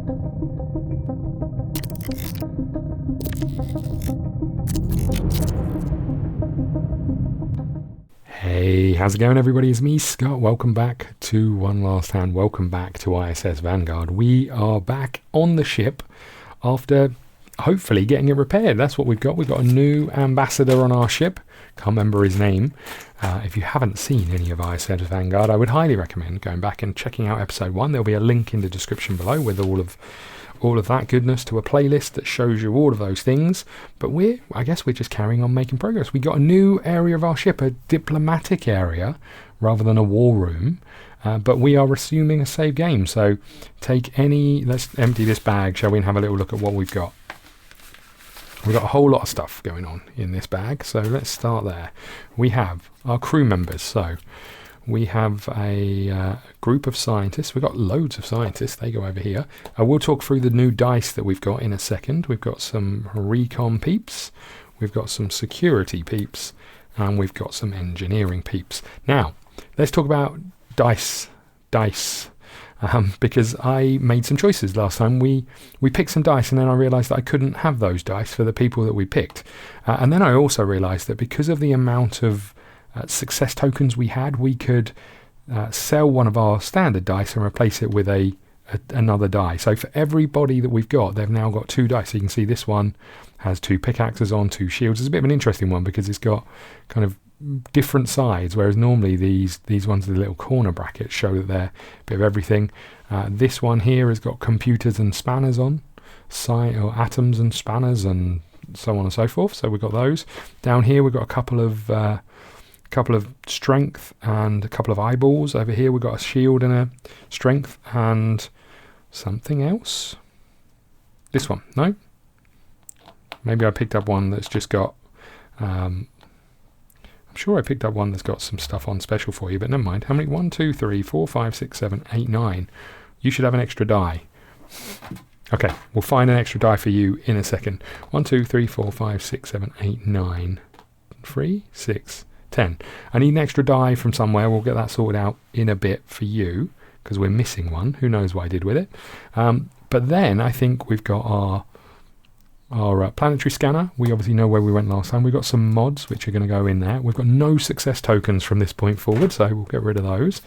Hey, how's it going everybody? It's me, Scott. Welcome back to One Last Hand. Welcome back to ISS Vanguard. We are back on the ship after hopefully getting it repaired. That's what we've got. We've got a new ambassador on our ship. Can't remember his name. If you haven't seen any of ISS Vanguard, I would highly recommend going back and checking out episode 1. There'll be a link in the description below with all of that goodness to a playlist that shows you all of those things. But I guess we're just carrying on making progress. We got a new area of our ship, a diplomatic area rather than a war room. But we are resuming a save game. So let's empty this bag, shall we, and have a little look at what we've got. We've got a whole lot of stuff going on in this bag. So let's start there. We have our crew members. So we have a group of scientists. We've got loads of scientists. They go over here. We'll talk through the new dice that we've got in a second. We've got some recon peeps. We've got some security peeps. And we've got some engineering peeps. Now, let's talk about dice. Because I made some choices last time. We picked some dice, and then I realised that I couldn't have those dice for the people that we picked. And then I also realised that because of the amount of success tokens we had, we could sell one of our standard dice and replace it with another die. So for everybody that we've got, they've now got 2 dice. So you can see this one has 2 pickaxes on, 2 shields. It's a bit of an interesting one because it's got kind of different sides, whereas normally these ones with the little corner brackets show that they're a bit of everything. This one here has got computers and spanners on, or atoms and spanners and so on and so forth. So we've got those. Down here we've got a couple of strength and a couple of eyeballs. Over here we've got a shield and a strength and something else. This one, no? Maybe I picked up one that's just got I'm sure I picked up one that's got some stuff on special for you, but never mind. How many? 1, 2, 3, 4, 5, 6, 7, 8, 9. You should have an extra die. Okay, we'll find an extra die for you in a second. 1, 2, 3, 4, 5, 6, 7, 8, 9. 3, 6, 10. I need an extra die from somewhere. We'll get that sorted out in a bit for you because we're missing one. Who knows what I did with it. But then I think we've got our planetary scanner. We obviously know where we went last time. We've got some mods which are going to go in there. We've got no success tokens from this point forward, so we'll get rid of those.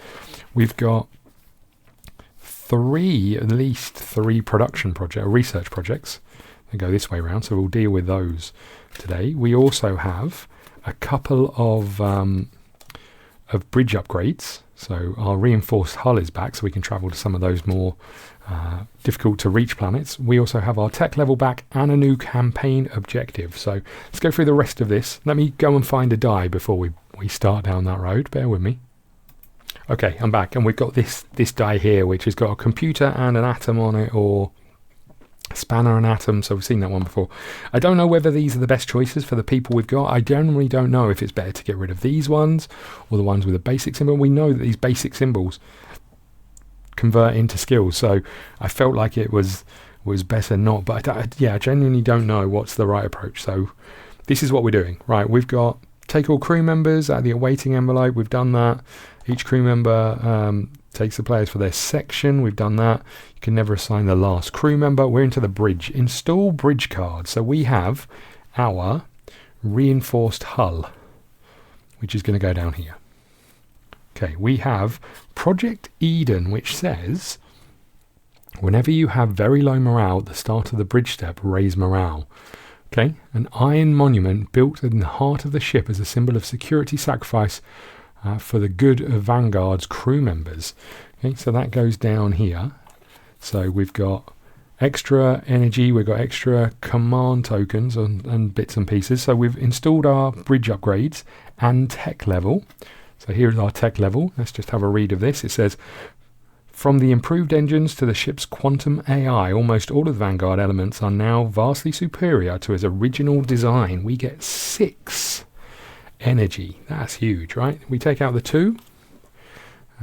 We've got at least three research projects that go this way around, so we'll deal with those today. We also have a couple of bridge upgrades. So our reinforced hull is back, so we can travel to some of those more difficult to reach planets. We also have our tech level back and a new campaign objective. So let's go through the rest of this. Let me go and find a die before we start down that road. Bear with me. Okay, I'm back, and we've got this die here, which has got a computer and an atom on it, or spanner and atom. So we've seen that one before. I don't know whether these are the best choices for the people we've got. I generally don't know if it's better to get rid of these ones or the ones with a basic symbol. We know that these basic symbols convert into skills, so I felt like it was better not, but I genuinely don't know what's the right approach. So this is what we're doing. Right, we've got take all crew members out of the awaiting envelope. We've done that. Each crew member takes the players for their section. We've done that. You can never assign the last crew member. We're into the bridge. Install bridge card. So we have our reinforced hull, which is going to go down here. Okay, we have Project Eden, which says whenever you have very low morale at the start of the bridge step, raise morale. Okay, an iron monument built in the heart of the ship as a symbol of security sacrifice for the good of Vanguard's crew members. Okay, so that goes down here. So we've got extra energy, we've got extra command tokens and bits and pieces. So we've installed our bridge upgrades and tech level. So here's our tech level. Let's just have a read of this. It says, from the improved engines to the ship's quantum AI, almost all of the Vanguard elements are now vastly superior to its original design. We get 6 energy. That's huge, right? We take out the 2.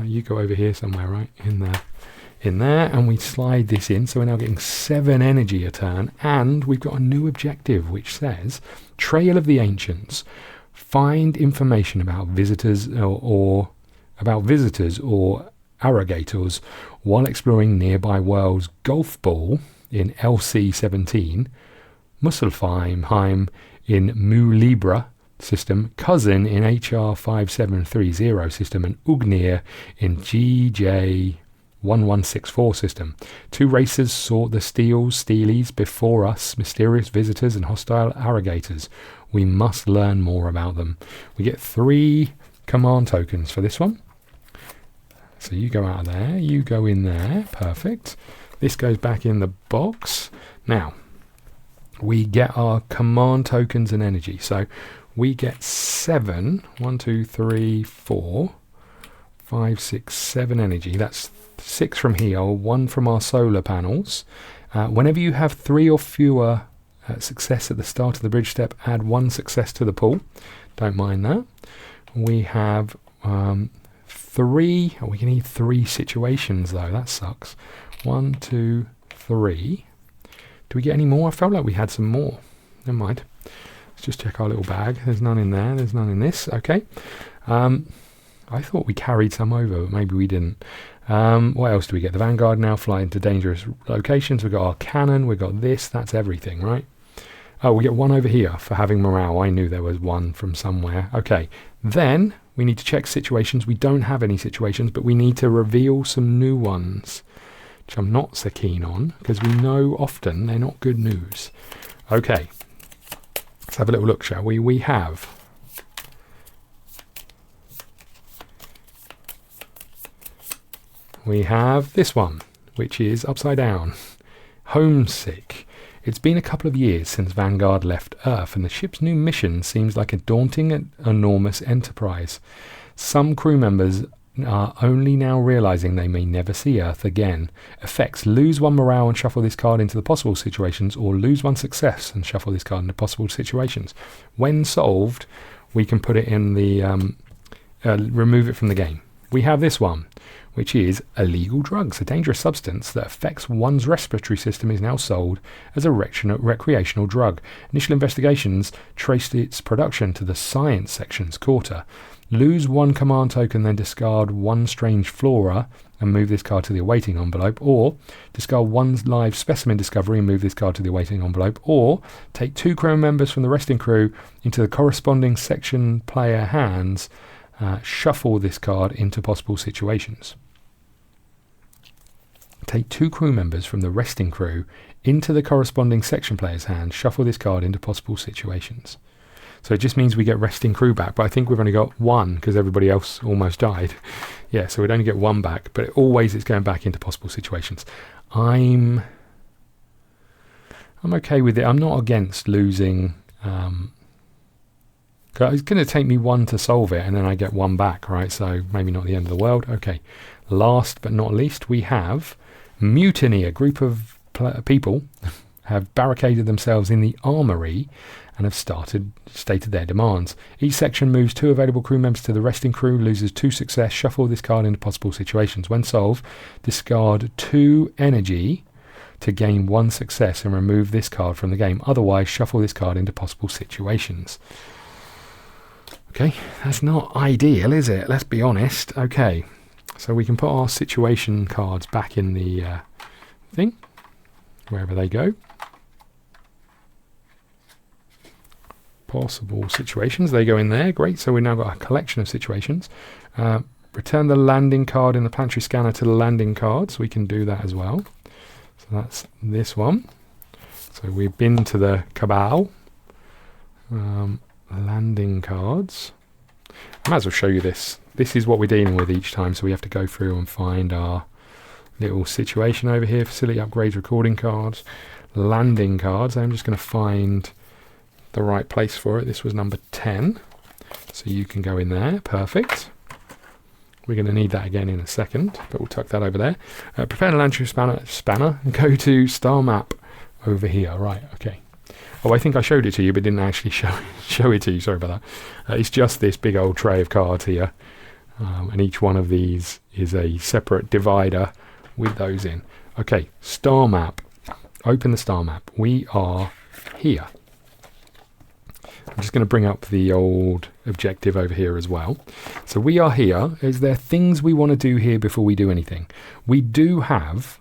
You go over here somewhere, right? In there, and we slide this in. So we're now getting 7 energy a turn. And we've got a new objective, which says, Trail of the Ancients. Find information about visitors or arrogators while exploring nearby worlds Golfball in LC-17, Muspelheim in Mu Libra system, Cousin in HR5730 system, and Ugnir in GJ1164 system. 2 racers sought the steelies before us, mysterious visitors and hostile arrogators. We must learn more about them. We get 3 command tokens for this one. So you go out of there, you go in there, perfect. This goes back in the box. Now, we get our command tokens and energy. So we get 7, 1, 2, 3, 4, 5, 6, 7 energy. That's 6 from here, 1 from our solar panels. Whenever you have 3 or fewer success at the start of the bridge step, add 1 success to the pool. Don't mind that. We have 3. Oh, we can need 3 situations though. That sucks. 1, 2, 3. Do we get any more? I felt like we had some more. Never mind. Let's just check our little bag. There's none in there. There's none in this. Okay. I thought we carried some over, but maybe we didn't. What else do we get? The Vanguard now fly into dangerous locations. We've got our cannon. We've got this. That's everything, right? Oh, we get 1 over here for having morale. I knew there was 1 from somewhere. Okay. Then we need to check situations. We don't have any situations, but we need to reveal some new ones, which I'm not so keen on, because we know often they're not good news. Okay. Let's have a little look, shall we? We have this one, which is upside down. Homesick. It's been a couple of years since Vanguard left Earth, and the ship's new mission seems like a daunting and enormous enterprise. Some crew members are only now realizing they may never see Earth again. Effects: lose 1 morale and shuffle this card into the possible situations, or lose 1 success and shuffle this card into possible situations. When solved, we can put it in the remove it from the game. We have this one, which is illegal drugs. A dangerous substance that affects one's respiratory system is now sold as a recreational drug. Initial investigations traced its production to the science section's quarter. Lose 1 command token, then discard 1 strange flora and move this card to the awaiting envelope, or discard 1 live specimen discovery and move this card to the awaiting envelope, or take 2 crew members from the resting crew into the corresponding section player hands, shuffle this card into possible situations. Take 2 crew members from the resting crew into the corresponding section player's hands, shuffle this card into possible situations. So it just means we get resting crew back, but I think we've only got 1 because everybody else almost died. Yeah, so we'd only get 1 back, but it's going back into possible situations. I'm okay with it. I'm not against losing. It's going to take me 1 to solve it, and then I get 1 back, right? So maybe not the end of the world. Okay. Last but not least, we have Mutiny. A group of people have barricaded themselves in the armory and have stated their demands. Each section moves 2 available crew members to the resting crew, loses 2 success, shuffle this card into possible situations. When solved, discard 2 energy to gain 1 success and remove this card from the game. Otherwise, shuffle this card into possible situations. Okay, that's not ideal, is it? Let's be honest. Okay, so we can put our situation cards back in the thing, wherever they go. Possible situations, they go in there. Great, so we've now got a collection of situations. Return the landing card in the planetary scanner to the landing cards. We can do that as well. So that's this one. So we've been to the cabal. Landing cards. I might as well show you this. This is what we're dealing with each time, so we have to go through and find our little situation over here. Facility upgrades, recording cards, landing cards. I'm just going to find the right place for it. This was number 10, so you can go in there. Perfect. We're going to need that again in a second, but we'll tuck that over there. Prepare the landing spanner and go to star map over here. Right, okay. Oh, I think I showed it to you, but didn't actually show it to you. Sorry about that. It's just this big old tray of cards here. And each one of these is a separate divider with those in. Okay, star map. Open the star map. We are here. I'm just going to bring up the old objective over here as well. So we are here. Is there things we want to do here before we do anything? We do have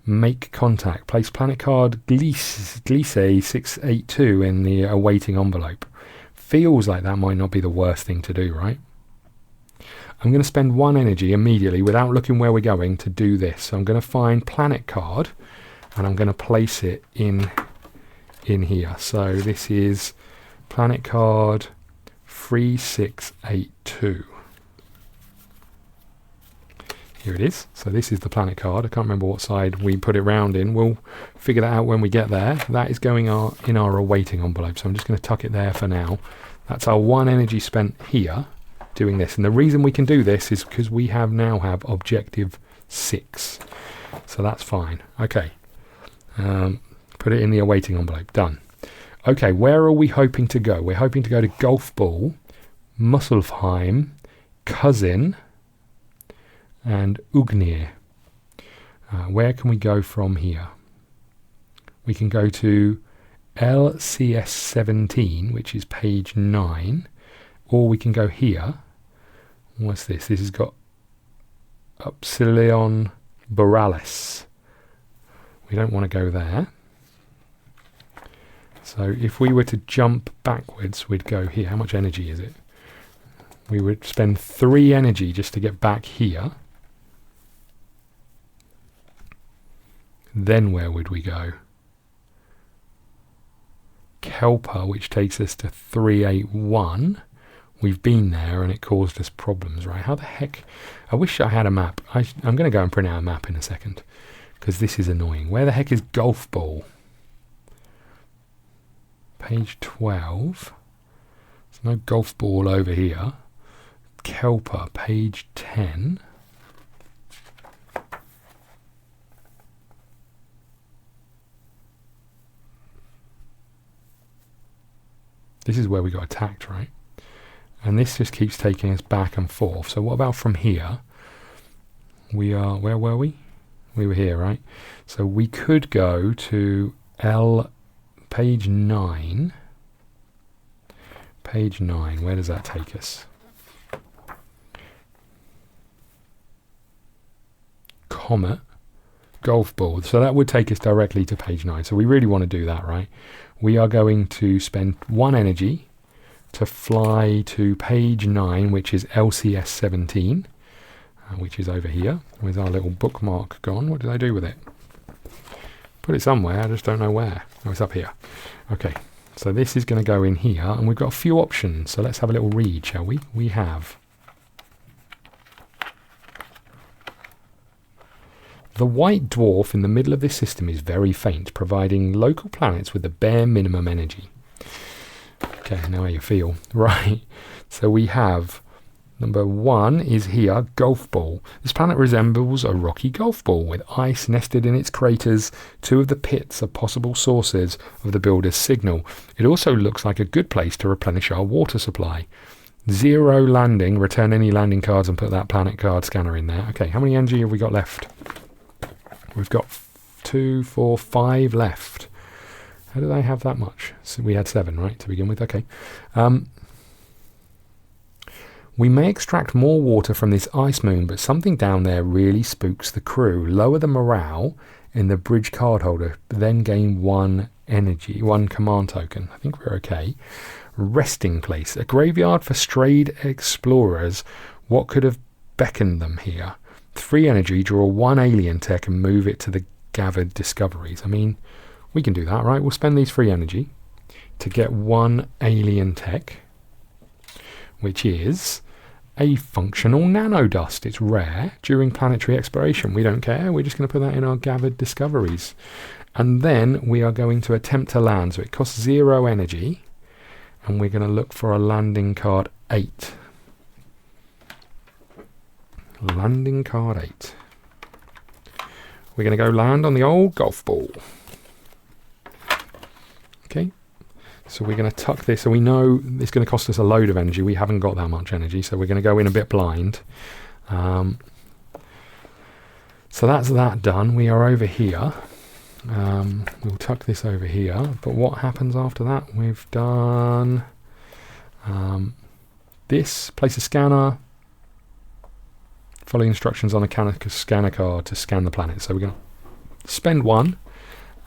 make contact. Place planet card Gliese 682 in the awaiting envelope. Feels like that might not be the worst thing to do, right? I'm going to spend 1 energy immediately without looking where we're going to do this. So I'm going to find planet card and I'm going to place it in here. So this is planet card 3682. Here it is. So this is the planet card. I can't remember what side we put it round in. We'll figure that out when we get there. That is going in our awaiting envelope. So I'm just going to tuck it there for now. That's our 1 energy spent here doing this. And the reason we can do this is because we now have objective 6. So that's fine. Okay. Put it in the awaiting envelope. Done. Okay, where are we hoping to go? We're hoping to go to Golf Ball, Musselheim, Cousin, and Ugnir. Where can we go from here? We can go to LCS 17, which is page 9, or we can go here. What's this? This has got Upsilon Borealis. We don't want to go there. So if we were to jump backwards, we'd go here. How much energy is it? We would spend 3 energy just to get back here. Then where would we go? Kerma, which takes us to 381. We've been there and it caused us problems, right? How the heck? I wish I had a map. I'm going to go and print out a map in a second because this is annoying. Where the heck is Golf Ball? Page 12. There's no Golf Ball over here. Kerma, page 10. This is where we got attacked, right? And this just keeps taking us back and forth. So what about from here? We are, where were we? We were here, right? So we could go to page 9. Page 9, where does that take us? Comet, Golf Ball. So that would take us directly to page 9. So we really want to do that, right? We are going to spend 1 energy to fly to page 9, which is LCS 17, which is over here. Where's our little bookmark gone? What did I do with it? Put it somewhere, I just don't know where. Oh, it's up here. Okay, so this is going to go in here, and we've got a few options. So let's have a little read, shall we? We have the white dwarf in the middle of this system is very faint, providing local planets with the bare minimum energy. Okay, now how you feel. Right, so we have number 1 is here, Golf Ball. This planet resembles a rocky golf ball with ice nested in its craters. 2 of the pits are possible sources of the builder's signal. It also looks like a good place to replenish our water supply. 0 landing, return any landing cards and put that planet card scanner in there. Okay, how many energy have we got left? We've got 2, 4, 5 left. How did I have that much? So we had 7, right, to begin with. Okay. We may extract more water from this ice moon, but something down there really spooks the crew. Lower the morale in the bridge card holder, then gain 1 energy, 1 command token. I think we're okay. Resting place. A graveyard for strayed explorers. What could have beckoned them here? 3 energy, draw 1 alien tech and move it to the gathered discoveries. I mean, we can do that, right? We'll spend these 3 energy to get 1 alien tech, which is a functional nanodust. It's rare during planetary exploration. We don't care. We're just going to put that in our gathered discoveries. And then we are going to attempt to land. So it costs 0 energy. And we're going to look for a landing card 8. Landing card 8. We're going to go land on the old golf ball. Okay. So we're going to tuck this. So we know it's going to cost us a load of energy. We haven't got that much energy. So we're going to go in a bit blind. So that's that done. We are over here. We'll tuck this over here. But what happens after that? We've done This, place a scanner, follow instructions on a scanner card to scan the planet. So we're going to spend one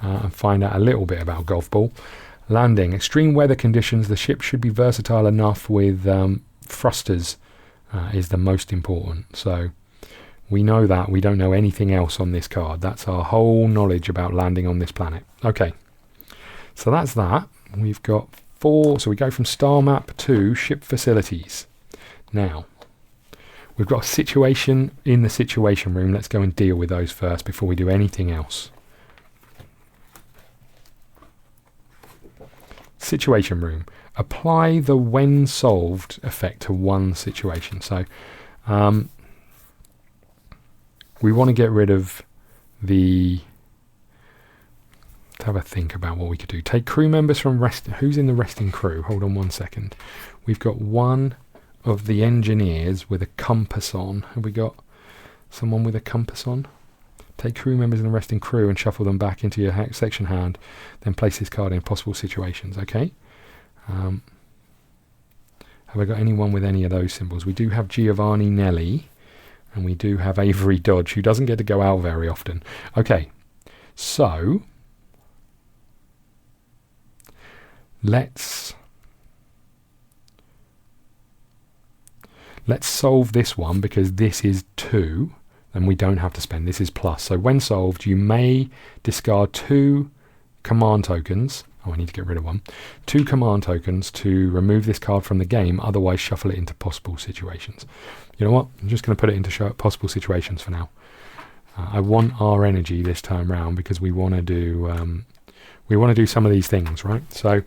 and find out a little bit about golf ball. Landing, extreme weather conditions. The ship should be versatile enough with thrusters is the most important. So we know that. We don't know anything else on this card. That's our whole knowledge about landing on this planet. Okay, so that's that. We've got 4. So we go from star map to ship facilities. Now, we've got a situation in the situation room. Let's go and deal with those first before we do anything else. Situation room. Apply the when solved effect to one situation. So we want to get rid of the... Let's have a think about what we could do. Take crew members from rest. Who's in the resting crew? Hold on one second. We've got one of the engineers with a compass on. Have we got someone with a compass on? Take crew members in the resting crew and shuffle them back into your section hand. Then place this card in possible situations. Okay. Have I got anyone with any of those symbols? We do have Giovanni Nelli, and we do have Avery Dodge, who doesn't get to go out very often. Okay, so let's solve this one, because this is 2, and we don't have to spend. This is plus. So when solved, you may discard 2 command tokens. Oh, I need to get rid of one. 2 command tokens to remove this card from the game, otherwise shuffle it into possible situations. You know what? I'm just going to put it into possible situations for now. I want our energy this time round because we want to do some of these things, right? So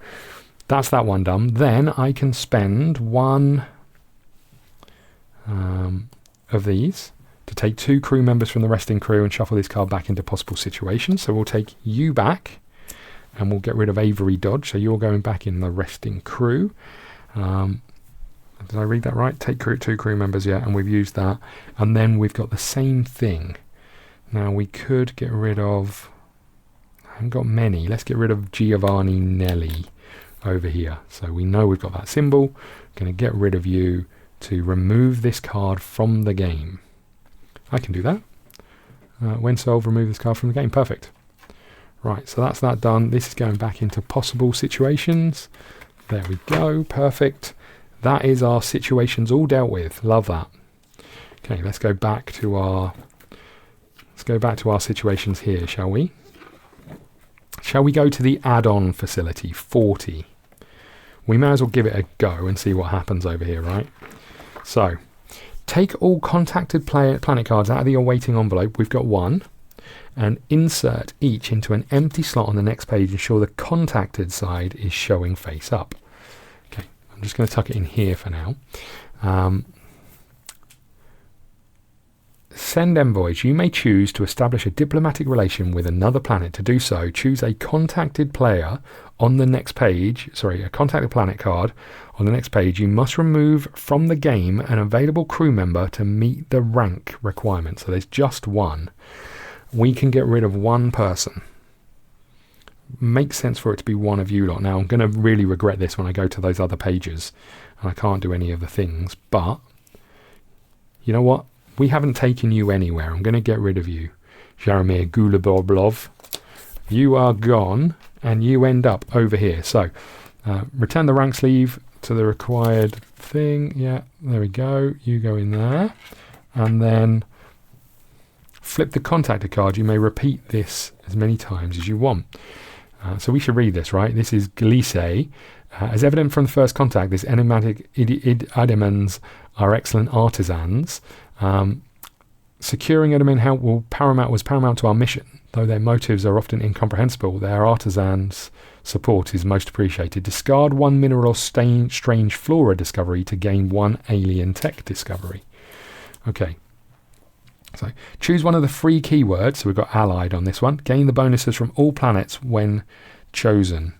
that's that one done. Then I can spend 1 of these to take 2 crew members from the resting crew and shuffle this card back into possible situations. So we'll take you back, and we'll get rid of Avery Dodge. So you're going back in the resting crew. Did I read that right? Take 2 crew members, yeah, and we've used that. And then we've got the same thing. Now we could get rid of... I haven't got many. Let's get rid of Giovanni Nelli over here. So we know we've got that symbol. Going to get rid of you to remove this card from the game. I can do that. When solved, remove this card from the game. Perfect. Right, so that's that done. This is going back into possible situations. There we go. Perfect. That is our situations all dealt with. Love that. Okay, let's go back to our situations here, shall we? Shall we go to the add-on facility 40? We may as well give it a go and see what happens over here, right? So, take all contacted planet cards out of the awaiting envelope. We've got 1. And insert each into an empty slot on the next page. Ensure the contacted side is showing face up. Okay, I'm just going to tuck it in here for now. Send envoys. You may choose to establish a diplomatic relation with another planet. To do so, choose a contacted player on the next page. Sorry, a contacted planet card on the next page. You must remove from the game an available crew member to meet the rank requirement. So there's just 1. We can get rid of 1 person. Makes sense for it to be 1 of you lot. Now, I'm going to really regret this when I go to those other pages and I can't do any of the things, but you know what? We haven't taken you anywhere. I'm going to get rid of you. Jaromir Guluboblov. You are gone and you end up over here. So, return the rank sleeve to the required thing. Yeah, there we go. You go in there. And then flip the contacted card. You may repeat this as many times as you want. So we should read this, right? This is Glisse. As evident from the first contact, this enigmatic Idemians are excellent artisans. Securing Idemian help was paramount to our mission. Though their motives are often incomprehensible, their artisans' support is most appreciated. Discard 1 mineral or strange flora discovery to gain 1 alien tech discovery. Okay. So choose one of the 3 keywords. So we've got allied on this one. Gain the bonuses from all planets when chosen.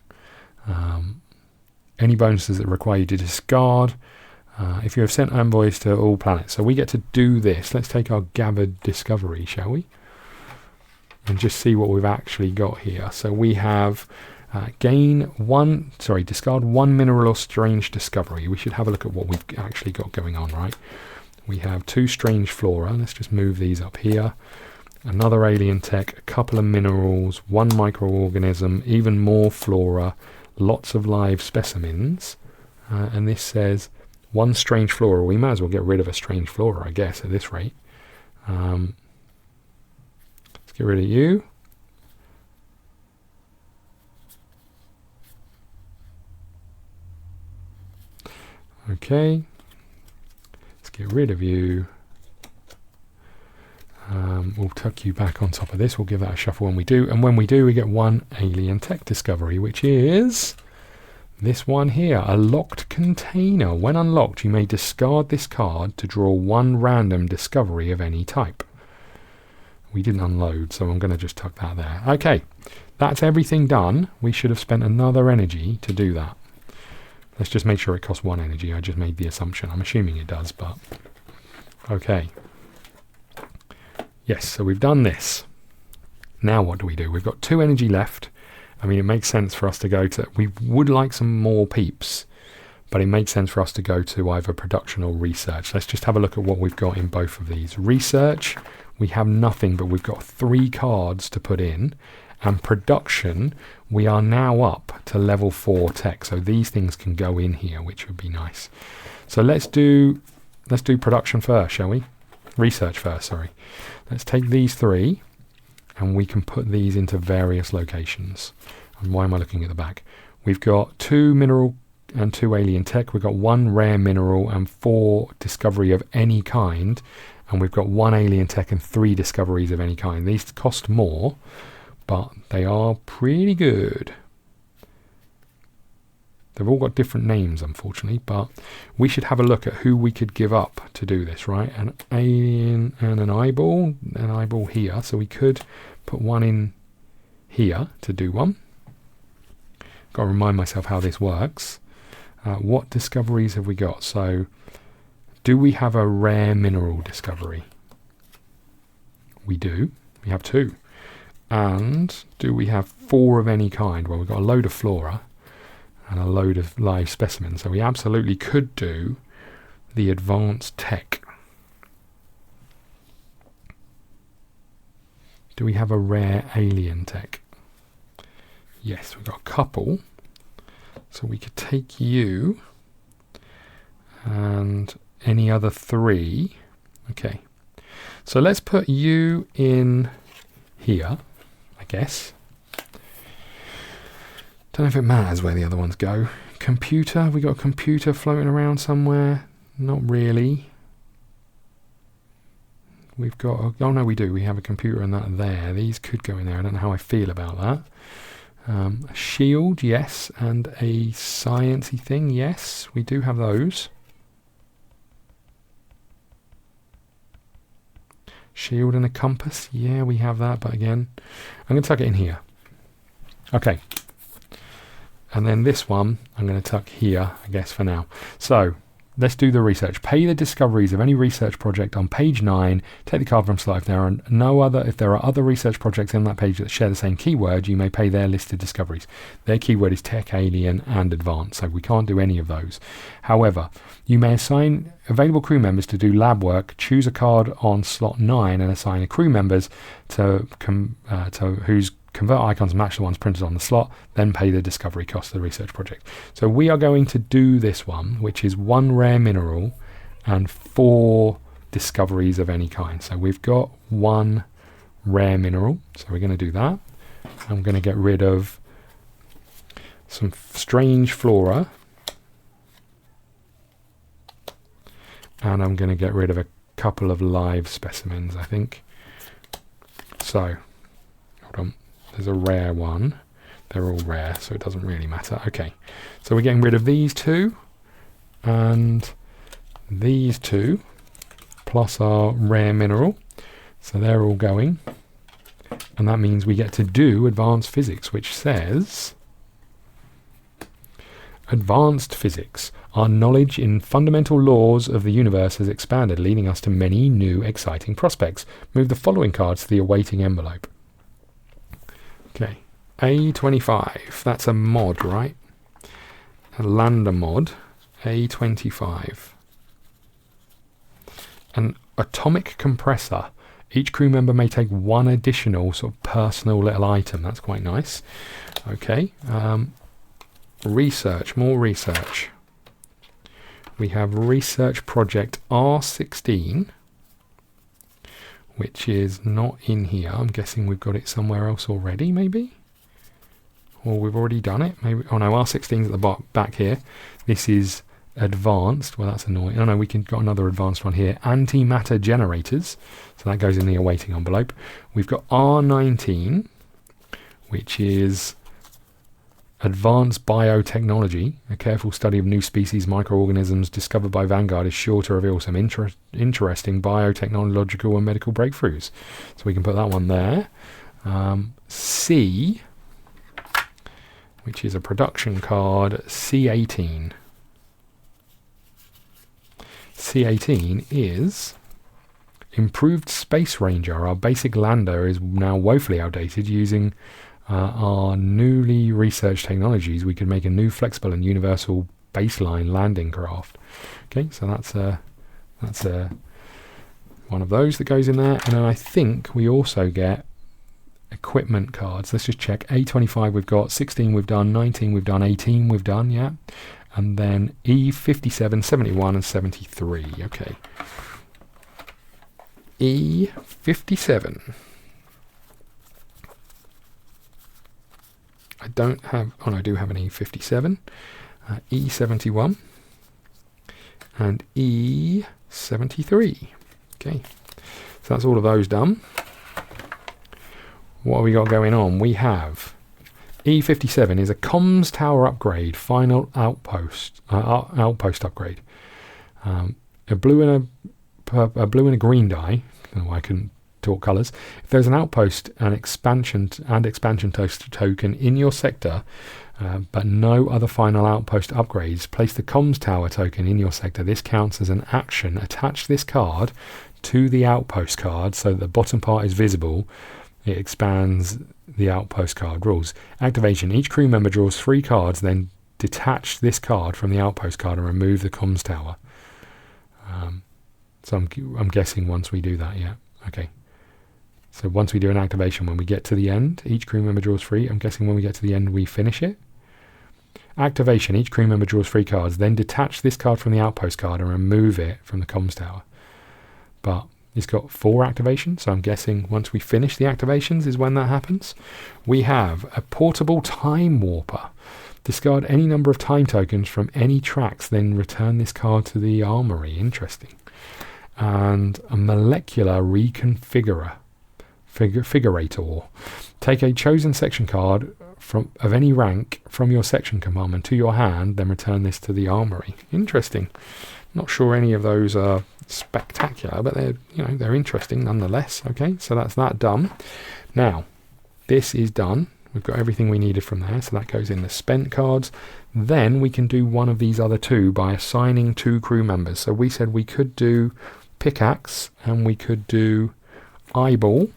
Any bonuses that require you to discard if you have sent envoys to all planets. So we get to do this. Let's take our gathered discovery, shall we? And just see what we've actually got here. So we have Discard one mineral or strange discovery. We should have a look at what we've actually got going on, right? We have 2 strange flora. Let's just move these up here. Another alien tech, a couple of minerals, 1 microorganism, even more flora, lots of live specimens. And this says 1 strange flora. We might as well get rid of a strange flora, I guess, at this rate. Let's get rid of you. Okay. Let's get rid of you. We'll tuck you back on top of this. We'll give that a shuffle when we do. And when we do, we get 1 alien tech discovery, which is this one here, a locked container. When unlocked, you may discard this card to draw 1 random discovery of any type. We didn't unload, so I'm going to just tuck that there. Okay, that's everything done. We should have spent another energy to do that. Let's just make sure it costs 1 energy. I just made the assumption. I'm assuming it does, but okay. Yes, so we've done this. Now what do we do? We've got 2 energy left. I mean, it makes sense for us to go to... We would like some more peeps, but it makes sense for us to go to either production or research. Let's just have a look at what we've got in both of these. Research, we have nothing, but we've got 3 cards to put in. And production, we are now up to level 4 tech. So these things can go in here, which would be nice. So let's do production first, shall we? Research first, sorry. Let's take these 3 and we can put these into various locations. And why am I looking at the back? We've got 2 mineral and 2 alien tech. We've got 1 rare mineral and 4 discovery of any kind. And we've got 1 alien tech and 3 discoveries of any kind. These cost more, but they are pretty good. They've all got different names, unfortunately, but we should have a look at who we could give up to do this, right? An alien and an eyeball here. So we could put 1 in here to do 1. Got to remind myself how this works. What discoveries have we got? So do we have a rare mineral discovery? We do. We have 2. And do we have 4 of any kind? Well, we've got a load of flora and a load of live specimens. So we absolutely could do the advanced tech. Do we have a rare alien tech? Yes, we've got a couple. So we could take you and any other 3. Okay. So let's put you in here, I guess. Don't know if it matters where the other ones go. Computer, we got a computer floating around somewhere. Not really. We've got, oh no we do, we have a computer and that there. These could go in there, I don't know how I feel about that. A shield, yes, and a sciencey thing, yes, we do have those. Shield and a compass, yeah, we have that, but again, I'm going to tuck it in here. Okay. And then this one, I'm going to tuck here, I guess, for now. So, let's do the research. Pay the discoveries of any research project on page 9. Take the card from slot. If there are other research projects on that page that share the same keyword, you may pay their listed discoveries. Their keyword is tech, alien, and advanced, so we can't do any of those. However, you may assign available crew members to do lab work, choose a card on slot 9 and assign a crew members to whose convert icons match the ones printed on the slot, then pay the discovery cost of the research project. So we are going to do this one, which is 1 rare mineral and 4 discoveries of any kind. So we've got 1 rare mineral, so we're going to do that. I'm going to get rid of some strange flora, and I'm going to get rid of a couple of live specimens, I think. So, hold on. There's a rare one. They're all rare, so it doesn't really matter. Okay, so we're getting rid of these 2 and these 2 plus our rare mineral. So they're all going. And that means we get to do advanced physics, which says advanced physics. Our knowledge in fundamental laws of the universe has expanded, leading us to many new exciting prospects. Move the following cards to the awaiting envelope. Okay, A25. That's a mod, right? A lander mod. A25. An atomic compressor. Each crew member may take one additional sort of personal little item. That's quite nice. Okay. Research. More research. We have research project R16, which is not in here. I'm guessing we've got it somewhere else already, maybe? Or we've already done it. Maybe. Oh no, R16 is at the back here. This is advanced. Well, that's annoying. Oh no, we can got another advanced one here. Antimatter generators. So that goes in the awaiting envelope. We've got R19, which is advanced biotechnology. A careful study of new species, microorganisms discovered by Vanguard is sure to reveal some interesting biotechnological and medical breakthroughs. So we can put that one there. C, which is a production card, C18. C18 is improved space ranger. Our basic lander is now woefully outdated. Using our newly researched technologies, we can make a new flexible and universal baseline landing craft. Okay, so that's one of those that goes in there. And then I think we also get equipment cards. Let's just check. A25 we've got, 16 we've done, 19 we've done, 18 we've done, yeah. And then E57, 71 and 73. Okay. E57. I don't have, oh no, I do have an E57. E71 and E73. Okay. So that's all of those done. What have we got going on? We have E57 is a comms tower upgrade, final outpost upgrade. A blue and a green die. I don't know why I couldn't talk colours. If there's an outpost and expansion token in your sector, but no other final outpost upgrades, place the comms tower token in your sector. This counts as an action. Attach this card to the outpost card so that the bottom part is visible. It expands the outpost card rules. Activation. Each crew member draws 3 cards, then detach this card from the outpost card and remove the comms tower. So I'm guessing once we do that, yeah. Okay. So once we do an activation, when we get to the end, each crew member draws 3. I'm guessing when we get to the end, we finish it. Activation. Each crew member draws 3 cards, then detach this card from the outpost card and remove it from the comms tower. But it's got 4 activations, so I'm guessing once we finish the activations is when that happens. We have a portable time warper. Discard any number of time tokens from any tracks, then return this card to the armory. Interesting. And a molecular reconfigurator. Take a chosen section card of any rank from your section compartment to your hand, then return this to the armory. Interesting. Not sure any of those are spectacular, but they're interesting nonetheless. Okay, so that's that done. Now this is done. We've got everything we needed from there, so that goes in the spent cards. Then we can do one of these other 2 by assigning 2 crew members. So we said we could do pickaxe and we could do eyeball.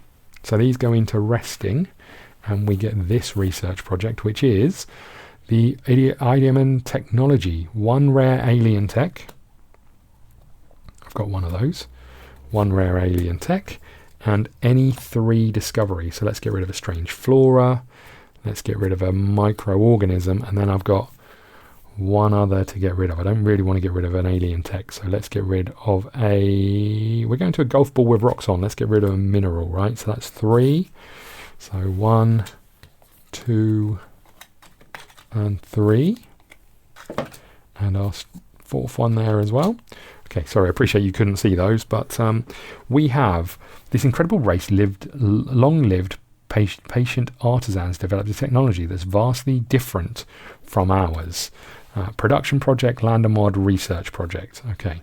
So these go into resting, and we get this research project, which is the Idemian technology, 1 rare alien tech. I've got one of those. 1 rare alien tech, and any 3 discovery. So let's get rid of a strange flora. Let's get rid of a microorganism, and then I've got 1 other to get rid of. I don't really want to get rid of an alien tech, so let's get rid of we're going to a golf ball with rocks on. Let's get rid of a mineral, right? So that's 3. So 1, 2, and 3. And our 4th one there as well. Okay, sorry, I appreciate you couldn't see those, but we have this incredible race, long-lived, patient artisans developed a technology that's vastly different from ours. Production project, lander mod, research project. Okay.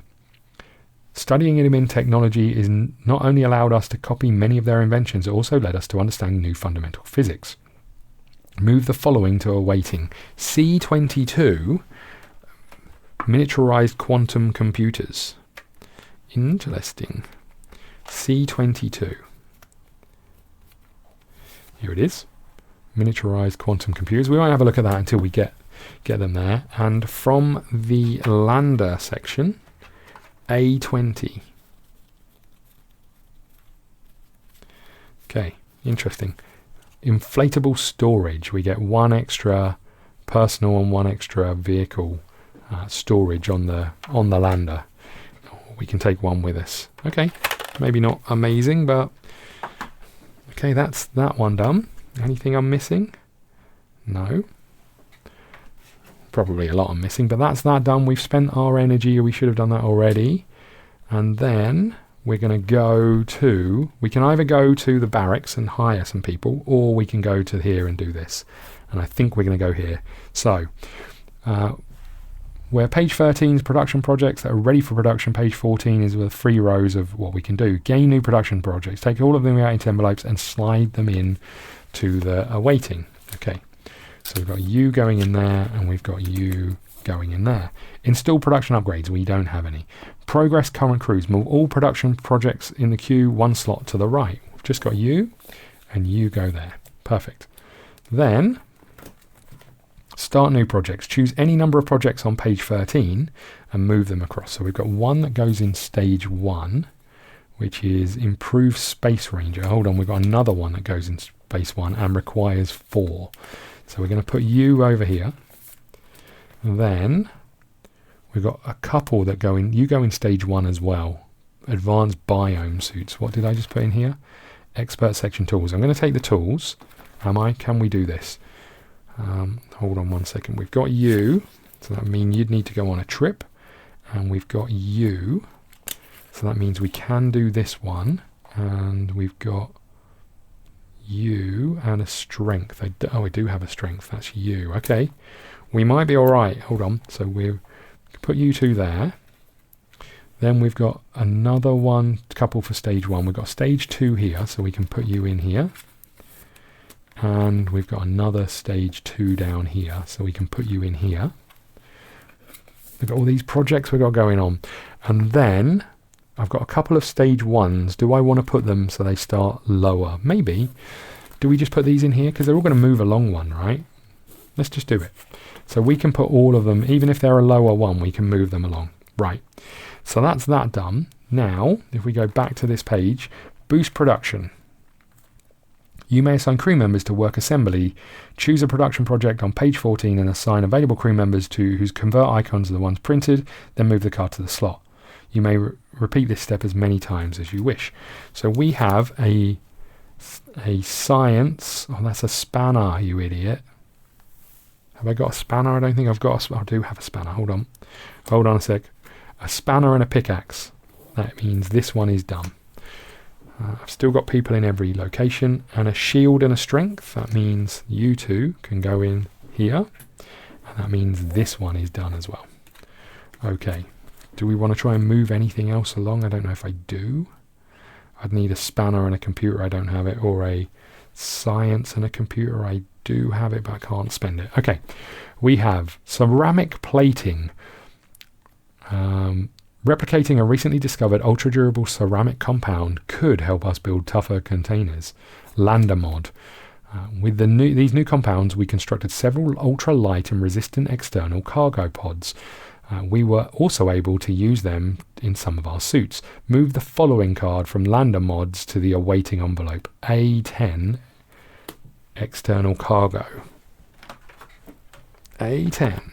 Studying Idemian technology is not only allowed us to copy many of their inventions, it also led us to understand new fundamental physics. Move the following to awaiting. C22, miniaturized quantum computers. Interesting. C22. Here it is. Miniaturized quantum computers. We won't have a look at that until we get them there. And from the lander section, A20. Okay, interesting. Inflatable storage. We get one extra personal and one extra vehicle storage on the lander. We can take one with us. Okay, maybe not amazing, but okay, that's that one done. Anything I'm missing? No. Probably a lot I'm missing, but that's that done. We've spent our energy. We should have done that already. And then we're going to go to, we can either go to the barracks and hire some people, or we can go to here and do this. And I think we're going to go here. So, where page 13 is production projects that are ready for production, page 14 is with 3 rows of what we can do. Gain new production projects. Take all of them out into envelopes and slide them in to the awaiting. Okay, so we've got you going in there, and we've got you going in there. Install production upgrades. We don't have any. Progress current crews. Move all production projects in the queue 1 slot to the right. We've just got you, and you go there. Perfect. Then start new projects. Choose any number of projects on page 13 and move them across. So we've got one that goes in stage 1, which is improve space ranger. Hold on, we've got another one that goes in space 1 and requires 4. So we're going to put you over here. Then we've got a couple that go in. You go in stage 1 as well. Advanced biome suits. What did I just put in here? Expert section tools. I'm going to take the tools. Can we do this? Hold on one second. We've got you, so that means you'd need to go on a trip, and we've got you, so that means we can do this one, and we've got you and a strength. I do have a strength. That's you. Okay, we might be all right. Hold on. So we'll put you 2 there. Then we've got another couple for stage 1. We've got stage 2 here, so we can put you in here. And we've got another stage 2 down here, so we can put you in here. We've got all these projects we've got going on. And then I've got a couple of stage 1s. Do I want to put them so they start lower? Maybe. Do we just put these in here? Because they're all going to move along one, right? Let's just do it. So we can put all of them, even if they're a lower one, we can move them along. Right. So that's that done. Now, if we go back to this page, boost production. You may assign crew members to work assembly. Choose a production project on page 14 and assign available crew members to whose convert icons are the ones printed, then move the card to the slot. You may repeat this step as many times as you wish. So we have a science. Oh, that's a spanner, you idiot. Have I got a spanner? I don't think I've got I do have a spanner. Hold on a sec. A spanner and a pickaxe. That means this one is done. I've still got people in every location, and a shield and a strength. That means you 2 can go in here, and that means this one is done as well. Okay, do we want to try and move anything else along? I don't know if I do. I'd need a spanner and a computer. I don't have it, or a science and a computer. I do have it, but I can't spend it. Okay, we have ceramic plating. Replicating a recently discovered ultra-durable ceramic compound could help us build tougher containers. Lander mod. With these new compounds, we constructed several ultra-light and resistant external cargo pods. We were also able to use them in some of our suits. Move the following card from Lander mods to the awaiting envelope. A10 external cargo. A10.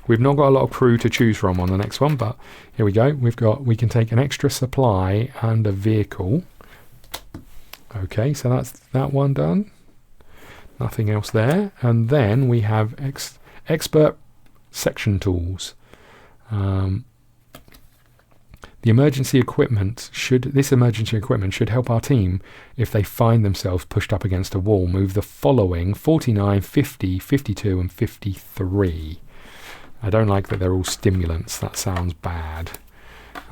We've not got a lot of crew to choose from on the next one, but here we go. We can take an extra supply and a vehicle. Okay, so that's that one done. Nothing else there. And then we have expert section tools. This emergency equipment should help our team if they find themselves pushed up against a wall. Move the following 49, 50, 52, and 53. I don't like that they're all stimulants. That sounds bad.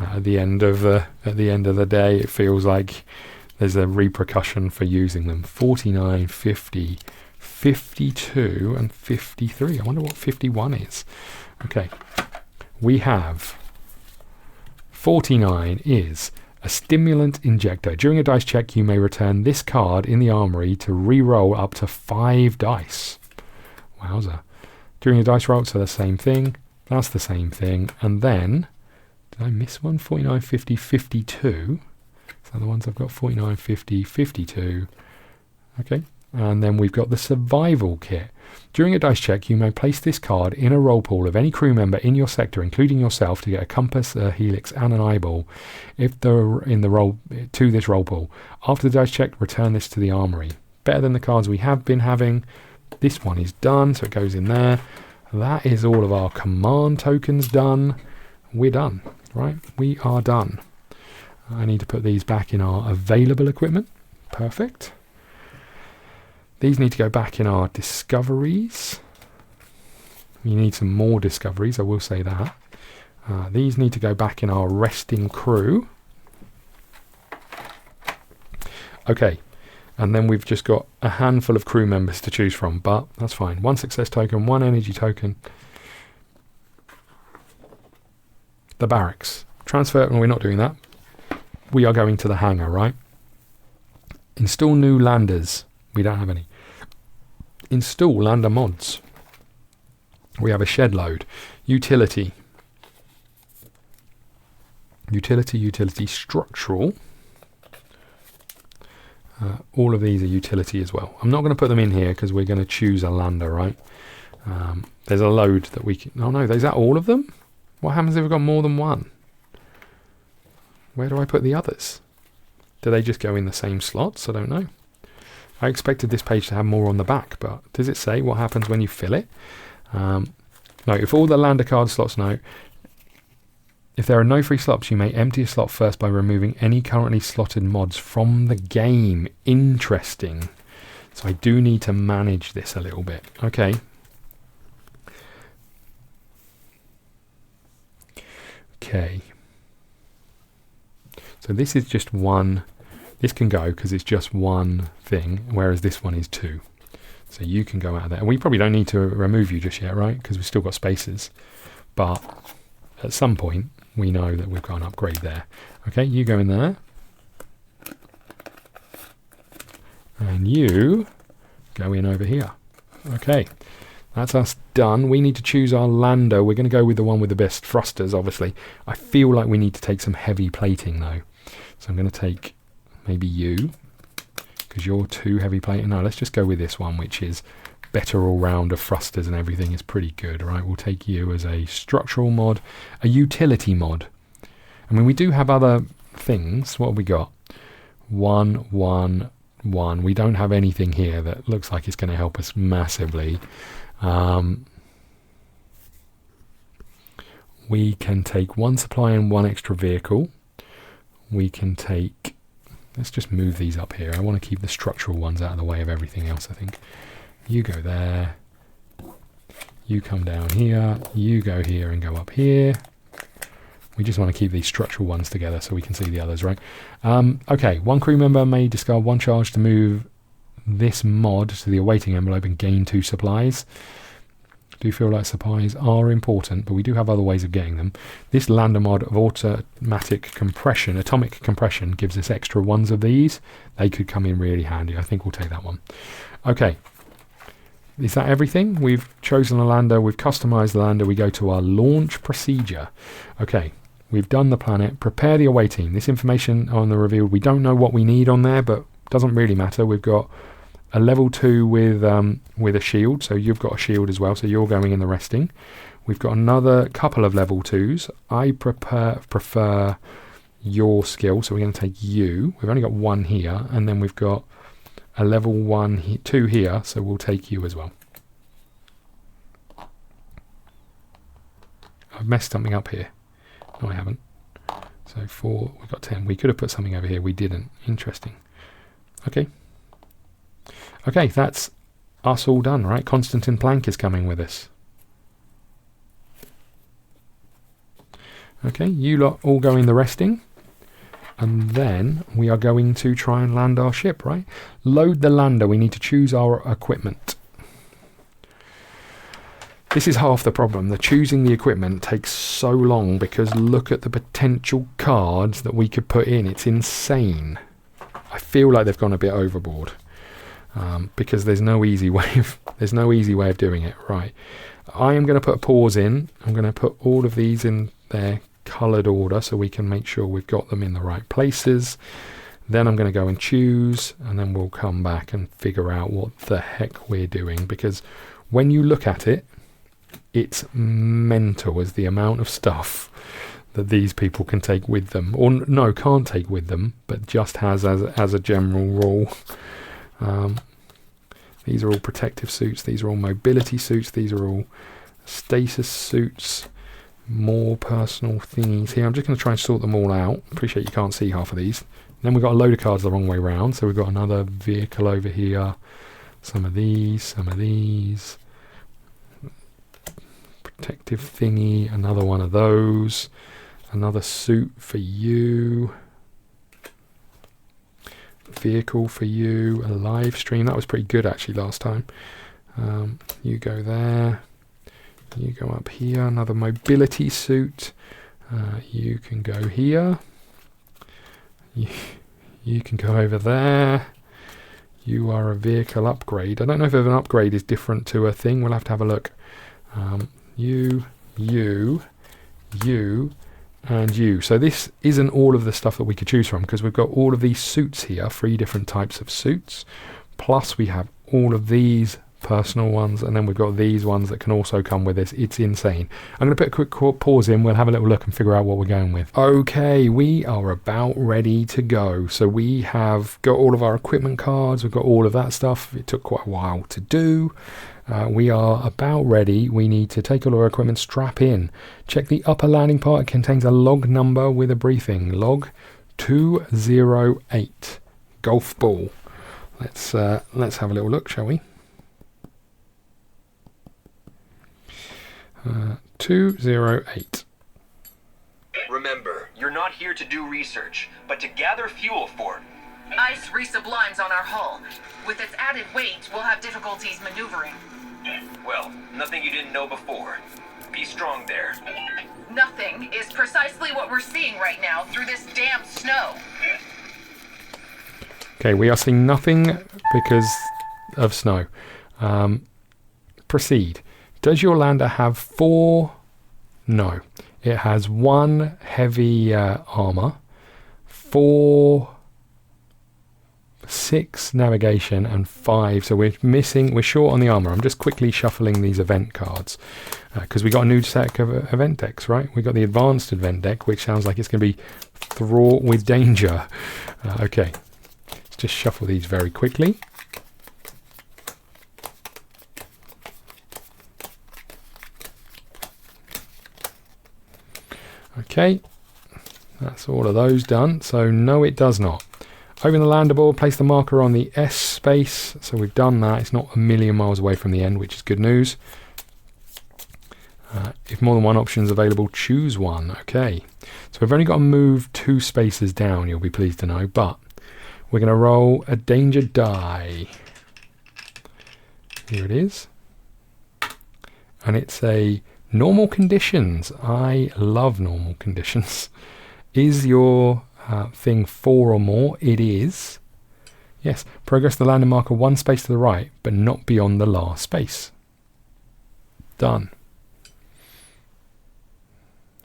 At the end of the day, it feels like there's a repercussion for using them. 49, 50, 52, and 53. I wonder what 51 is. Okay, we have 49 is A stimulant injector. During a dice check, you may return this card in the armory to re-roll up to 5 dice. Wowza. During a dice roll, so the same thing. That's the same thing. And then, did I miss one? 49, 50, 52. So the ones I've got 49, 50, 52. Okay. And then we've got the survival kit. During a dice check, you may place this card in a roll pool of any crew member in your sector, including yourself, to get a compass, a helix, and an eyeball. If they're in the roll to this roll pool, after the dice check, return this to the armory. Better than the cards we have been having. This one is done, so it goes in there. That is all of our command tokens done. We're done, right? We are done. I need to put these back in our available equipment. Perfect. These need to go back in our discoveries. We need some more discoveries, I will say that. These need to go back in our resting crew. Okay, and then we've just got a handful of crew members to choose from, but that's fine. 1 success token, 1 energy token. The barracks. Transfer, and we're not doing that. We are going to the hangar, right? Install new landers. We don't have any. Install lander mods. We have a shed load. Utility. Utility, structural. All of these are utility as well. I'm not going to put them in here because we're going to choose a lander, right? There's a load that we can... Oh no, is that all of them? What happens if we've got more than one? Where do I put the others? Do they just go in the same slots? I don't know. I expected this page to have more on the back, but does it say what happens when you fill it? No, if all the lander card slots, no. If there are no free slots, you may empty a slot first by removing any currently slotted mods from the game. Interesting. So I do need to manage this a little bit. Okay. Okay. So this is just one... This can go because it's just one thing, whereas this one is 2. So you can go out of there. And we probably don't need to remove you just yet, right? Because we've still got spaces. But at some point, we know that we've got an upgrade there. Okay, you go in there. And you go in over here. Okay, that's us done. We need to choose our lander. We're going to go with the one with the best thrusters, obviously. I feel like we need to take some heavy plating, though. So I'm going to take... maybe you, because you're too heavy plating. No, let's just go with this one, which is better all round of thrusters and everything is pretty good. Right, we'll take you as a structural mod, a utility mod. I mean, we do have other things. What have we got? 1, 1, 1. We don't have anything here that looks like it's going to help us massively. We can take 1 supply and 1 extra vehicle. We can take... Let's just move these up here. I want to keep the structural ones out of the way of everything else, I think. You go there. You come down here. You go here and go up here. We just want to keep these structural ones together so we can see the others, right? Okay, 1 crew member may discard 1 charge to move this mod to the awaiting envelope and gain 2 supplies. Do feel like supplies are important, but we do have other ways of getting them. This lander mod of automatic compression, atomic compression, gives us extra 1s of these. They could come in really handy. I think we'll take that one. Okay. Is that everything? We've chosen a lander. We've customized the lander. We go to our launch procedure. Okay. We've done the planet. Prepare the away team. This information on the revealed, we don't know what we need on there, but doesn't really matter. We've got a level 2 with a shield, so you've got a shield as well, so you're going in the resting. We've got another couple of level 2s. I prefer your skill, so we're going to take you. We've only got 1 here, and then we've got a level 2 here, so we'll take you as well. I've messed something up here. No, I haven't. So 4, we've got 10. We could have put something over here. We didn't. Interesting. Okay. Okay, that's us all done, right? Constantine Planck is coming with us. Okay, you lot all go in the resting. And then we are going to try and land our ship, right? Load the lander. We need to choose our equipment. This is half the problem. The choosing the equipment takes so long because look at the potential cards that we could put in. It's insane. I feel like they've gone a bit overboard because there's no easy way of doing it. Right. I am going to put a pause in. I'm going to put all of these in their coloured order so we can make sure we've got them in the right places. Then I'm going to go and choose, and then we'll come back and figure out what the heck we're doing, because when you look at it, it's mental as the amount of stuff that these people can take with them, or no, can't take with them, but just has as a general rule. These are all protective suits, these are all mobility suits, these are all stasis suits, more personal thingies here. I'm just going to try and sort them all out. Appreciate you can't see half of these. Then we've got a load of cards the wrong way round, so we've got another vehicle over here, some of these, protective thingy, another one of those, another suit for you, vehicle for you, a live stream. That was pretty good actually last time. You go there, you go up here, another mobility suit. You can go here, you can go over there. You are a vehicle upgrade. I don't know if an upgrade is different to a thing. We'll have to have a look. You, and you. So this isn't all of the stuff that we could choose from, because we've got all of these suits here, 3 different types of suits, plus we have all of these personal ones, and then we've got these ones that can also come with this. It's insane. I'm going to put a quick pause in. We'll have a little look and figure out what we're going with. Okay, we are about ready to go. So we have got all of our equipment cards. We've got all of that stuff. It took quite a while to do. We are about ready. We need to take all our equipment, strap in. Check the upper landing part. It contains a log number with a briefing. Log 208. Golf ball. Let's have a little look, shall we? 208. Remember, you're not here to do research, but to gather fuel for it. Ice resublimes on our hull. With its added weight, we'll have difficulties maneuvering. Well, nothing you didn't know before. Be strong there. Nothing is precisely what we're seeing right now through this damn snow. Okay, we are seeing nothing because of snow. Proceed. Does your lander have 4? No. It has 1 heavy armor, 6 navigation, and 5. So we're short on the armor. I'm just quickly shuffling these event cards because we got a new set of event decks, right? We got the advanced event deck, which sounds like it's going to be fraught with danger. Okay, let's just shuffle these very quickly. Okay, that's all of those done. So no, it does not. Open the lander board, place the marker on the S space. So we've done that. It's not a million miles away from the end, which is good news. If more than one option is available, choose one. Okay, so we've only got to move 2 spaces down, you'll be pleased to know, but we're going to roll a danger die. Here it is. And it's a normal conditions. I love normal conditions. Is your thing 4 or more? It is. Yes. Progress the landing marker 1 space to the right, but not beyond the last space. Done.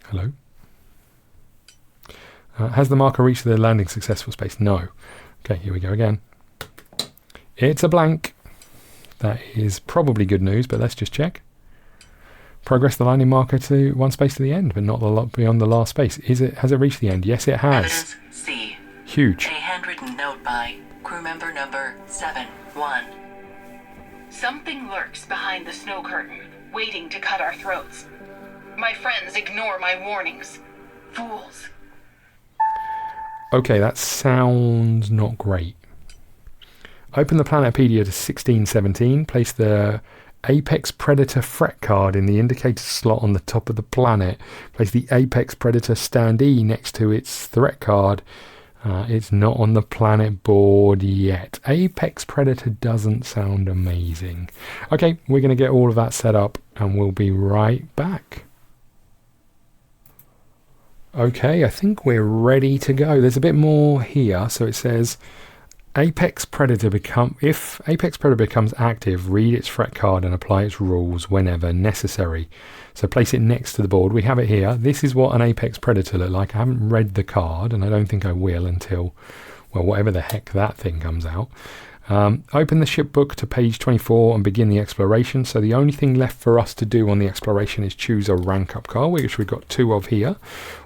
Hello? Has the marker reached the landing successful space? No. Okay, here we go again. It's a blank. That is probably good news, but let's just check. Progress the landing marker to 1 space to the end, but not beyond the last space. Has it reached the end? Yes, it has. Evidence C. Huge. A handwritten note by crew member number 7-1. Something lurks behind the snow curtain, waiting to cut our throats. My friends ignore my warnings. Fools. Okay, that sounds not great. Open the Planetopedia to 1617. Place the Apex Predator threat card in the indicator slot on the top of the planet. Place the Apex Predator standee next to its threat card. It's not on the planet board yet. Apex Predator doesn't sound amazing. Okay, we're going to get all of that set up and we'll be right back. Okay, I think we're ready to go. There's a bit more here. So it says if Apex Predator becomes active, read its threat card and apply its rules whenever necessary. So place it next to the board. We have it here. This is what an Apex Predator look like. I haven't read the card, and I don't think I will until, well, whatever the heck that thing comes out. Open the ship book to page 24 and begin the exploration. So the only thing left for us to do on the exploration is choose a rank up card, which we've got 2 of here.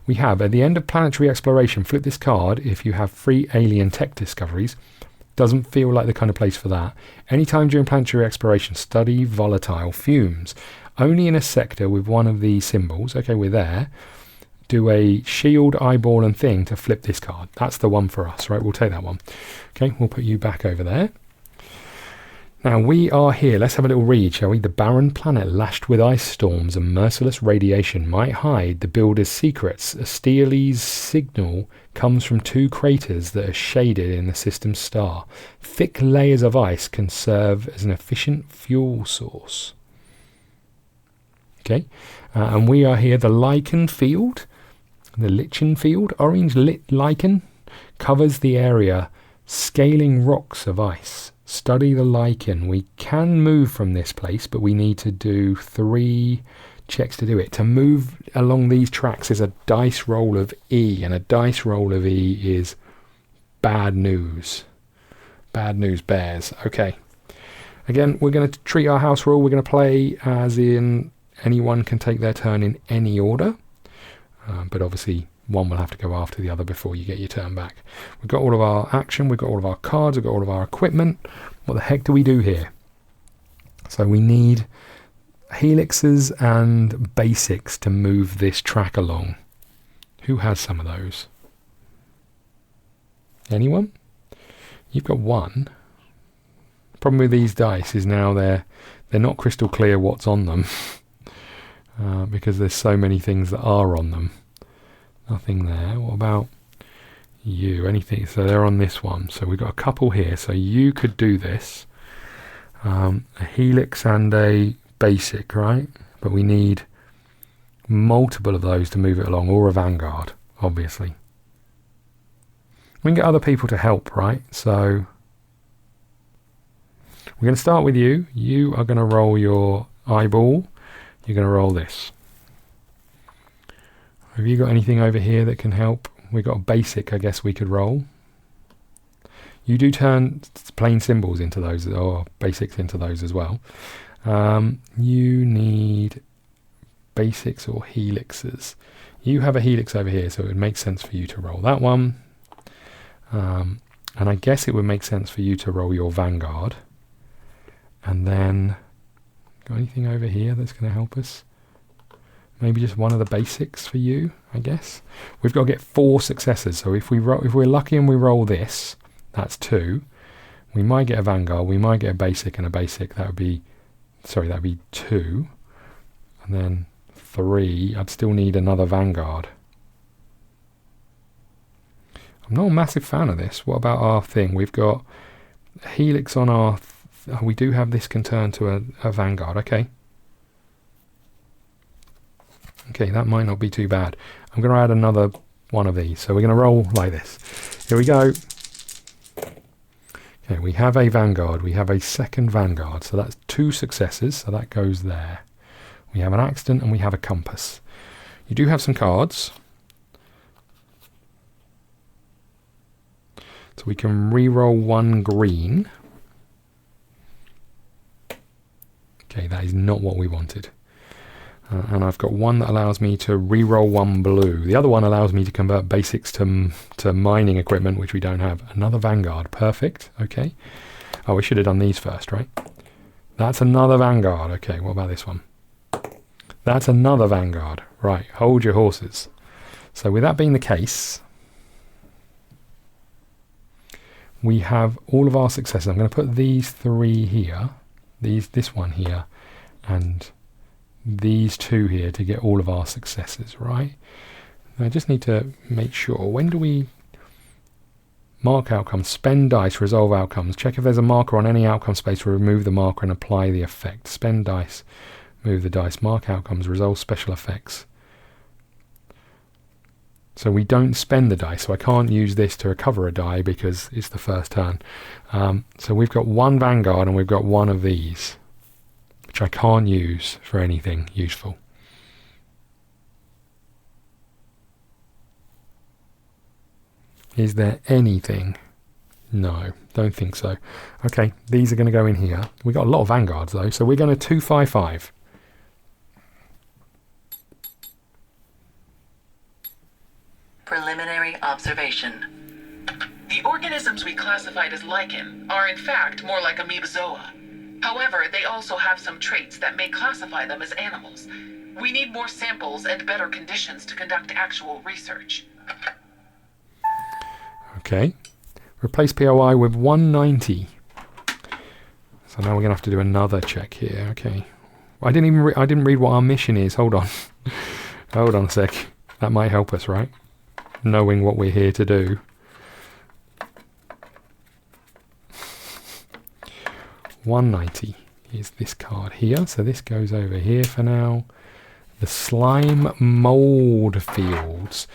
We have, at the end of planetary exploration, flip this card if you have 3 alien tech discoveries. Doesn't feel like the kind of place for that. Anytime during planetary exploration, study volatile fumes. Only in a sector with one of these symbols. Okay, we're there. Do a shield, eyeball and thing to flip this card. That's the one for us, right? We'll take that one. Okay, we'll put you back over there. Now we are here. Let's have a little read, shall we? The barren planet lashed with ice storms and merciless radiation might hide the builder's secrets. Asteles' signal comes from 2 craters that are shaded in the system's star. Thick layers of ice can serve as an efficient fuel source. Okay, and we are here. The lichen field, the lichen field, orange lit lichen, covers the area, scaling rocks of ice. Study the lichen. We can move from this place, but we need to do 3 checks to do it. To move along these tracks is a dice roll of E, and a dice roll of E is bad news. Bad news bears. Okay. Again, we're going to treat our house rule. We're going to play as in anyone can take their turn in any order, but obviously one will have to go after the other before you get your turn back. We've got all of our action, we've got all of our cards, we've got all of our equipment. What the heck do we do here? So we need helixes and basics to move this track along. Who has some of those? Anyone? You've got 1. Problem with these dice is now they're not crystal clear what's on them. Because there's so many things that are on them. Nothing there. What about you? Anything? So they're on this one. So we've got a couple here. So you could do this. A helix and a basic, right? But we need multiple of those to move it along, or a vanguard, obviously. We can get other people to help, right? So we're going to start with you. You are going to roll your eyeball. You're going to roll this. Have you got anything over here that can help? We've got a basic, I guess we could roll. You do turn plain symbols into those, or basics into those as well. You need basics or helixes. You have a helix over here, so it would make sense for you to roll that one. And I guess it would make sense for you to roll your vanguard. And then, got anything over here that's going to help us? Maybe just one of the basics for you, I guess. We've got to get 4 successes. So if we're lucky and we roll this, that's 2. We might get a vanguard. We might get a basic and a basic. That'd be 2. And then 3. I'd still need another vanguard. I'm not a massive fan of this. What about our thing? We've got a helix on our... we do have this can turn to a vanguard. Okay. Okay, that might not be too bad. I'm going to add another one of these. So we're going to roll like this. Here we go. Okay, we have a vanguard. We have a second vanguard. So that's 2 successes. So that goes there. We have an accident and we have a compass. You do have some cards. So we can re-roll 1 green. Okay, that is not what we wanted. And I've got one that allows me to re-roll 1 blue. The other one allows me to convert basics to mining equipment, which we don't have. Another vanguard. Perfect. Okay. Oh, we should have done these first, right? That's another vanguard. Okay, what about this one? That's another vanguard. Right, hold your horses. So with that being the case, we have all of our successes. I'm going to put these 3 here. This one here. And these 2 here to get all of our successes, right? I just need to make sure, when do we Mark outcomes, spend dice, resolve outcomes. Check if there's a marker on any outcome space to remove the marker and apply the effect. Spend dice, move the dice, mark outcomes, resolve special effects. So we don't spend the dice, so I can't use this to recover a die because it's the first turn. So we've got one Vanguard and we've got one of these, which I can't use for anything useful. Is there anything? No, don't think so. Okay, these are going to go in here. We've got a lot of Vanguards though, so we're going to 255. Preliminary observation. The organisms we classified as lichen are in fact more like amoebozoa. However, they also have some traits that may classify them as animals. We need more samples and better conditions to conduct actual research. Okay, replace POI with 190. So now we're gonna have to do another check here. Okay, I didn't read what our mission is. Hold on, hold on a sec. That might help us, right? Knowing what we're here to do. $190 is this card here. So this goes over here for now. The slime mold fields.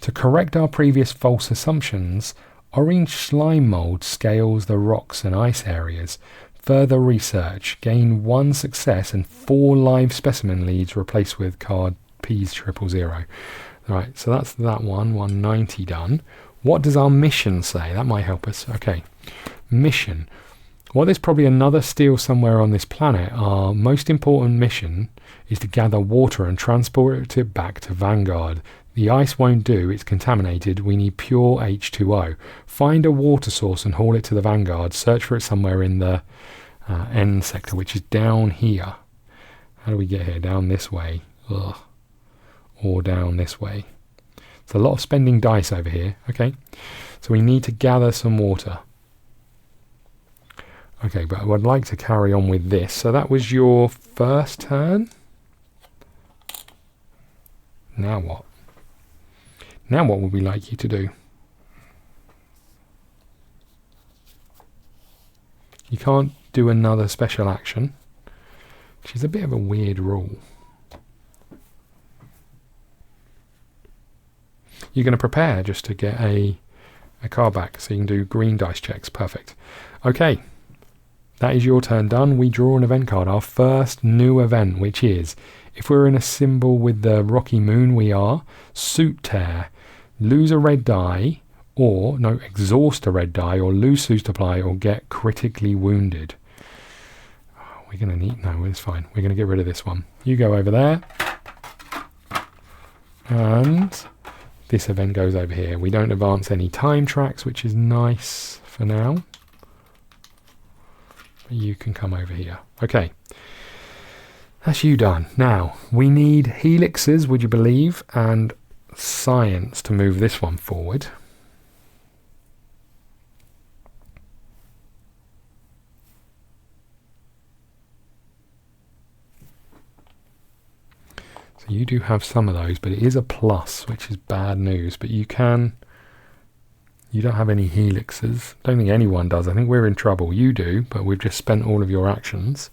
To correct our previous false assumptions, orange slime mold scales the rocks and ice areas. Further research, gain 1 success and 4 live specimen leads replaced with card P000. Right, so that's that one, 190 done. What does our mission say? That might help us. Okay, mission. Well, there's probably another steel somewhere on this planet. Our most important mission is to gather water and transport it back to Vanguard. The ice won't do, it's contaminated. We need pure H2O. Find a water source and haul it to the Vanguard. Search for it somewhere in the N sector, which is down here. How do we get here? Down this way. Ugh. Or down this way. It's a lot of spending dice over here. Okay, so we need to gather some water. Okay, but I would like to carry on with this. So that was your first turn. Now what? Now what would we like you to do? You can't do another special action, which is a bit of a weird rule. You're going to prepare just to get a card back, so you can do green dice checks. Perfect. Okay, that is your turn done. We draw an event card, our first new event, which is, if we're in a symbol with the rocky moon, we are suit tear, lose a red die, or no, exhaust a red die, or lose suit supply, or get critically wounded. Oh, we're going to need, no, it's fine. We're going to get rid of this one. You go over there. And this event goes over here. We don't advance any time tracks, which is nice for now. But you can come over here. Okay. That's you done. Now, we need helixes, would you believe, and science to move this one forward. So you do have some of those, but it is a plus, which is bad news. But you don't have any helixes. Don't think anyone does. I think we're in trouble. You do, but we've just spent all of your actions.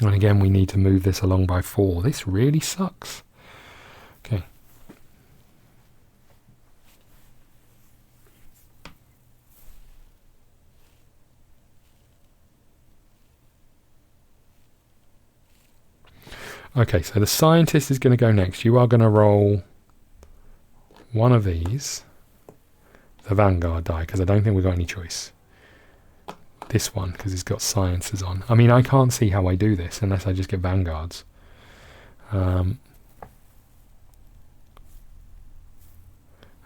And again, we need to move this along by 4. This really sucks. Okay. Okay, so the scientist is going to go next. You are going to roll one of these, the Vanguard die, because I don't think we've got any choice. This one, because it's got sciences on. I mean, I can't see how I do this unless I just get Vanguards. And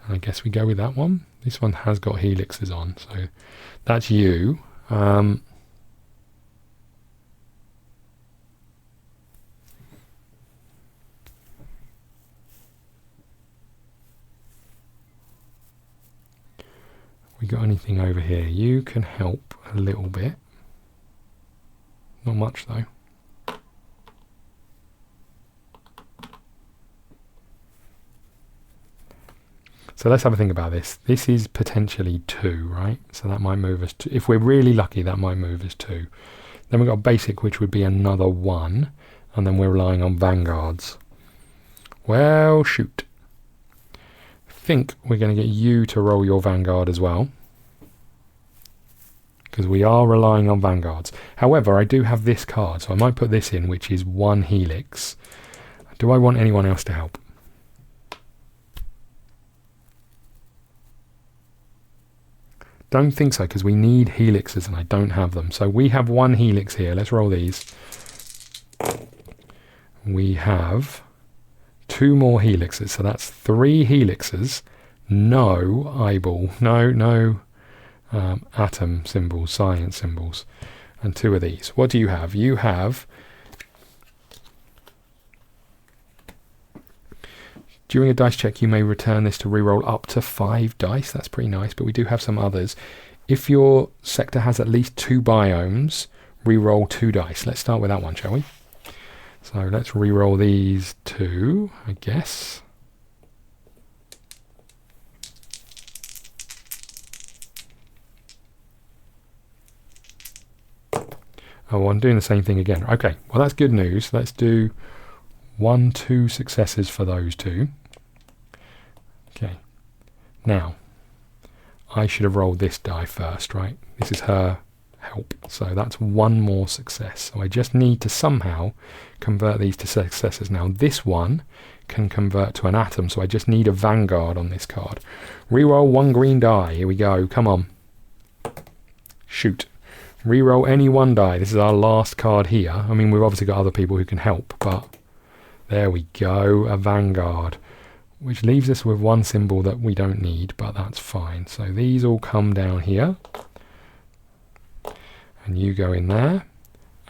I guess we go with that one. This one has got helixes on, so that's you. We got anything over here? You can help a little bit. Not much though. So let's have a think about this. This is potentially 2, right? So that might move us to, if we're really lucky, that might move us 2. Then we've got basic, which would be another 1. And then we're relying on vanguards. Well, shoot. I think we're going to get you to roll your vanguard as well, because we are relying on vanguards. However, I do have this card, so I might put this in, which is 1 helix. Do I want anyone else to help? Don't think so, because we need helixes and I don't have them. So we have 1 helix here. Let's roll these. We have 2 more helixes, so that's 3 helixes. No eyeball, no atom symbols, science symbols, and 2 of these. What do you have? You have, during a dice check, you may return this to reroll up to 5 dice. That's pretty nice, but we do have some others. If your sector has at least 2 biomes, reroll 2 dice. Let's start with that one, shall we? So let's reroll these 2, I guess. Oh, I'm doing the same thing again. Okay, well that's good news. Let's do 1, 2 successes for those 2. Okay, now I should have rolled this die first, right? This is her help, so that's 1 more success. So I just need to somehow convert these to successes. Now this one can convert to an atom, so I just need a vanguard on this card. Reroll 1 green die. Here we go. Come on. Shoot. Reroll any 1 die. This is our last card here. I mean, we've obviously got other people who can help, but there we go, a vanguard, which leaves us with 1 symbol that we don't need, but that's fine. So these all come down here, and you go in there,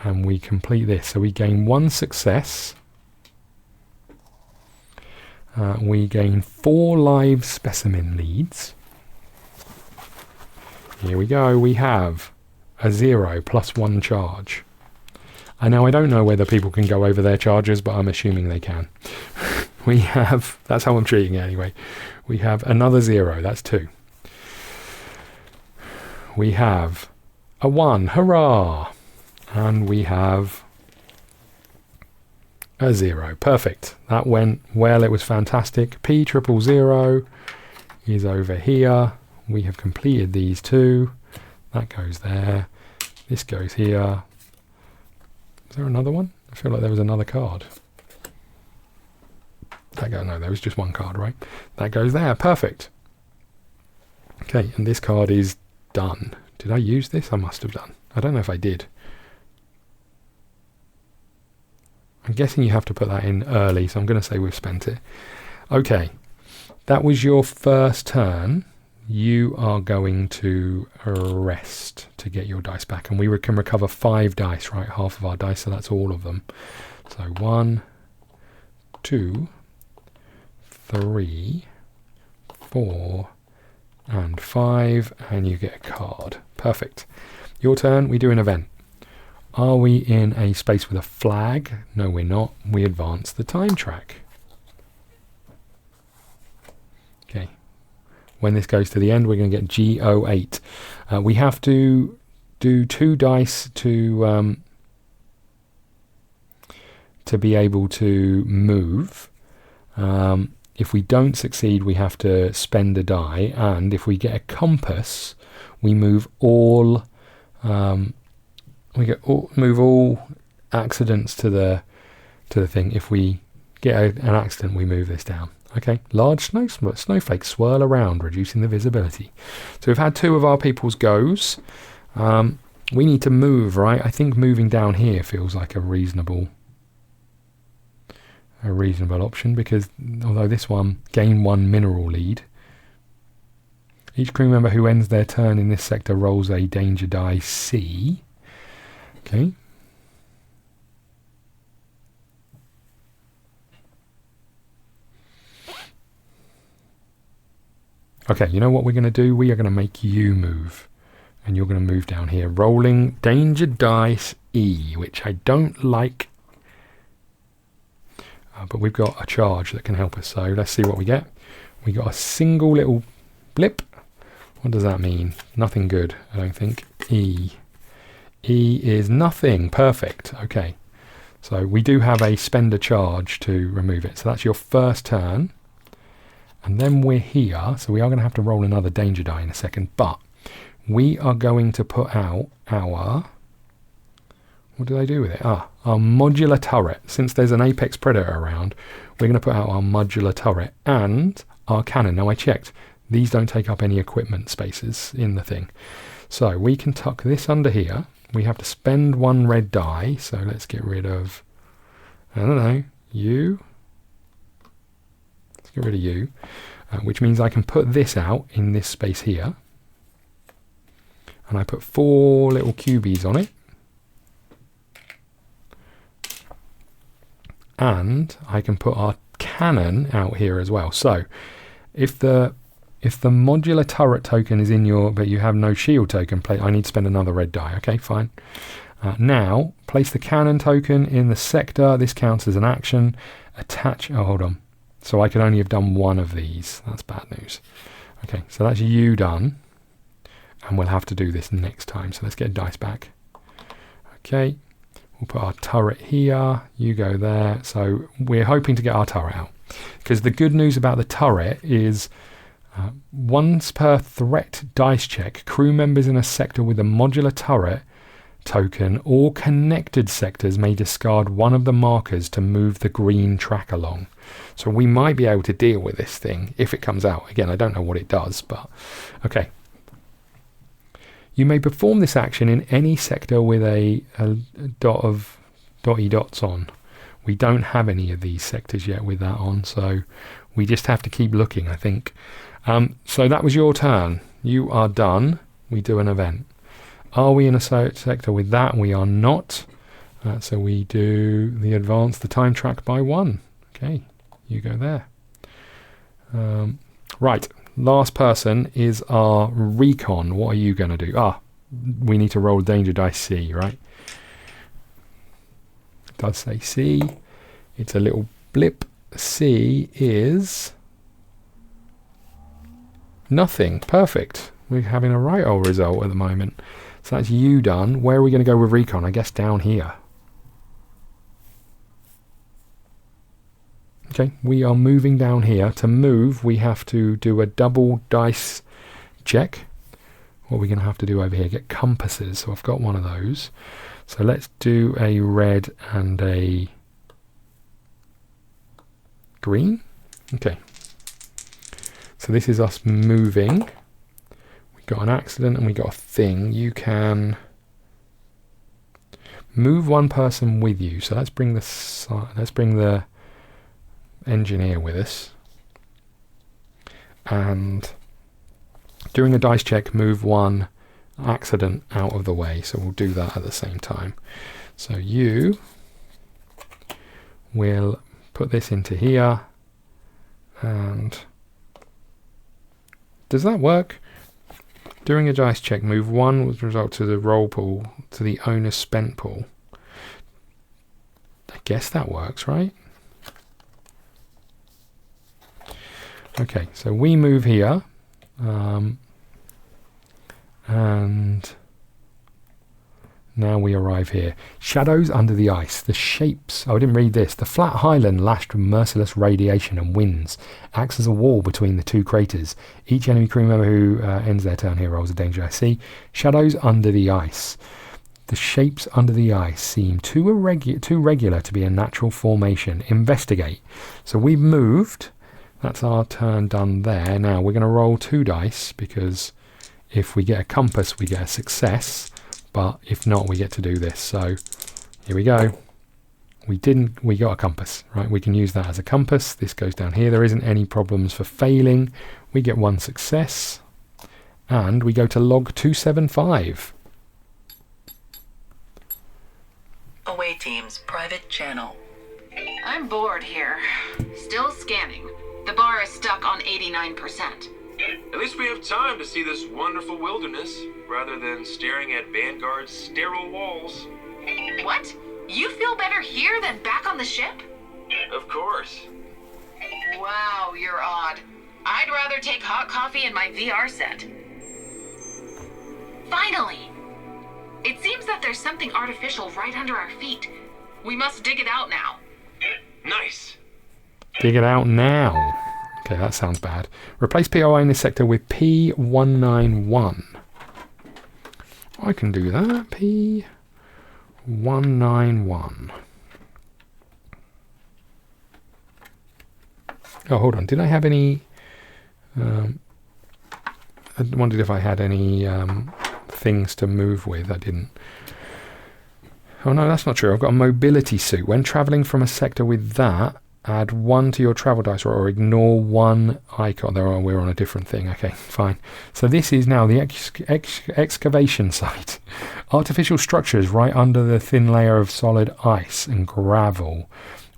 and we complete this. So we gain 1 success. We gain 4 live specimen leads. Here we go. We have a 0 plus 1 charge. And now I don't know whether people can go over their charges, but I'm assuming they can. We have, that's how I'm treating it anyway. We have another 0, that's 2. We have a 1, hurrah! And we have a 0, perfect. That went well, it was fantastic. P000 is over here. We have completed these 2. That goes there. This goes here. Is there another one? I feel like there was another card. No, there was just 1 card, right? That goes there. Perfect. Okay, and this card is done. Did I use this? I must have done. I don't know if I did. I'm guessing you have to put that in early, so I'm going to say we've spent it. Okay, that was your first turn. You are going to rest to get your dice back, and we can recover 5 dice, right? Half of our dice, so that's all of them. So 1, 2, 3, 4, and 5, and you get a card. Perfect. Your turn. We do an event. Are we in a space with a flag? No, we're not. We advance the time track. Okay. When this goes to the end, we're going to get G08. We have to do 2 dice to be able to move. If we don't succeed, we have to spend a die, and if we get a compass, we move all move all accidents to the thing. If we get an accident, we move this down. Okay, large snowflakes swirl around, reducing the visibility. So we've had 2 of our people's goes. We need to move, right? I think moving down here feels like a reasonable option, because although this one, gain 1 mineral lead. Each crew member who ends their turn in this sector rolls a danger die C. Okay. Okay, you know what we're going to do? We are going to make you move. And you're going to move down here. Rolling danger dice E, which I don't like. But we've got a charge that can help us. So let's see what we get. We got a single little blip. What does that mean? Nothing good, I don't think. E. E is nothing. Perfect. Okay. So we do have a spend a charge to remove it. So that's your first turn. And then we're here. So we are going to have to roll another danger die in a second. But we are going to put out our... What do they do with it? Our modular turret. Since there's an apex predator around, we're going to put out our modular turret and our cannon. Now I checked. These don't take up any equipment spaces in the thing. So we can tuck this under here. We have to spend 1 red die. So let's get rid of, I don't know, you. Let's get rid of you. Which means I can put this out in this space here. And I put 4 little cubies on it. And I can put our cannon out here as well. So if the modular turret token is in your, but you have no shield token, I need to spend another red die. Okay, fine. Now, place the cannon token in the sector. This counts as an action. Attach, oh, hold on. So I could only have done 1 of these. That's bad news. Okay, so that's you done. And we'll have to do this next time. So let's get a dice back. Okay. We'll put our turret here, you go there. So we're hoping to get our turret out. Because the good news about the turret is once per threat dice check, crew members in a sector with a modular turret token or connected sectors may discard 1 of the markers to move the green track along. So we might be able to deal with this thing if it comes out. Again, I don't know what it does, but okay. You may perform this action in any sector with a dot of dotty dots on. We don't have any of these sectors yet with that on, so we just have to keep looking, I think. So that was your turn. You are done. We do an event. Are we in a sector with that? We are not. So we do the advance the time track by 1. Okay, you go there. Right. Last person is our recon. What are you going to do? We need to roll danger die C, right? It does say C. It's a little blip. C is nothing. Perfect. We're having a right old result at the moment. So that's you done. Where are we going to go with recon? I guess down here. Okay, we are moving down here. To move, we have to do a double dice check. What are we going to have to do over here? Get compasses. So I've got one of those. So let's do a red and a green. Okay. So this is us moving. We got an accident and we got a thing. You can move 1 person with you. So let's bring the engineer with us, and doing a dice check, move 1 accident out of the way. So we'll do that at the same time. So you will put this into here, and does that work? During a dice check, move 1 with result to the roll pool to the owner's spent pool. I guess that works, right? Okay, so we move here, and now we arrive here. Shadows under the ice. The shapes. Oh, I didn't read this. The flat highland lashed with merciless radiation and winds acts as a wall between the 2 craters. Each enemy crew member who ends their turn here rolls a danger I see. Shadows under the ice. The shapes under the ice seem too regular to be a natural formation. Investigate. So we've moved. That's our turn done there. Now we're going to roll 2 dice, because if we get a compass, we get a success. But if not, we get to do this. So here we go. We got a compass, right? We can use that as a compass. This goes down here. There isn't any problems for failing. We get 1 success. And we go to log 275. Away team's private channel. I'm bored here. Still scanning. The bar is stuck on 89%. At least we have time to see this wonderful wilderness, rather than staring at Vanguard's sterile walls. What? You feel better here than back on the ship? Of course. Wow, you're odd. I'd rather take hot coffee in my VR set. Finally! It seems that there's something artificial right under our feet. We must dig it out now. Nice. Dig it out now. Okay, that sounds bad. Replace POI in this sector with P191. I can do that. P191. Oh, hold on. Did I have any... I wondered if I had any things to move with. I didn't. Oh no, that's not true. I've got a mobility suit. When travelling from a sector with that, add 1 to your travel dice or ignore 1 icon. We're on a different thing. Okay, fine. So this is now the excavation site. Artificial structures right under the thin layer of solid ice and gravel.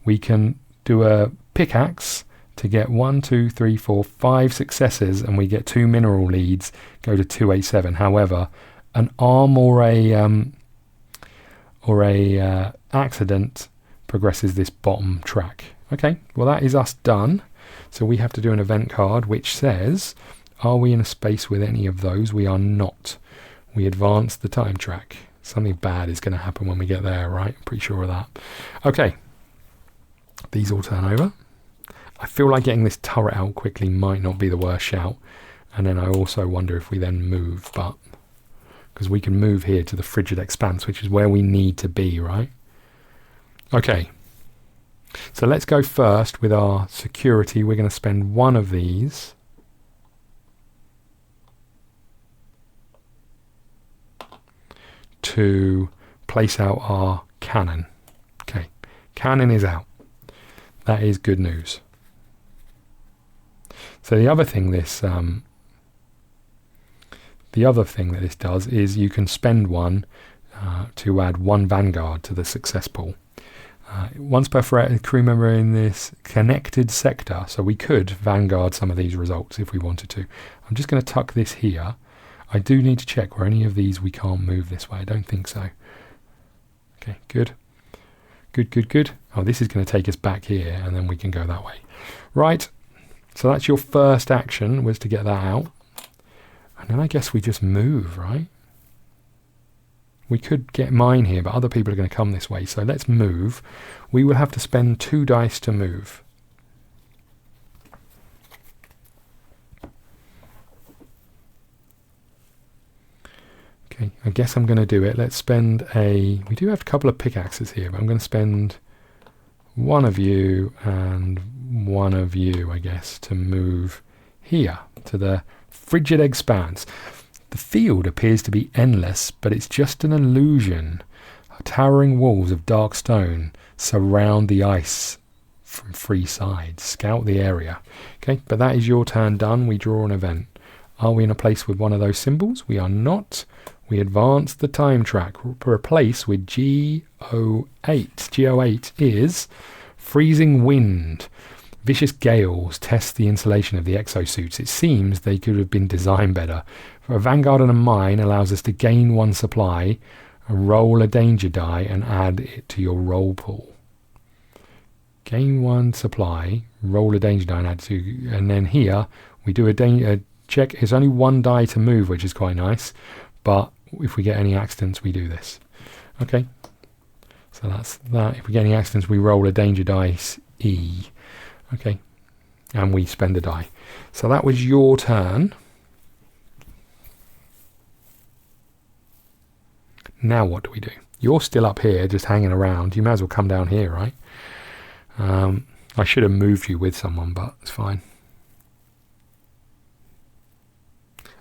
We can do a pickaxe to get 1, 2, 3, 4, 5 successes, and we get 2 mineral leads, go to 287. However, an arm or a accident progresses this bottom track. Okay, well that is us done. So we have to do an event card which says, are we in a space with any of those? We are not. We advance the time track. Something bad is going to happen when we get there, right? I'm pretty sure of that. Okay, these all turn over. I feel like getting this turret out quickly might not be the worst shout. And then I also wonder if we then move, but because we can move here to the frigid expanse, which is where we need to be, right? Okay. So let's go first with our security. We're going to spend 1 of these. To place out our cannon. Okay. Cannon is out. That is good news. So the other thing that this does is you can spend 1 to add 1 Vanguard to the success pool. Once per crew member in this connected sector, so we could Vanguard some of these results if we wanted to. I'm just going to tuck this here. I do need to check where any of these we can't move this way. I don't think so. Okay, good. Good. Oh, this is going to take us back here, and then we can go that way. Right. So that's your first action, was to get that out. And then I guess we just move, right? We could get mine here, but other people are going to come this way. So let's move. We will have to spend 2 dice to move. Okay, I guess I'm going to do it. Let's spend we do have a couple of pickaxes here, but I'm going to spend 1 of you and 1 of you, I guess, to move here to the frigid expanse. The field appears to be endless, but it's just an illusion. Towering walls of dark stone surround the ice from 3 sides. Scout the area. Okay, but that is your turn done. We draw an event. Are we in a place with one of those symbols? We are not. We advance the time track. Replace with GO8. GO8 is freezing wind. Vicious gales test the insulation of the exosuits. It seems they could have been designed better. For a Vanguard and a mine allows us to gain 1 supply, roll a danger die, and add it to your roll pool. Gain 1 supply, roll a danger die, and add to, and then here we do a check. It's only 1 die to move, which is quite nice. But if we get any accidents, we do this. Okay. So that's that. If we get any accidents, we roll a danger dice E. Okay, and we spend a die. So that was your turn. Now what do we do? You're still up here, just hanging around. You may as well come down here, right? I should have moved you with someone, but it's fine.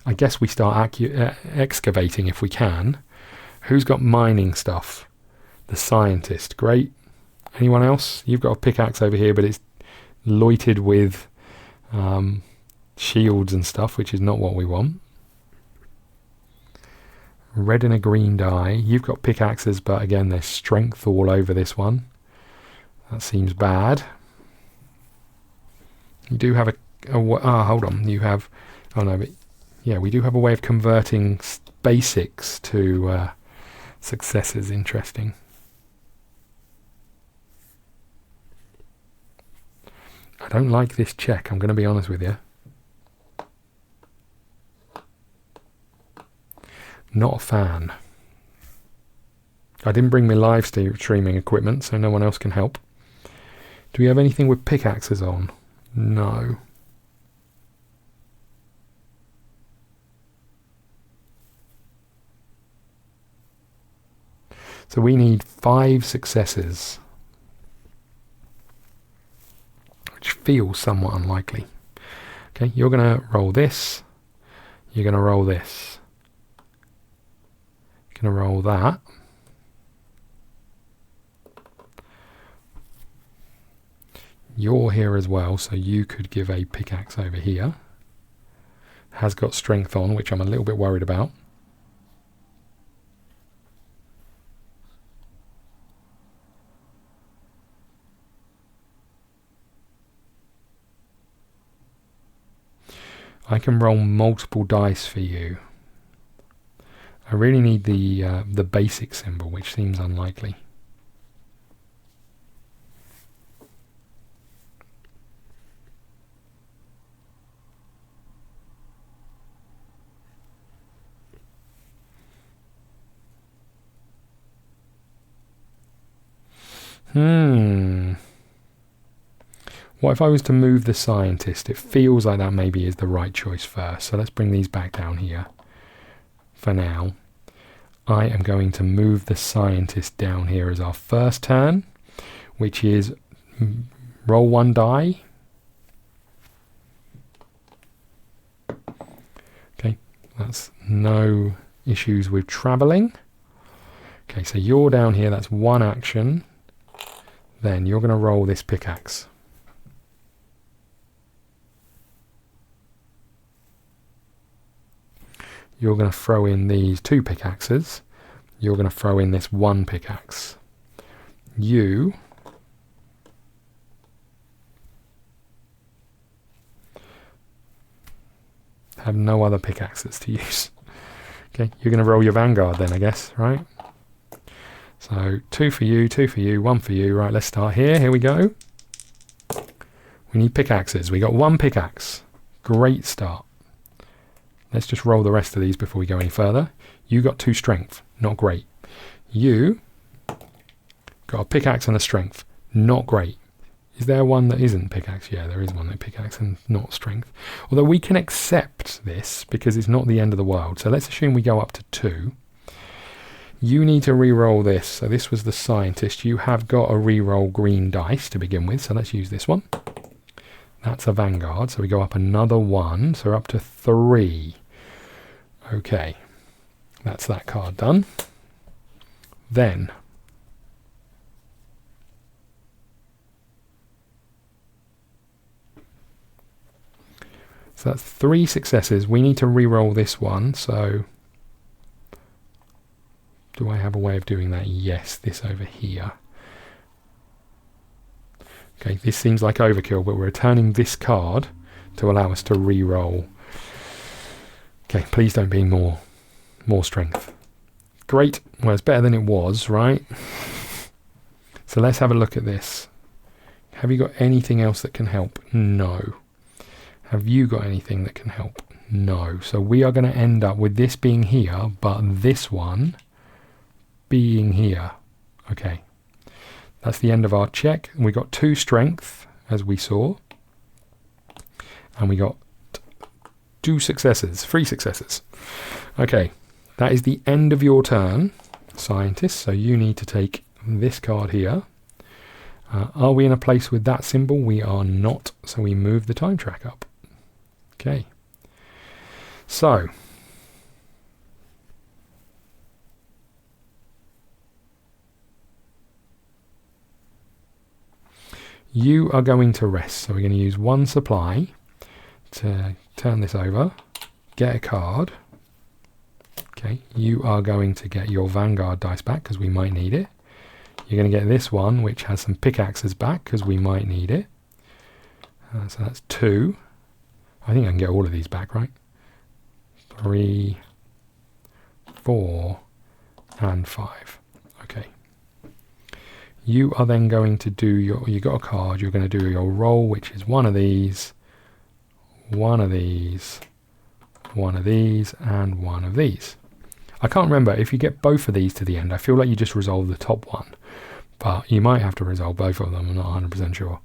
I guess we start excavating if we can. Who's got mining stuff? The scientist. Great. Anyone else? You've got a pickaxe over here, but it's loitered with shields and stuff, which is not what we want. Red and a green die. You've got pickaxes, but again, there's strength all over this one. That seems bad. You do have hold on. You have... Oh no, but yeah, we do have a way of converting basics to successes. Interesting. I don't like this check, I'm going to be honest with you. Not a fan. I didn't bring my live streaming equipment, so no one else can help. Do we have anything with pickaxes on? No. So we need 5 successes, which feels somewhat unlikely. Okay, you're going to roll this. You're going to roll this. You're going to roll that. You're here as well, so you could give a pickaxe over here. Has got strength on, which I'm a little bit worried about. I can roll multiple dice for you. I really need the basic symbol, which seems unlikely. What if I was to move the scientist? It feels like that maybe is the right choice first. So let's bring these back down here. For now, I am going to move the scientist down here as our first turn, which is roll 1 die. Okay, that's no issues with travelling. Okay, so you're down here, that's 1 action. Then you're going to roll this pickaxe. You're going to throw in these 2 pickaxes. You're going to throw in this 1 pickaxe. You have no other pickaxes to use. Okay, you're going to roll your Vanguard then, I guess, right? So 2 for you, 2 for you, 1 for you. Right, let's start here. Here we go. We need pickaxes. We got 1 pickaxe. Great start. Let's just roll the rest of these before we go any further. You got 2 strength. Not great. You got a pickaxe and a strength. Not great. Is there one that isn't pickaxe? Yeah, there is one that pickaxe and not strength. Although we can accept this because it's not the end of the world. So let's assume we go up to 2. You need to re-roll this. So this was the scientist. You have got a re-roll green dice to begin with. So let's use this one. That's a Vanguard. So we go up another 1. So we're up to 3. Okay. That's that card done. Then so that's 3 successes. We need to re-roll this one. So do I have a way of doing that? Yes, this over here. Okay, this seems like overkill, but we're returning this card to allow us to re-roll. Okay, please don't be more strength. Great. Well, it's better than it was, right? So let's have a look at this. Have you got anything else that can help? No. Have you got anything that can help? No. So we are going to end up with this being here, but this one being here. Okay. That's the end of our check. We got 2 strength, as we saw. And we got 2 successes, 3 successes. Okay. That is the end of your turn, scientist. So you need to take this card here. Are we in a place with that symbol? We are not. So we move the time track up. Okay. So you are going to rest. So we're going to use 1 supply to turn this over, get a card. Okay, you are going to get your Vanguard dice back because we might need it. You're going to get this one, which has some pickaxes back because we might need it. So that's 2. I think I can get all of these back, right? 3, 4, and 5. Okay. You are then going to do you got a card, you're going to do your roll, which is 1 of these, 1 of these, 1 of these, and 1 of these. I can't remember if you get both of these to the end. I feel like you just resolve the top one, but you might have to resolve both of them. I'm not 100% sure.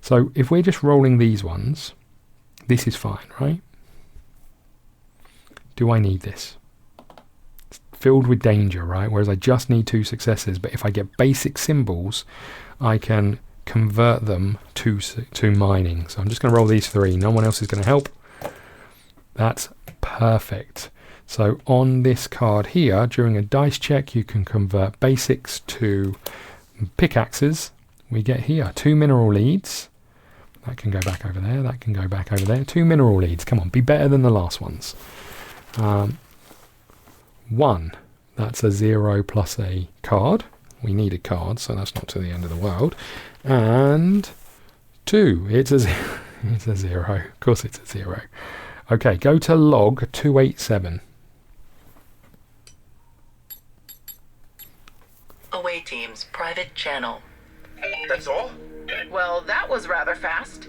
So if we're just rolling these ones, this is fine, right? Do I need this? It's filled with danger, right? Whereas I just need 2 successes. But if I get basic symbols, I can convert them to mining. So I'm just going to roll these 3. No one else is going to help. That's perfect. So on this card here, during a dice check, you can convert basics to pickaxes. We get here 2 mineral leads. That can go back over there. That can go back over there. 2 mineral leads. Come on, be better than the last ones. 1. That's a 0 plus a card. We need a card, so that's not to the end of the world. And 2. It's a 0. It's a 0. Of course it's a 0. Okay, go to log 287. Away teams, private channel. That's all? Well, that was rather fast.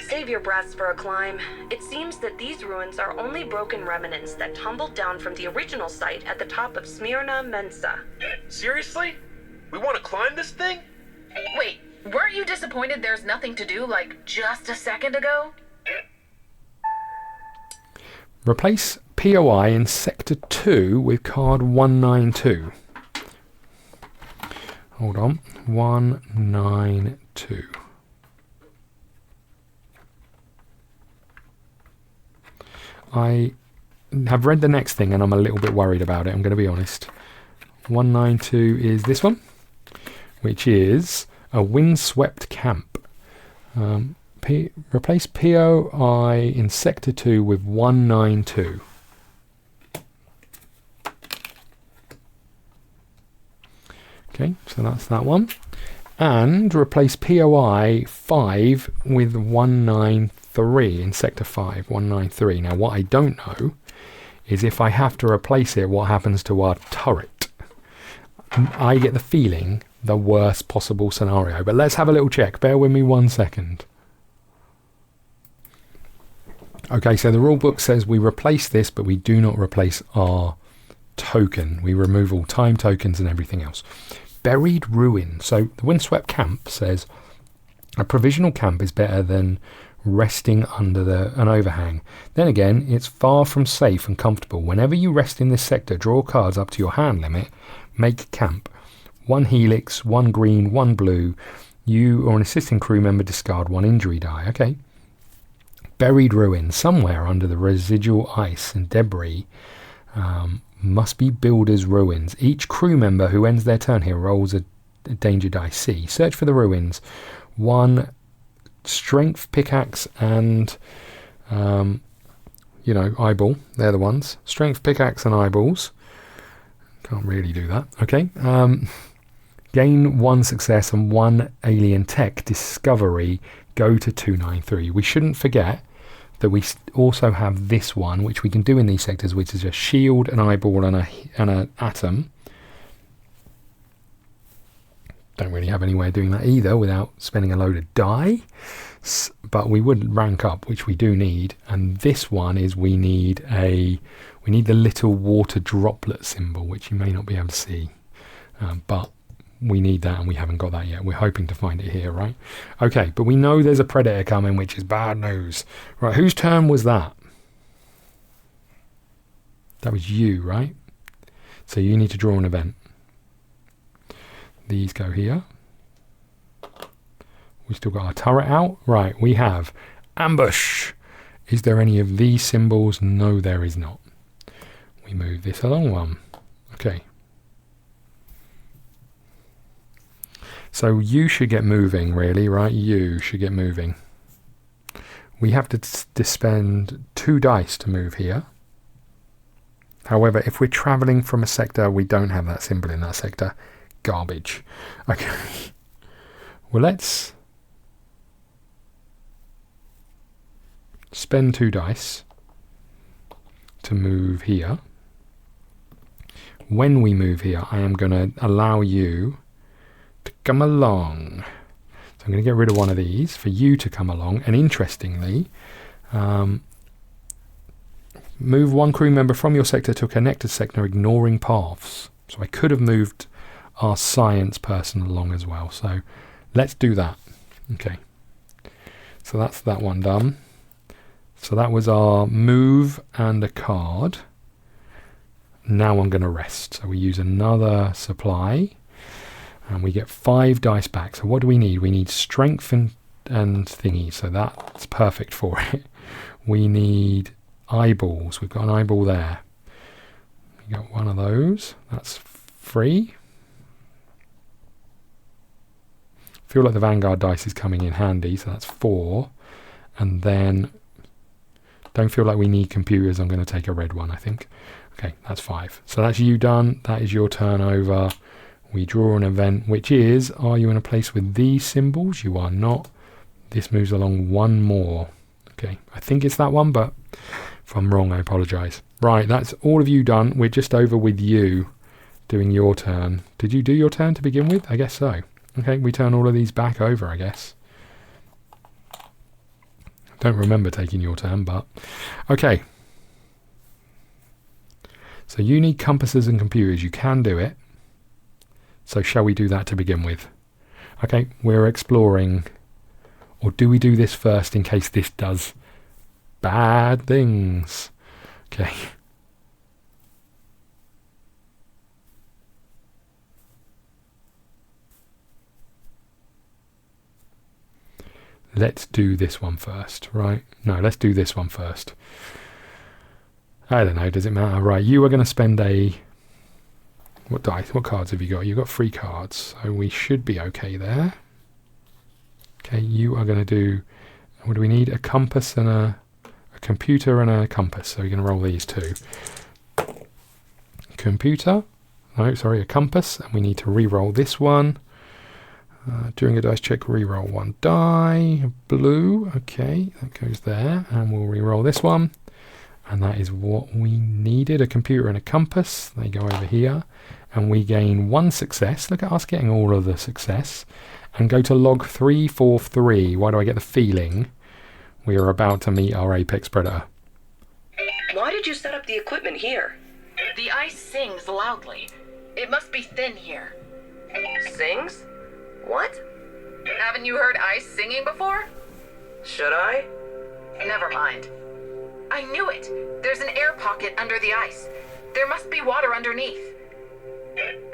Save your breaths for a climb. It seems that these ruins are only broken remnants that tumbled down from the original site at the top of Smyrna Mensa. Seriously? We want to climb this thing? Wait, weren't you disappointed there's nothing to do like just a second ago? Replace POI in Sector 2 with card 192. Hold on. 192. I have read the next thing and I'm a little bit worried about it, I'm going to be honest. 192 is this one, which is a windswept camp. Replace POI in Sector 2 with 192. Okay, so that's that one. And replace POI 5 with 193 in Sector 5, 193. Now, what I don't know is if I have to replace it, what happens to our turret? I get the feeling the worst possible scenario. But let's have a little check. Bear with me 1 second. Okay, so the rulebook says we replace this, but we do not replace our token. We remove all time tokens and everything else. Buried ruin. So the windswept camp says a provisional camp is better than resting under an overhang. Then again, it's far from safe and comfortable. Whenever you rest in this sector, draw cards up to your hand limit. Make camp. 1 helix, 1 green, 1 blue. You or an assisting crew member discard 1 injury die. Okay. Buried ruin. Somewhere under the residual ice and debris must be builders' ruins. Each crew member who ends their turn here rolls a danger die C. Search for the ruins. 1 strength pickaxe and eyeball. They're the ones. Strength pickaxe and eyeballs. Can't really do that. Okay. Gain 1 success and 1 alien tech discovery. Go to 293. We shouldn't forget that we also have this one, which we can do in these sectors, which is a shield, an eyeball, and an atom. Don't really have any way of doing that either without spending a load of die. But we would rank up, which we do need. And this one is we need the little water droplet symbol, which you may not be able to see, but we need that, and we haven't got that yet. We're hoping to find it here, right? Okay, but we know there's a predator coming, which is bad news. Right, whose turn was that? That was you, right? So you need to draw an event. These go here. We've still got our turret out. Right, we have ambush. Is there any of these symbols? No, there is not. We move this along one. Okay. So you should get moving, really, right? You should get moving. We have to spend 2 dice to move here. However, if we're travelling from a sector, we don't have that symbol in that sector. Garbage. Okay. Well, let's spend 2 dice to move here. When we move here, I am going to allow you to come along. So I'm going to get rid of one of these for you to come along. And interestingly, Move one crew member from your sector to a connected sector, ignoring paths. So I could have moved our science person along as well. So let's do that. Okay. So that's that one done. So that was our move and a card. Now I'm going to rest. So we use another supply. And we get 5 dice back. So what do we need? We need strength and thingy. So that's perfect for it. We need eyeballs. We've got an eyeball there. We got one of those. That's free. Feel like the Vanguard dice is coming in handy. So that's 4. And then don't feel like we need computers. I'm going to take a red one, I think. Okay, that's 5. So that's you done. That is your turn over. We draw an event, which is, are you in a place with these symbols? You are not. This moves along one more. Okay, I think it's that one, but if I'm wrong, I apologise. Right, that's all of you done. We're just over with you doing your turn. Did you do your turn to begin with? I guess so. Okay, we turn all of these back over, I guess. Don't remember taking your turn, but okay. So you need compasses and computers. You can do it. So shall we do that to begin with? Okay, we're exploring. Or do we do this first in case this does bad things? Okay. Let's do this one first, right? No, let's do this one first. I don't know, does it matter? Right, you are going to spend a... What dice? What cards have you got? You've got 3 cards, so we should be okay there. Okay, you are going to do... What do we need? A compass and a computer and a compass. So you're going to roll these 2. Computer. No, sorry, a compass. And we need to re-roll this one. During a dice check, re-roll 1 die. Blue. Okay, that goes there. And we'll re-roll this one. And that is what we needed. A computer and a compass. They go over here. And we gain 1 success. Look at us getting all of the success. And go to log 343. Why do I get the feeling we are about to meet our apex predator? Why did you set up the equipment here? The ice sings loudly. It must be thin here. Sings? What? Haven't you heard ice singing before? Should I? Never mind. I knew it. There's an air pocket under the ice. There must be water underneath.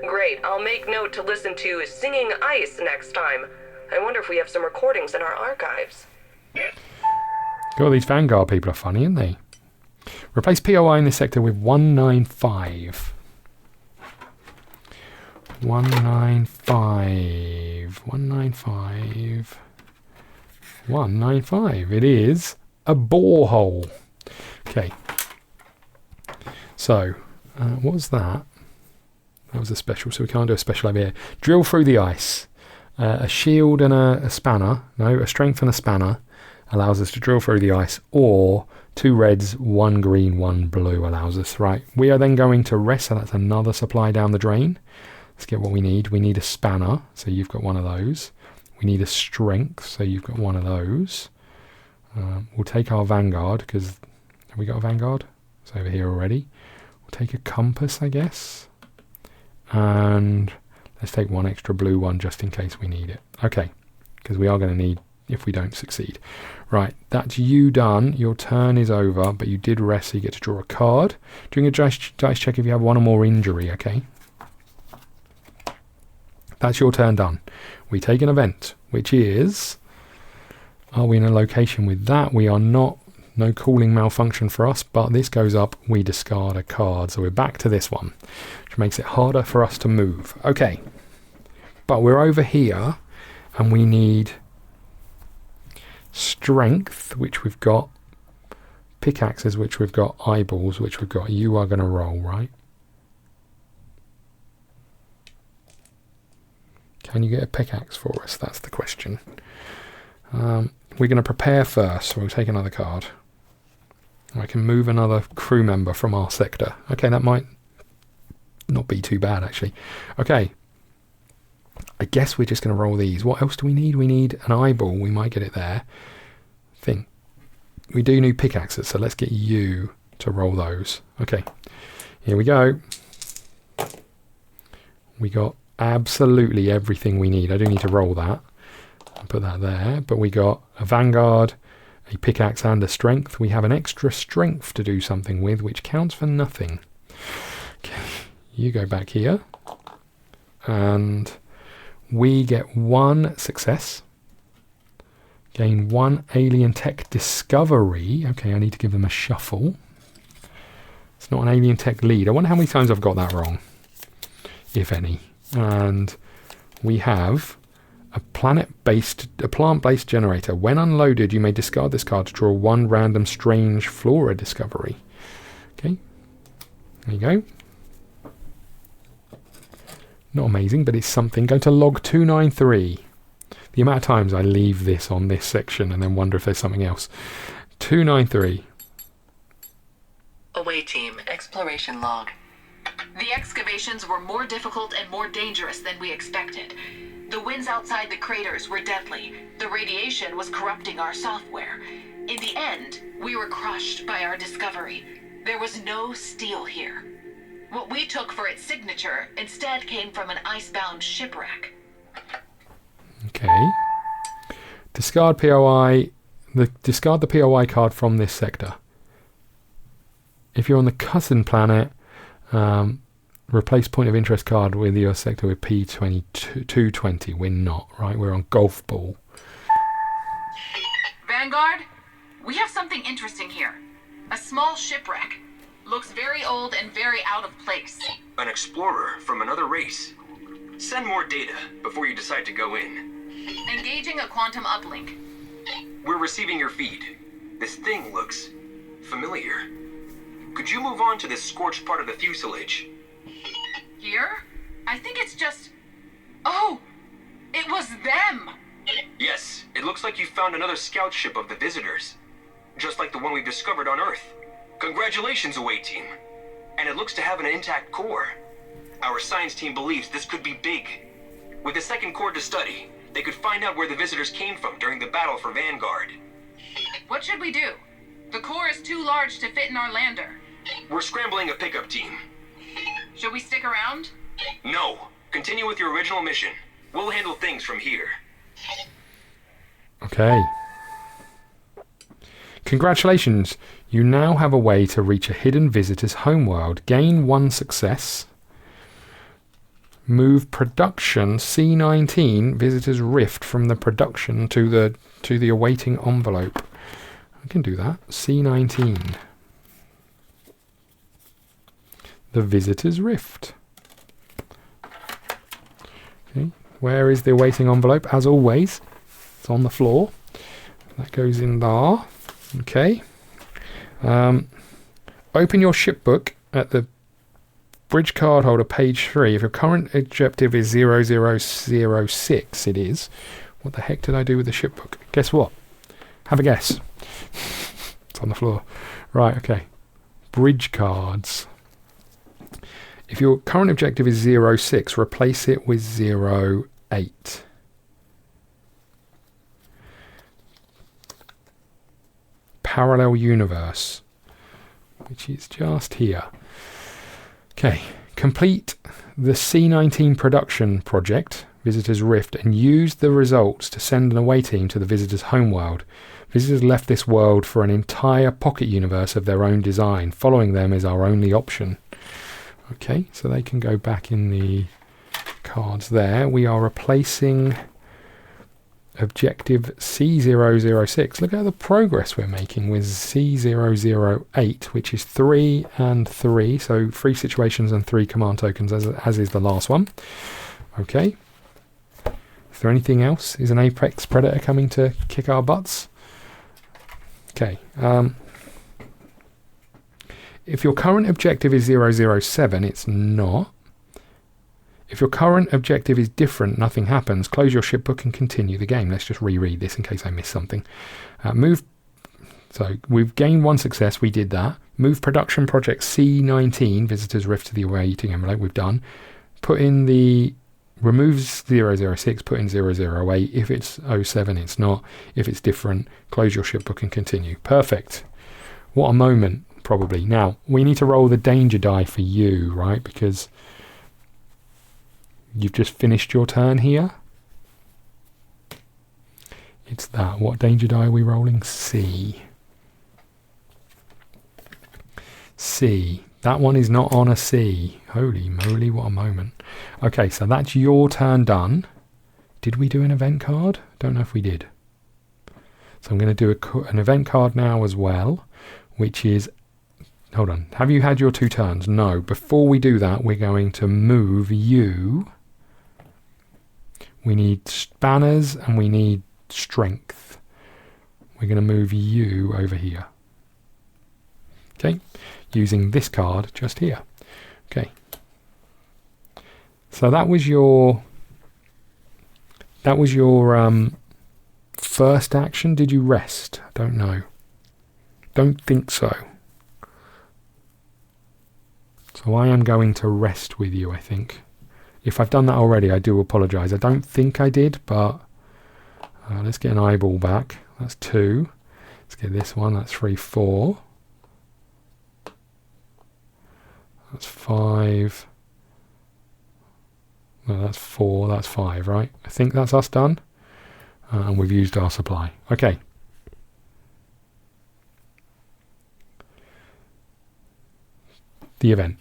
Great, I'll make note to listen to Singing Ice next time. I wonder if we have some recordings in our archives. God, these Vanguard people are funny, aren't they? Replace POI in this sector with 195. 195. 195. 195. It is a borehole. Okay. So, what was that? That was a special, so we can't do a special over here. Drill through the ice. A shield and a spanner. No, a strength and a spanner allows us to drill through the ice, or 2 reds, 1 green, 1 blue allows us. Right, we are then going to rest, so that's another supply down the drain. Let's get what we need. We need a spanner, so you've got one of those. We need a strength, so you've got one of those. We'll take our Vanguard, because... Have we got a Vanguard? It's over here already. We'll take a compass, I guess. And let's take 1 extra blue one just in case we need it. Okay, because we are going to need if we don't succeed. Right, that's you done. Your turn is over, but you did rest, so you get to draw a card. During a dice check if you have 1 or more injury, okay? That's your turn done. We take an event, which is... Are we in a location with that? We are not. No cooling malfunction for us, but this goes up. We discard a card. So we're back to this one, which makes it harder for us to move. Okay. But we're over here, and we need strength, which we've got. Pickaxes, which we've got. Eyeballs, which we've got. You are going to roll, right? Can you get a pickaxe for us? That's the question. We're going to prepare first, so we'll take another card. I can move another crew member from our sector. Okay, that might not be too bad, actually. Okay. I guess we're just going to roll these. What else do we need? We need an eyeball. We might get it there. We do need pickaxes, so let's get you to roll those. Okay, here we go. We got absolutely everything we need. I do need to roll that and put that there, but we got a Vanguard, a pickaxe and a strength. We have an extra strength to do something with, which counts for nothing. Okay, you go back here and we get 1 success. Gain 1 alien tech discovery. Okay, I need to give them a shuffle. It's not an alien tech lead. I wonder how many times I've got that wrong, if any. And we have a plant-based generator. When unloaded, you may discard this card to draw 1 random strange flora discovery. Okay, there you go. Not amazing, but it's something. Go to log 293. The amount of times I leave this on this section and then wonder if there's something else. 293. Away team, exploration log. The excavations were more difficult and more dangerous than we expected. The winds outside the craters were deadly. The radiation was corrupting our software. In the end, we were crushed by our discovery. There was no steel here. What we took for its signature instead came from an icebound shipwreck. Okay. Discard POI. Discard the POI card from this sector. If you're on the cousin planet, replace point of interest card with your sector with P220. We're not, right? We're on golf ball. Vanguard, we have something interesting here. A small shipwreck. Looks very old and very out of place. An explorer from another race. Send more data before you decide to go in. Engaging a quantum uplink. We're receiving your feed. This thing looks familiar. Could you move on to this scorched part of the fuselage? Here? I think it's just... Oh! It was them! Yes, it looks like you found another scout ship of the visitors. Just like the one we discovered on Earth. Congratulations, away team. And it looks to have an intact core. Our science team believes this could be big. With a second core to study, they could find out where the visitors came from during the battle for Vanguard. What should we do? The core is too large to fit in our lander. We're scrambling a pickup team. Should we stick around? No. Continue with your original mission. We'll handle things from here. Okay. Congratulations. You now have a way to reach a hidden visitor's homeworld. Gain 1 success. Move production C19 visitor's rift from the production to the awaiting envelope. I can do that. C19. The visitor's rift. Okay. Where is the awaiting envelope? As always, it's on the floor. That goes in there. Okay. Open your ship book at the bridge card holder, page 3. If your current objective is 0006, it is. What the heck did I do with the ship book? Guess what? Have a guess. It's on the floor. Right, okay. Bridge cards. If your current objective is 06, replace it with 08. Parallel universe, which is just here. Okay, complete the C19 production project, Visitor's Rift, and use the results to send an away team to the visitor's homeworld. Visitors left this world for an entire pocket universe of their own design. Following them is our only option. Okay, so they can go back in the cards there. We are replacing objective C006. Look at the progress we're making with C008, which is 3 and 3. So 3 situations and 3 command tokens, as is the last one. Okay. Is there anything else? Is an apex predator coming to kick our butts? Okay. If your current objective is 007, it's not. If your current objective is different, nothing happens. Close your ship book and continue the game. Let's just reread this in case I missed something. So we've gained 1 success. We did that. Move production project C19, Visitor's Rift to the awaiting envelope. We've done. Put in the... Remove 006, put in 008. If it's 07, it's not. If it's different, close your ship book and continue. Perfect. What a moment. probably. Now, we need to roll the danger die for you, right? Because you've just finished your turn here. It's that. What danger die are we rolling? C. C. That one is not on a C. Holy moly, what a moment. Okay, so that's your turn done. Did we do an event card? Don't know if we did. So I'm going to do an event card now as well, which is... Hold on. Have you had your 2 turns? No. Before we do that, we're going to move you. We need spanners and we need strength. We're going to move you over here. Okay. Using this card just here. Okay. So that was your first action. Did you rest? I don't know. Don't think so. So I am going to rest with you, I think. If I've done that already, I do apologise. I don't think I did, but let's get an eyeball back. That's 2. Let's get this one. That's 3, 4. That's 5. No, that's 4. That's 5, right? I think that's us done. And we've used our supply. Okay. The event.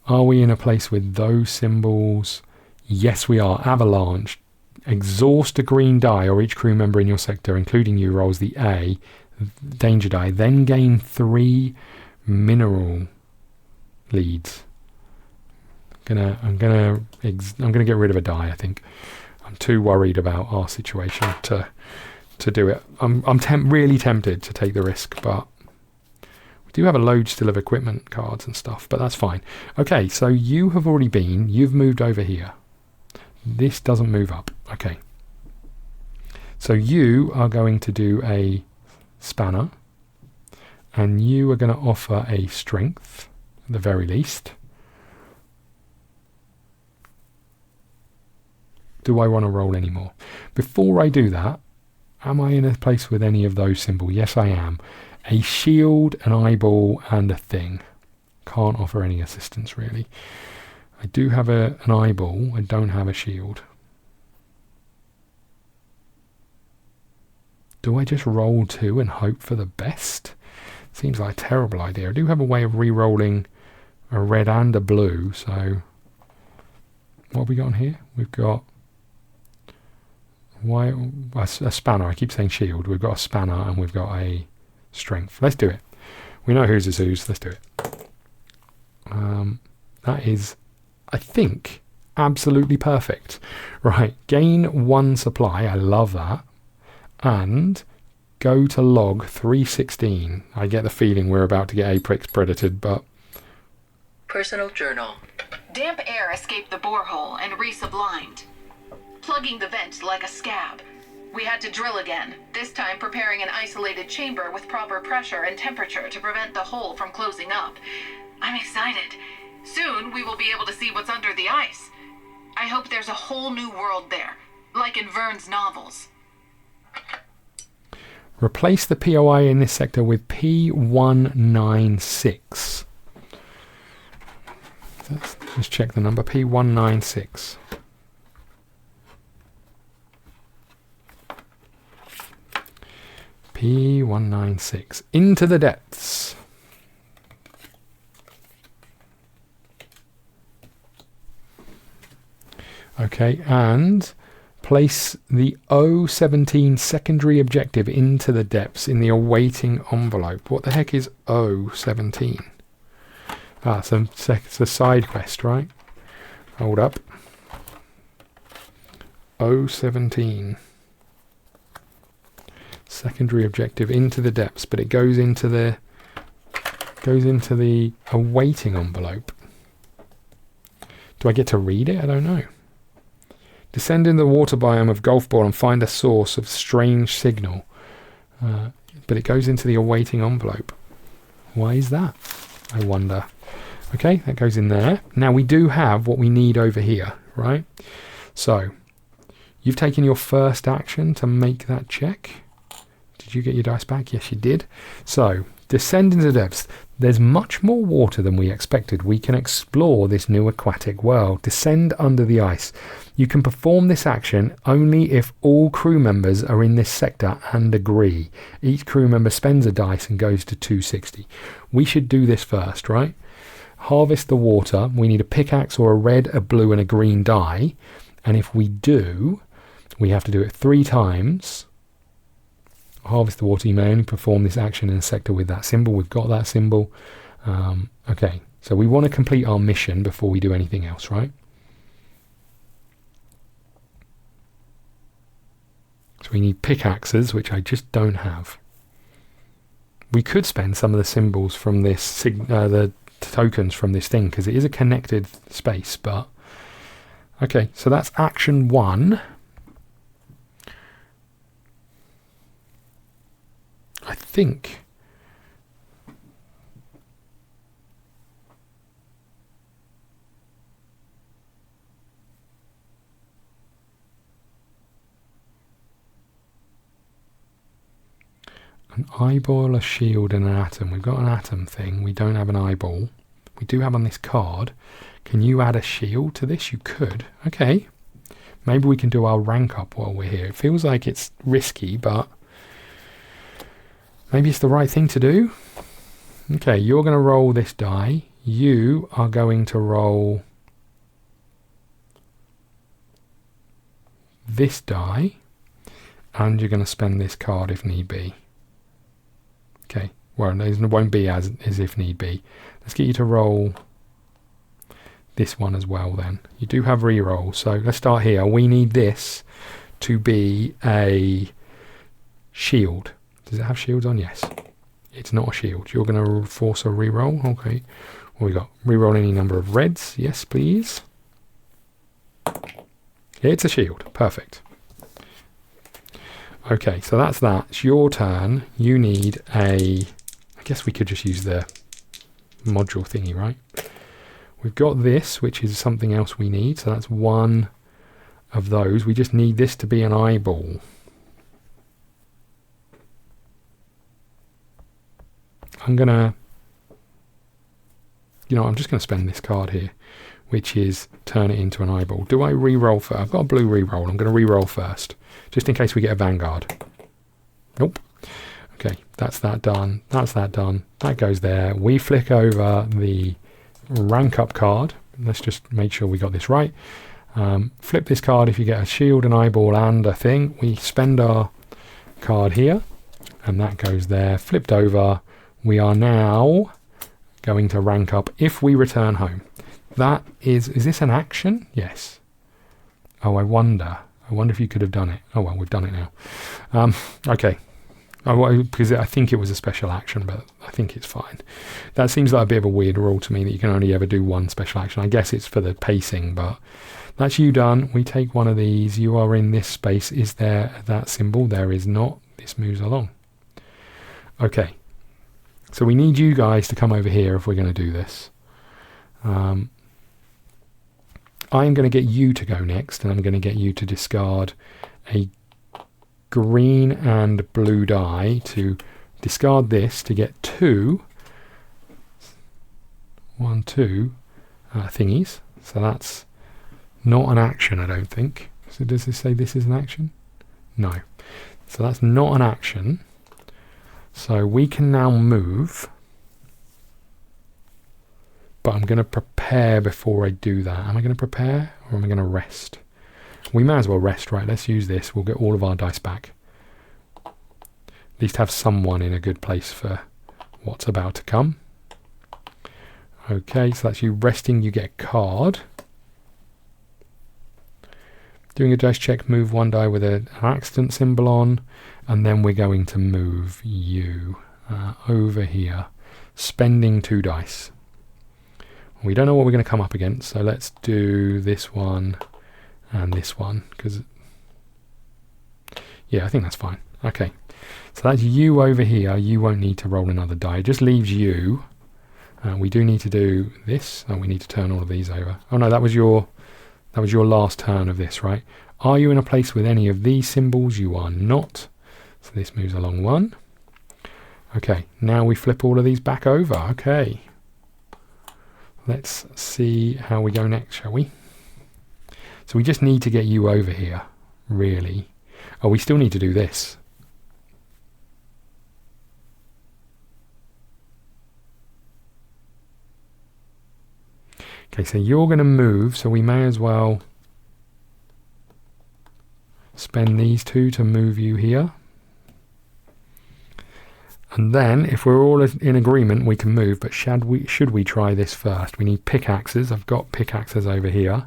Are we in a place with those symbols? Yes, we are. Avalanche. Exhaust a green die, or each crew member in your sector, including you, rolls the A danger die. Then gain 3 mineral leads. I'm gonna get rid of a die. I think I'm too worried about our situation to do it. I'm really tempted to take the risk, but we do have a load still of equipment cards and stuff, but that's fine. Okay, so you have already been. You've moved over here. This doesn't move up. Okay. So you are going to do a spanner, and you are going to offer a strength at the very least. Do I want to roll any more? Before I do that, am I in a place with any of those symbols? Yes, I am. A shield, an eyeball, and a thing. Can't offer any assistance, really. I do have an eyeball. I don't have a shield. Do I just roll 2 and hope for the best? Seems like a terrible idea. I do have a way of re-rolling a red and a blue, so... What have we got on here? We've got... a spanner. I keep saying shield. We've got a spanner and we've got a strength. Let's do it. We know whose is whose. Let's do it. That is, I think, absolutely perfect. Right. Gain 1 supply. I love that. And go to log 316. I get the feeling we're about to get apex predated, but... Personal journal. Damp air escaped the borehole and resublimed, plugging the vent like a scab. We had to drill again, this time preparing an isolated chamber with proper pressure and temperature to prevent the hole from closing up. I'm excited. Soon we will be able to see what's under the ice. I hope there's a whole new world there, like in Verne's novels. Replace the POI in this sector with P196. Let's check the number. P196. P196. Into the depths. Okay, and place the O17 secondary objective into the depths in the awaiting envelope. What the heck is O17? Ah, it's a side quest, right? Hold up. O17. Secondary objective into the depths, but it goes into the awaiting envelope. Do I get to read it? I don't know. Descend in the water biome of Gulf Ball and find a source of strange signal. But it goes into the awaiting envelope. Why is that? I wonder. Okay, that goes in there. Now we do have what we need over here, right? So, you've taken your first action to make that check. Did you get your dice back? Yes, you did. So, Descend into the depths. There's much more water than we expected. We can explore this new aquatic world. Descend under the ice. You can perform this action only if all crew members are in this sector and agree. Each crew member spends a dice and goes to 260. We should do this first, right? Harvest the water. We need a pickaxe or a red, a blue and a green die. And if we do, we have to do it 3 times. Harvest the water. You may only perform this action in a sector with that symbol. We've got that symbol. Okay, so we want to complete our mission before we do anything else, right? So we need pickaxes, which I just don't have. We could spend some of the symbols from this, the tokens from this thing, because it is a connected space, but... Okay, so that's action 1. I think an eyeball, a shield and an atom. We've got an atom thing. We don't have an eyeball. We do have on this card. Can you add a shield to this? You could. Okay. Maybe we can do our rank up while we're here. It feels like it's risky, but maybe it's the right thing to do. Okay, you're going to roll this die. You are going to roll this die. And you're going to spend this card if need be. Okay, well, there won't be as if need be. Let's get you to roll this one as well then. You do have re-roll, so let's start here. We need this to be a shield. Does it have shields on? Yes. It's not a shield. You're going to force a re-roll. Okay. What we got? Re-roll any number of reds. Yes, please. It's a shield. Perfect. Okay, so that's that. It's your turn. You need a... I guess we could just use the module thingy, right? We've got this, which is something else we need. So that's one of those. We just need this to be an eyeball. I'm going to... You know, I'm just going to spend this card here, which is turn it into an eyeball. Do I re-roll first? I've got a blue re-roll. I'm going to re-roll first, just in case we get a Vanguard. Nope. Okay, that's that done. That's that done. That goes there. We flick over the rank up card. Let's just make sure we got this right. Flip this card if you get a shield, an eyeball and a thing. We spend our card here and that goes there. Flipped over. We are now going to rank up if we return home. That is this an action? Yes. Oh, I wonder if you could have done it. Oh well, we've done it now. Okay. Because I think it was a special action, but I think it's fine. That seems like a bit of a weird rule to me that you can only ever do one special action. I guess it's for the pacing, but that's you done. We take one of these. You are in this space. Is there that symbol? There is not. This moves along. Okay. So we need you guys to come over here if we're going to do this. I'm going to get you to go next, and I'm going to get you to discard a green and blue die to discard this to get two thingies. So that's not an action, I don't think. So does this say this is an action? No. So that's not an action. So we can now move. But I'm going to prepare before I do that. Am I going to prepare or am I going to rest? We may as well rest, right? Let's use this. We'll get all of our dice back. At least have someone in a good place for what's about to come. Okay, so that's you resting. You get a card. Doing a dice check, move one die with an accident symbol on. And then we're going to move you over here. Spending 2 dice. We don't know what we're going to come up against, so let's do this one and this one, because yeah, I think that's fine. Okay, so that's you over here. You won't need to roll another die. It just leaves you. We do need to do this. Oh, we need to turn all of these over. Oh no, that was your last turn of this, right? Are you in a place with any of these symbols? You are not. So this moves along 1. Okay, now we flip all of these back over. Okay. Let's see how we go next, shall we? So we just need to get you over here, really. Oh, we still need to do this. Okay, so you're going to move, so we may as well spend these two to move you here. And then, if we're all in agreement, we can move, but should we try this first? We need pickaxes. I've got pickaxes over here.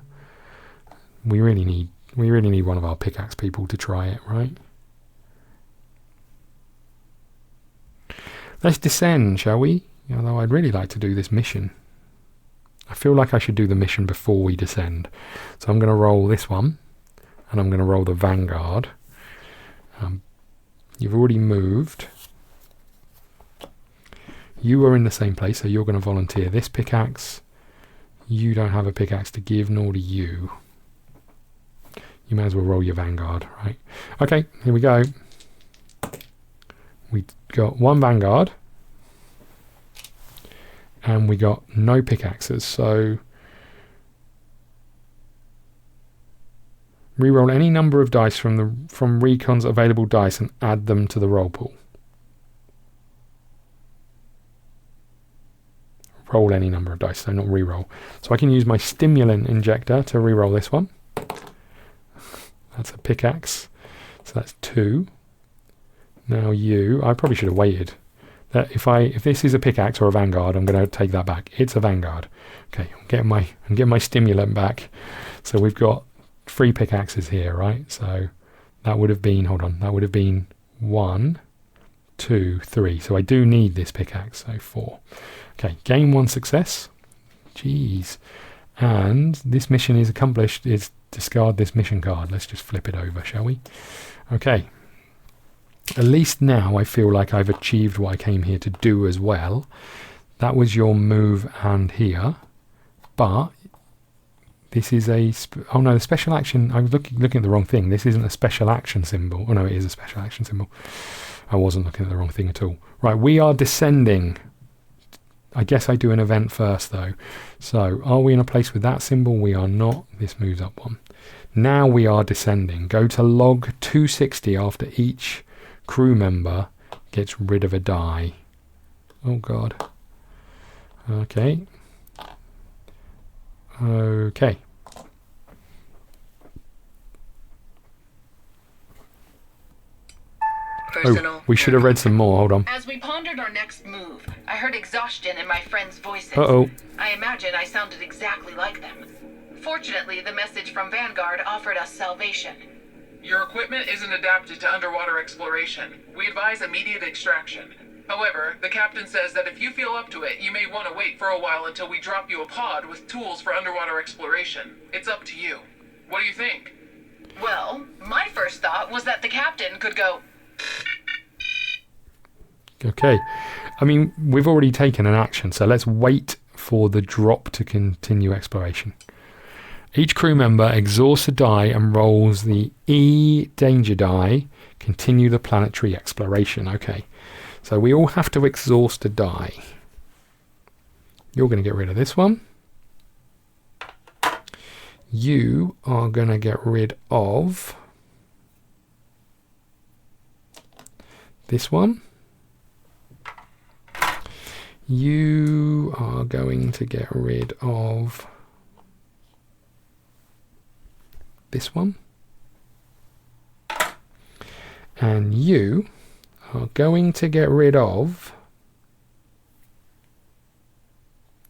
We really need one of our pickaxe people to try it, right? Let's descend, shall we? Although I'd really like to do this mission. I feel like I should do the mission before we descend. So I'm going to roll this one, and I'm going to roll the Vanguard. You've already moved. You are in the same place, so you're going to volunteer this pickaxe. You don't have a pickaxe to give, nor do you. You may as well roll your Vanguard, right? Okay, here we go. We got one Vanguard. And we got no pickaxes, so reroll any number of dice from Recon's available dice and add them to the roll pool. Roll any number of dice, so not reroll. So I can use my stimulant injector to reroll this one. That's a pickaxe. So that's 2. Now I probably should have waited. That if this is a pickaxe or a Vanguard, I'm going to take that back. It's a Vanguard. Okay, I'm getting my stimulant back. So we've got 3 pickaxes here, right? So that would have been, that would have been 1, 2, 3. So I do need this pickaxe, so 4. Okay, gain 1 success. Jeez. And this mission is accomplished. Is discard this mission card. Let's just flip it over, shall we? Okay. At least now I feel like I've achieved what I came here to do as well. That was your move and here. But this is oh no, the special action, I was looking at the wrong thing. This isn't a special action symbol. Oh no, it is a special action symbol. I wasn't looking at the wrong thing at all. Right, we are descending. I guess I do an event first though. So are we in a place with that symbol? We are not. This moves up 1. Now we are descending. Go to log 260 after each crew member gets rid of a die. Oh god. Okay. Okay. Personal. Oh, we should have read some more. Hold on. As we pondered our next move, I heard exhaustion in my friends' voices. Uh-oh. I imagine I sounded exactly like them. Fortunately, the message from Vanguard offered us salvation. Your equipment isn't adapted to underwater exploration. We advise immediate extraction. However, the captain says that if you feel up to it, you may want to wait for a while until we drop you a pod with tools for underwater exploration. It's up to you. What do you think? Well, my first thought was that the captain could go... Okay. I mean, we've already taken an action, so let's wait for the drop to continue exploration. Each crew member exhausts a die and rolls the E danger die. Continue the planetary exploration. Okay. So we all have to exhaust a die. You're going to get rid of this one. You are going to get rid of this one. You are going to get rid of this one. And you are going to get rid of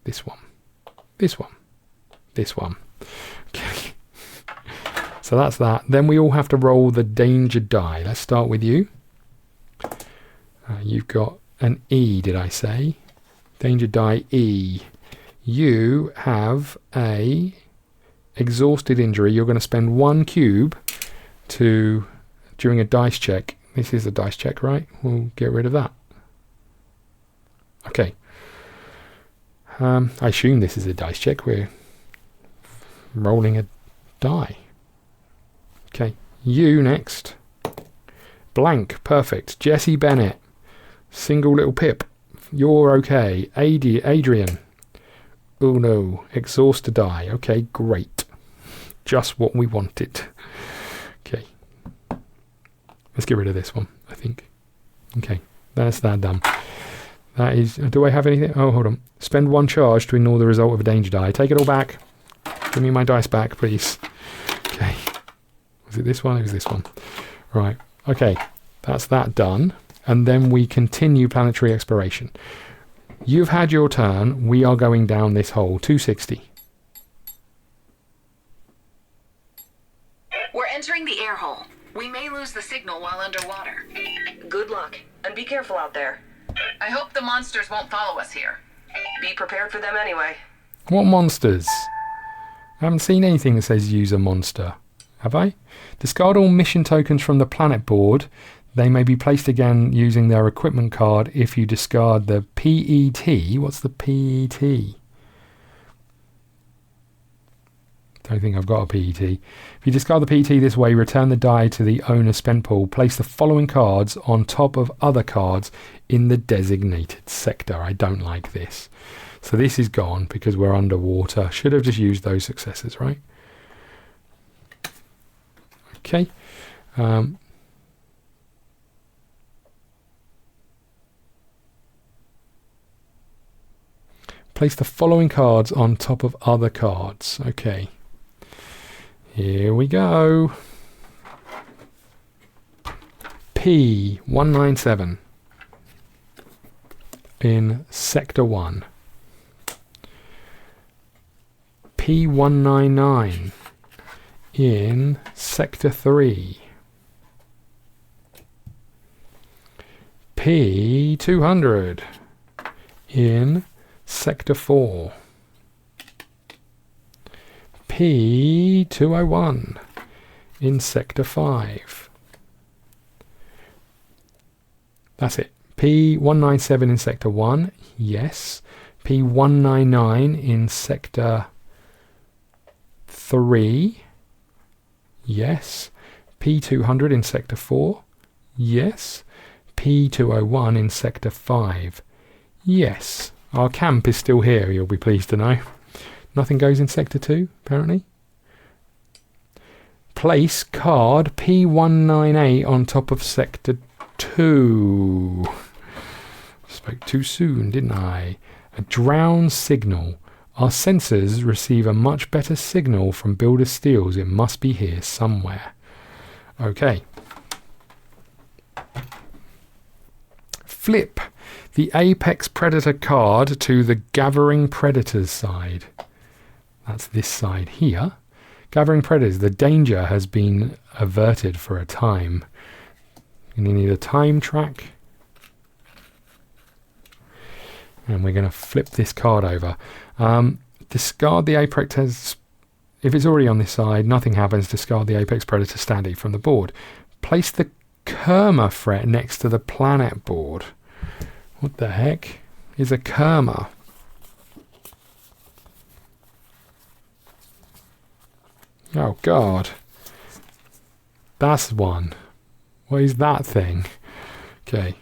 this one, this one, this one. Okay. So that's that. Then we all have to roll the danger die. Let's start with you. You've got an E, did I say? Danger die E. You have a exhausted injury. You're going to spend 1 cube during a dice check. This is a dice check, right? We'll get rid of that. Okay. I assume this is a dice check. We're rolling a die. Okay. You next. Blank. Perfect. Jesse Bennett. Single little pip. You're okay. Adrian. Oh no. Exhaust to die. Okay, great. Just what we wanted. Okay. Let's get rid of this one, I think. Okay. That's that done. That is... Do I have anything? Oh, hold on. Spend 1 charge to ignore the result of a danger die. Take it all back. Give me my dice back, please. Okay. Was it this one? It was this one. Right. Okay. That's that done. And then we continue planetary exploration. You've had your turn. We are going down this hole. 260. We're entering the air hole. We may lose the signal while underwater. Good luck, and be careful out there. I hope the monsters won't follow us here. Be prepared for them anyway. What monsters? I haven't seen anything that says use a monster. Have I? Discard all mission tokens from the planet board. They may be placed again using their equipment card if you discard the PET. What's the PET? Don't think I've got a PET. If you discard the PET this way, return the die to the owner's spent pool. Place the following cards on top of other cards in the designated sector. I don't like this. So this is gone because we're underwater. Should have just used those successes, right? Okay. Place the following cards on top of other cards. Okay. Here we go. P197 in Sector 1. P199 in Sector 3. P200 in Sector 4. P201 in Sector 5. That's it. P197 in Sector 1. Yes. P199 in Sector 3. Yes. P200 in Sector 4. Yes. P201 in Sector 5. Yes. Our camp is still here, you'll be pleased to know. Nothing goes in Sector 2, apparently. Place card P198 on top of Sector 2. Spoke too soon, didn't I? A drown signal. Our sensors receive a much better signal from Builder Steels. It must be here somewhere. Okay. Flip the Apex Predator card to the Gathering Predators side. That's this side here. Gathering Predators. The danger has been averted for a time. You need a time track. And we're going to flip this card over. Discard the Apex. If it's already on this side, nothing happens. Discard the Apex Predator standee from the board. Place the Kerma threat next to the planet board. What the heck is a Kerma? Oh God. That's one. What is that thing? Okay.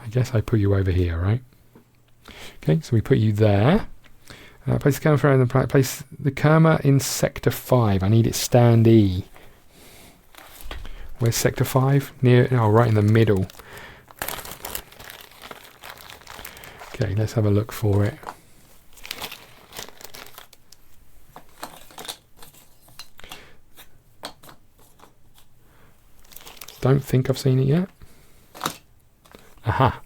I guess I put you over here, right? Okay, so we put you there. Place the Kerma in the place the Kerma in Sector 5. I need it standee. Where's Sector 5? Near, oh, right in the middle. Okay, let's have a look for it. Don't think I've seen it yet. Aha.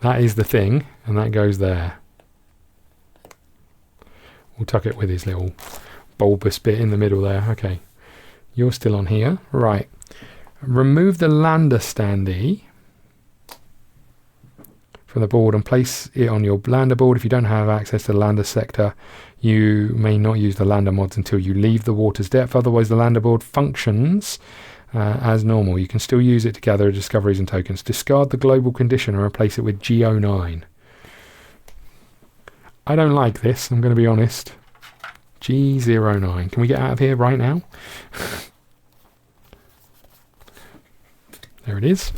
That is the thing, and that goes there. We'll tuck it with his little bulbous bit in the middle there. Okay. You're still on here. Right. Remove the lander standee from the board and place it on your lander board. If you don't have access to the lander sector, you may not use the lander mods until you leave the water's depth. Otherwise, the lander board functions as normal. You can still use it to gather discoveries and tokens. Discard the global condition and replace it with G09. I don't like this, I'm going to be honest. G09. Can we get out of here right now? There it is.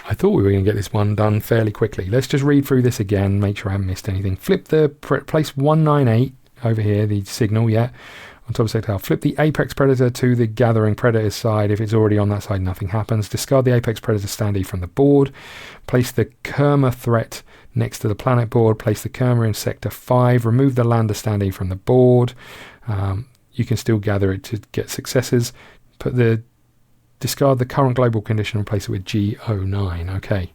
I thought we were going to get this one done fairly quickly. Let's just read through this again, make sure I haven't missed anything. Flip the place 198 over here, the signal, yeah, on top of sector. Flip the apex predator to the gathering predator's side. If it's already on that side, nothing happens. Discard the apex predator standee from the board. Place the Kerma threat next to the planet board. Place the Kerma in sector 5. Remove the lander standee from the board. You can still gather it to get successes. Discard the current global condition and replace it with G09.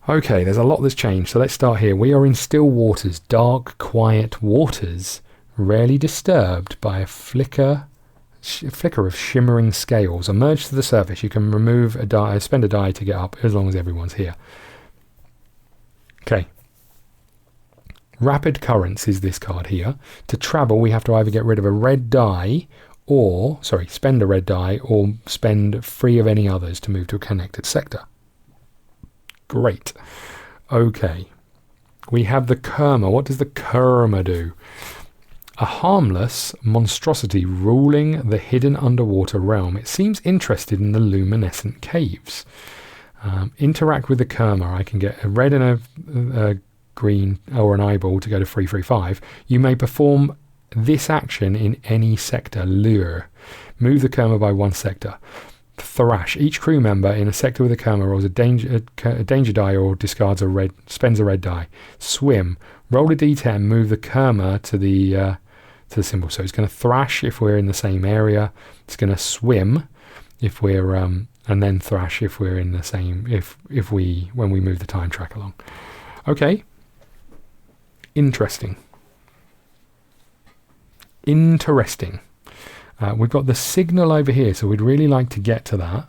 Okay, there's a lot that's changed. So let's start here. We are in still waters, dark, quiet waters, rarely disturbed by a flicker of shimmering scales. Emerge to the surface. You can remove a die, spend a die to get up, as long as everyone's here. Okay. Rapid currents is this card here. To travel, we have to either get rid of a red die, spend a red die, or spend 3 of any others to move to a connected sector. Great. Okay. We have the Kerma. What does the Kerma do? A harmless monstrosity ruling the hidden underwater realm. It seems interested in the luminescent caves. Interact with the Kerma. I can get a red and a green or an eyeball to go to 335. You may perform this action in any sector. Lure. Move the Kerma by 1 sector. Thrash. Each crew member in a sector with a Kerma rolls a danger die or spends a red die. Swim. Roll a d10. Move the Kerma to the symbol. So it's going to thrash if we're in the same area. It's going to swim if we're and then thrash if we're in the same when we move the time track along. Okay. Interesting. We've got the signal over here, so we'd really like to get to that.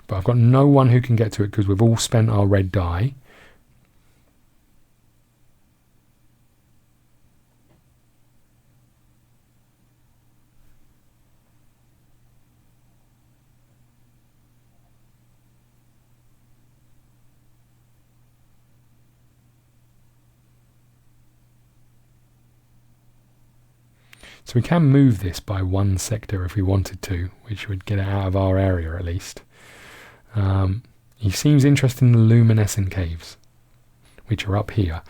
But I've got no one who can get to it because we've all spent our red die. So we can move this by 1 sector if we wanted to, which would get it out of our area at least. He seems interested in the luminescent caves, which are up here.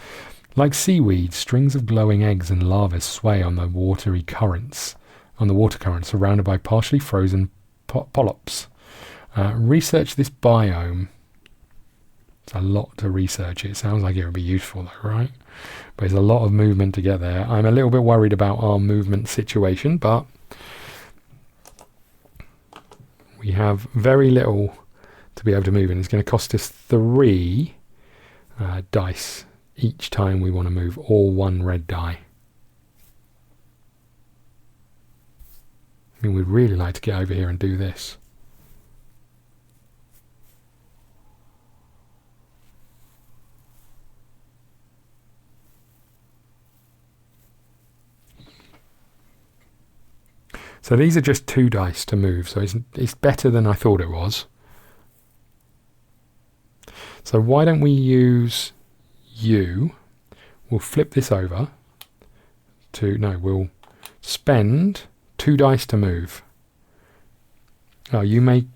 Like seaweed, strings of glowing eggs and lava sway on the water currents, surrounded by partially frozen polyps. Research this biome. It's a lot to research. It sounds like it would be useful though, right? But there's a lot of movement to get there. I'm a little bit worried about our movement situation, but we have very little to be able to move in. It's going to cost us 3 dice each time we want to move, or 1 red die. I mean, we'd really like to get over here and do this. So these are just 2 dice to move, so it's better than I thought it was. So why don't we use you? We'll flip this over to, no, we'll spend 2 dice to move. Oh, you may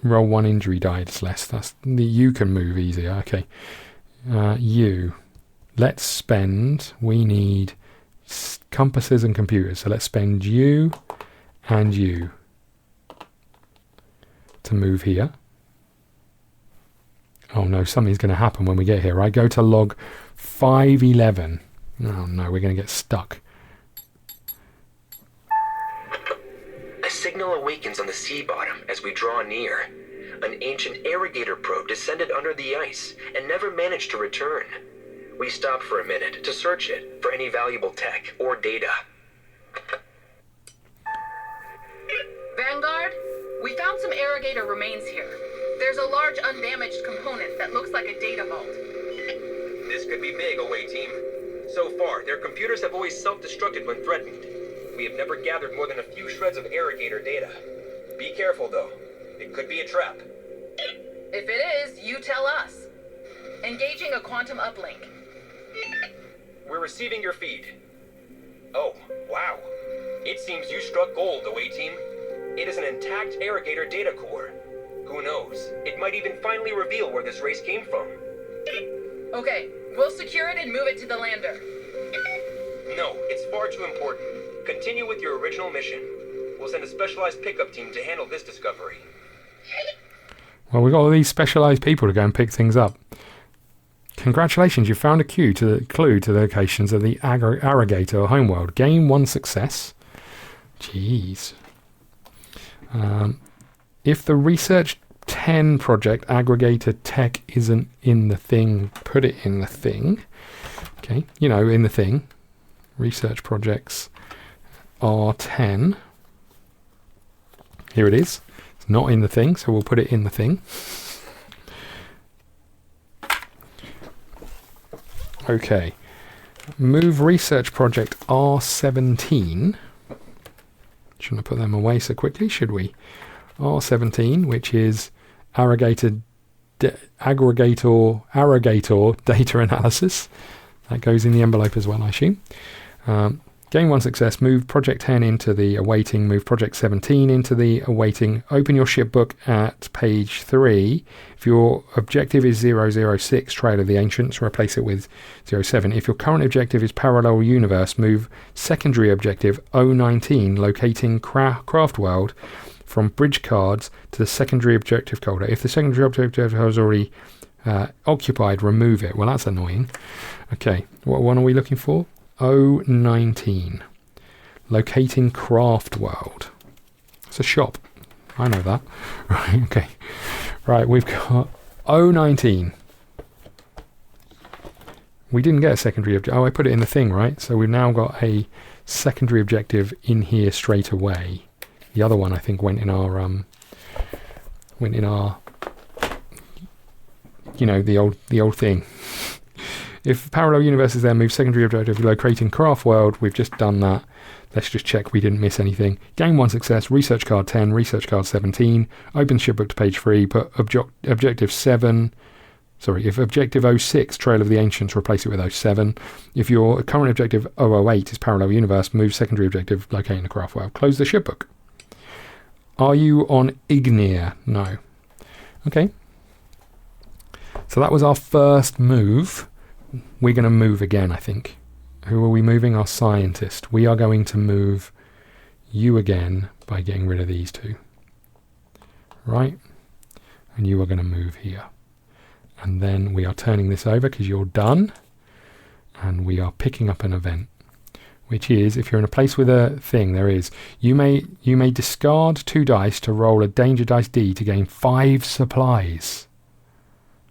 roll 1 injury die, it's less. You can move easier, okay. You. Let's spend, we need compasses and computers, so let's spend you and you to move here. Oh no, something's going to happen when we get here. I go to log 511. Oh no, we're going to get stuck. A signal awakens on the sea bottom as we draw near. An ancient irrigator probe descended under the ice and never managed to return. We stopped for a minute to search it for any valuable tech or data. Vanguard, we found some irrigator remains here. There's a large undamaged component that looks like a data vault. This could be big, away team. So far, their computers have always self-destructed when threatened. We have never gathered more than a few shreds of irrigator data. Be careful, though. It could be a trap. If it is, you tell us. Engaging a quantum uplink. We're receiving your feed. Oh, wow. It seems you struck gold, away team. It is an intact irrigator data core. Who knows? It might even finally reveal where this race came from. Okay, we'll secure it and move it to the lander. No, it's far too important. Continue with your original mission. We'll send a specialized pickup team to handle this discovery. Well, we've got all these specialised people to go and pick things up. Congratulations, you found a clue to the locations of the Irrigator homeworld. Gain 1 success. Jeez. If the Research 10 project aggregator tech isn't in the thing, put it in the thing. Okay, you know, in the thing. Research projects R10. Here it is. It's not in the thing, so we'll put it in the thing. Okay. Move research project R17. Shouldn't have put them away so quickly, should we? R17, which is aggregator data analysis. That goes in the envelope as well, I assume. Gain 1 success. Move project 10 into the awaiting. Move project 17 into the awaiting. Open your ship book at page 3. If your objective is 006, Trail of the Ancients, replace it with 07. If your current objective is Parallel Universe, move secondary objective 019, locating Craft World, from bridge cards to the secondary objective folder. If the secondary objective is already occupied, remove it. Well, that's annoying. Okay, what one are we looking for? 019. Locating Craft World. It's a shop. I know that. Right, okay. Right, we've got 019. We didn't get a secondary objective. Oh, I put it in the thing, right? So we've now got a secondary objective in here straight away. The other one, I think, went in our, you know, the old thing. If Parallel Universe is there, move secondary objective, locating Craft World. We've just done that. Let's just check we didn't miss anything. Gain 1 success, research card 10, research card 17. Open shipbook to page 3, put objective 7. Sorry, if objective 06, Trail of the Ancients, replace it with 07. If your current objective 008 is Parallel Universe, move secondary objective, locating the Craft World. Close the shipbook. Are you on Ignia? No. Okay. So that was our first move. We're going to move again, I think. Who are we moving? Our scientist. We are going to move you again by getting rid of these two. Right? And you are going to move here. And then we are turning this over because you're done. And we are picking up an event. Which is, if you're in a place with a thing, there is, you may discard 2 dice to roll a danger dice D to gain 5 supplies.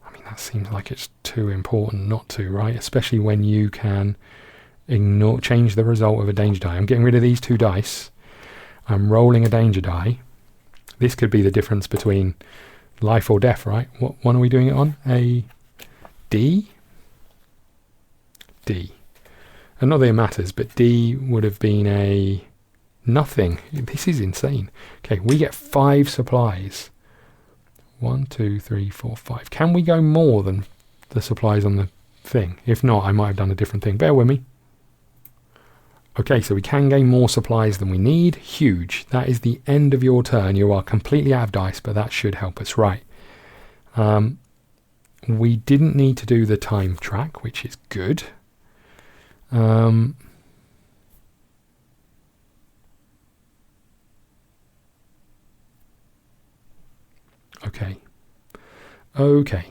I mean, that seems like it's too important not to, right? Especially when you can change the result of a danger die. I'm getting rid of these 2 dice. I'm rolling a danger die. This could be the difference between life or death, right? What one are we doing it on? A D? D. And not that it matters, but D would have been a nothing. This is insane. Okay, we get 5 supplies. 1, 2, 3, 4, 5. Can we go more than the supplies on the thing? If not, I might have done a different thing. Bear with me. Okay, so we can gain more supplies than we need. Huge. That is the end of your turn. You are completely out of dice, but that should help us. Right. We didn't need to do the time track, which is good. Okay. Okay.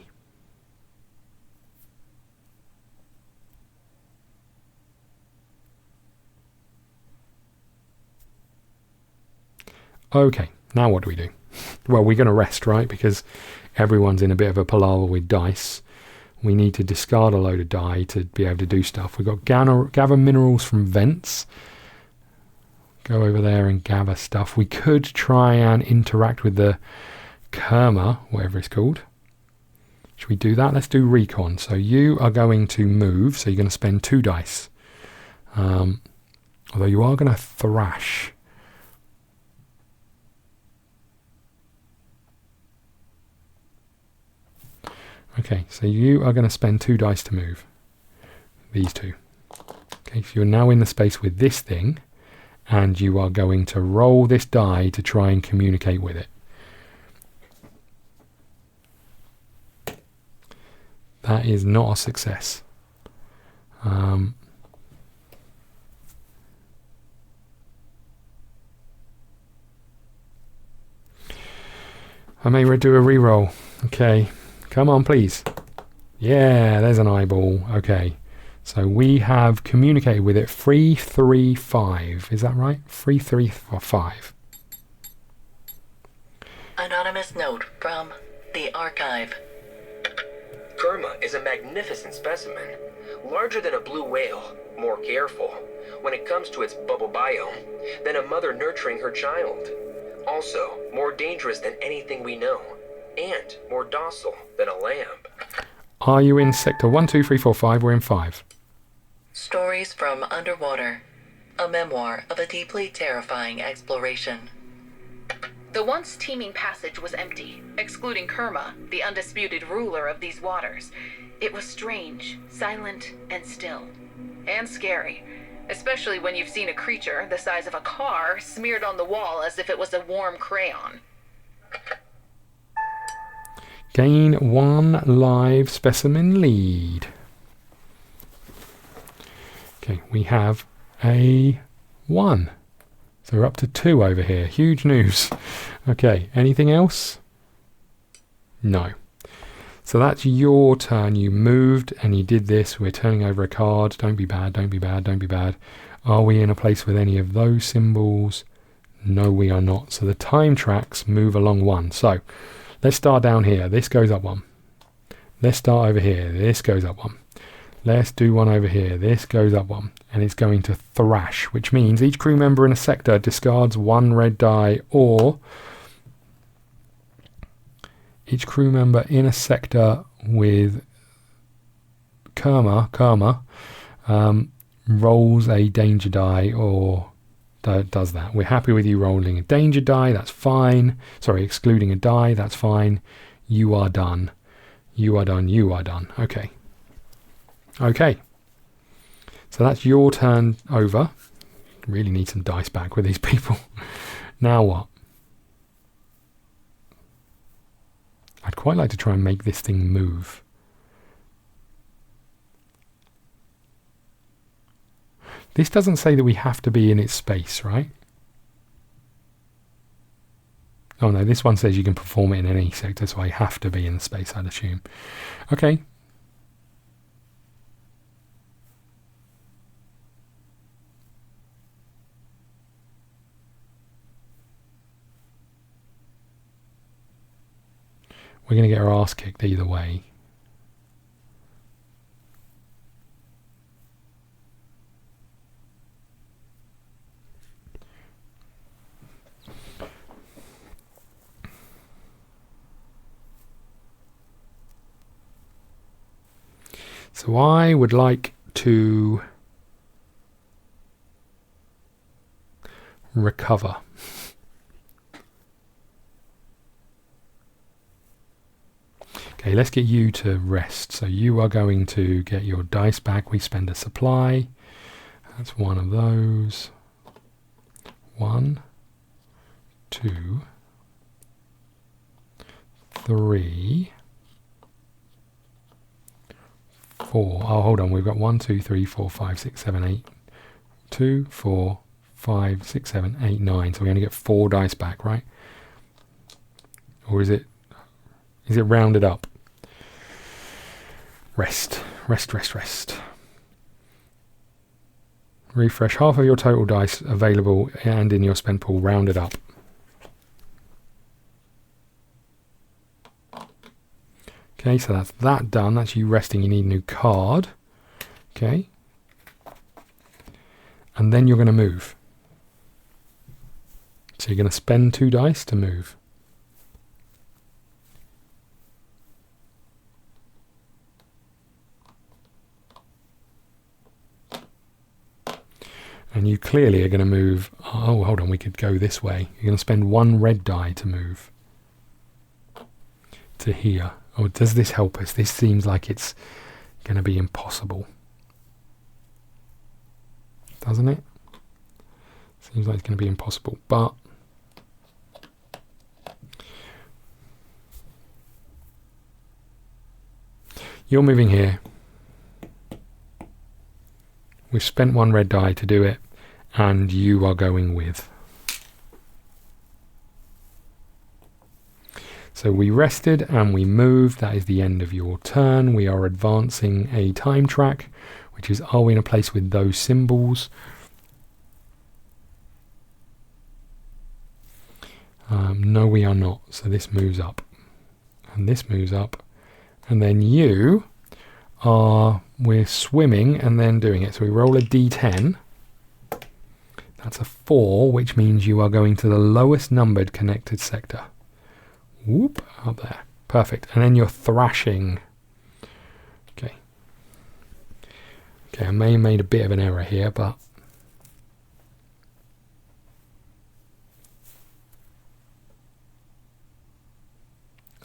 Okay, now what do we do? Well, we're going to rest, right? Because everyone's in a bit of a palaver with dice. We need to discard a load of die to be able to do stuff. We've got gather minerals from vents. Go over there and gather stuff. We could try and interact with the Kerma, whatever it's called. Should we do that? Let's do recon. So you are going to move, so you're going to spend 2 dice. Although you are going to thrash. Okay, so you are going to spend 2 dice to move. These 2. Okay, so you're now in the space with this thing. and you are going to roll this die to try and communicate with it. That is not a success. I may do a re-roll. Okay, come on please. Yeah, there's an eyeball. Okay, so we have communicated with it 335. Is that right? 335. Anonymous note from the archive. Kerma is a magnificent specimen, larger than a blue whale, more careful when it comes to its bubble biome than a mother nurturing her child. Also, more dangerous than anything we know, and more docile than a lamb. Are you in sector 1, 2, 3, 4, 5? We're in 5. Stories from Underwater. A memoir of a deeply terrifying exploration. The once teeming passage was empty, excluding Kerma, the undisputed ruler of these waters. It was strange, silent, and still. And scary, especially when you've seen a creature the size of a car smeared on the wall as if it was a warm crayon. Gain 1 live specimen lead. Okay, we have a 1. So we're up to 2 over here. Huge news. Okay, anything else? No. So that's your turn. You moved and you did this. We're turning over a card. Don't be bad, don't be bad, don't be bad. Are we in a place with any of those symbols? No, we are not. So the time tracks move along 1. So let's start down here. This goes up 1. Let's start over here. This goes up 1. Let's do one over here. This goes up 1. And it's going to thrash, which means each crew member in a sector discards 1 red die, or each crew member in a sector with Kerma rolls a danger die or does that. We're happy with you rolling a danger die, that's fine. Sorry, excluding a die, that's fine. You are done. You are done. You are done. Okay. Okay. So that's your turn over. Really need some dice back with these people. Now what? I'd quite like to try and make this thing move. This doesn't say that we have to be in its space, right? Oh no, this one says you can perform it in any sector, so I have to be in the space, I'd assume. Okay. We're going to get our arse kicked either way. So I would like to recover. Okay, let's get you to rest. So you are going to get your dice back. We spend a supply. That's one of those. 1, 2, 3, 4. Oh, hold on. We've got 1, 2, 3, 4, 5, 6, 7, 8. 2, 4, 5, 6, 7, 8, 9. So we only get 4 dice back, right? Or is it rounded up? Rest. Refresh half of your total dice available and in your spend pool, rounded up. Okay, so that's that done. That's you resting. You need a new card. Okay. And then you're going to move. So you're going to spend 2 dice to move. And you clearly are going to move. Oh, hold on. We could go this way. You're going to spend 1 red die to move to here. Oh, does this help us? This seems like it's going to be impossible. Doesn't it? So Seems like it's going to be impossible, but you're moving here. We've spent 1 red die to do it, and you are going with. So we rested and we moved. That is the end of your turn. We are advancing a time track, which is, are we in a place with those symbols? No, we are not. So this moves up, and this moves up, and then you are, we're swimming and then doing it. So we roll a d10. That's a 4, which means you are going to the lowest numbered connected sector. Whoop, up there. Perfect. And then you're thrashing. Okay. Okay, I may have made a bit of an error here, but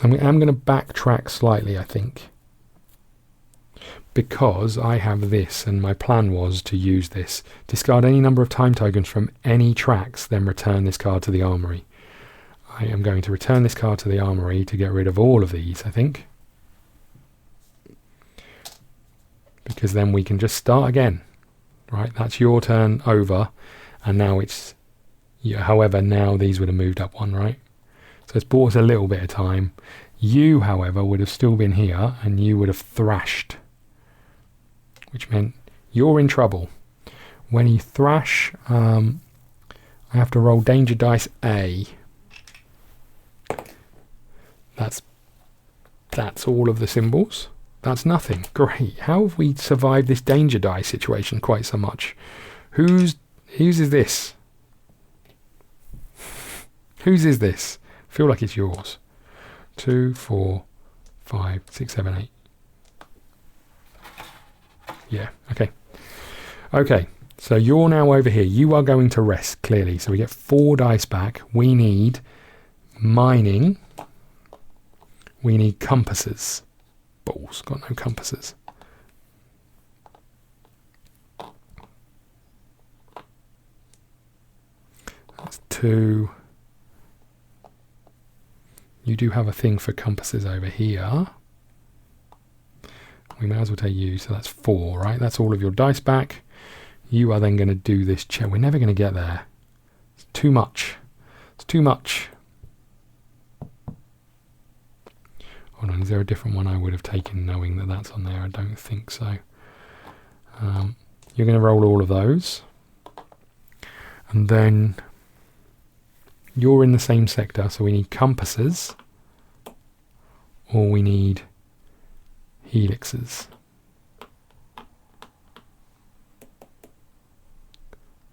I'm going to backtrack slightly, I think, because I have this, and my plan was to use this. Discard any number of time tokens from any tracks, then return this card to the armory. I am going to return this card to the armory to get rid of all of these, I think, because then we can just start again. Right, that's your turn over, and now it's, yeah, however, now these would have moved up 1, right? So it's bought us a little bit of time. You, however, would have still been here, and you would have thrashed, which meant you're in trouble. When you thrash, I have to roll danger dice A. That's all of the symbols. That's nothing. Great. How have we survived this danger die situation quite so much? Whose is this? Whose is this? I feel like it's yours. 2, 4, 5, 6, 7, 8. Yeah, okay. Okay, so you're now over here. You are going to rest, clearly. So we get 4 dice back. We need mining. We need compasses. Balls, got no compasses. That's 2. You do have a thing for compasses over here. We may as well take you, so that's 4, right? That's all of your dice back. You are then going to do this check. We're never going to get there. It's too much. It's too much. Hold on, is there a different one I would have taken knowing that that's on there? I don't think so. You're going to roll all of those. And then you're in the same sector, so we need compasses, or we need helixes.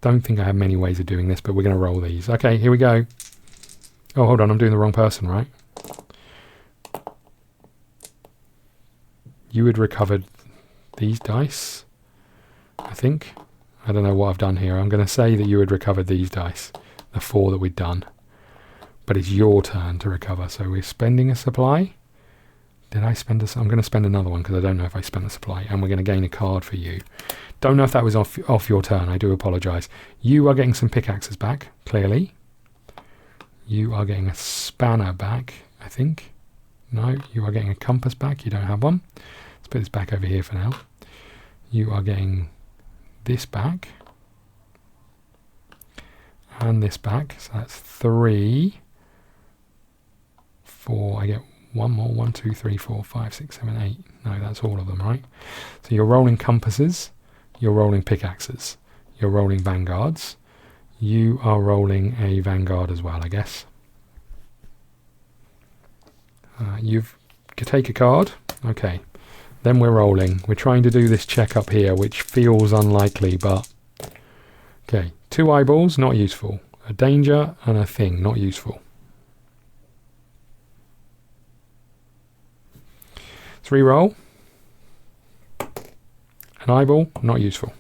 Don't think I have many ways of doing this, but we're going to roll these. Okay, here we go. Oh, hold on, I'm doing the wrong person, right? You had recovered these dice, I think. I don't know what I've done here. I'm going to say that you had recovered these dice, the 4 that we'd done. But it's your turn to recover, so we're spending a supply. Did I spend a... I'm going to spend another one because I don't know if I spent a supply, and we're going to gain a card for you. Don't know if that was off your turn. I do apologise. You are getting some pickaxes back, clearly. You are getting a spanner back, I think. No, you are getting a compass back. You don't have one. Let's put this back over here for now. You are getting this back. And this back. So that's 3, 4. I get one more. 1, 2, 3, 4, 5, 6, 7, 8. No, that's all of them, right? So you're rolling compasses. You're rolling pickaxes. You're rolling vanguards. You are rolling a vanguard as well, I guess. You've take a card. Okay. Then we're rolling. We're trying to do this check up here, which feels unlikely, but... Okay. 2 eyeballs, not useful. A danger and a thing, not useful. 3 roll. An eyeball, not useful.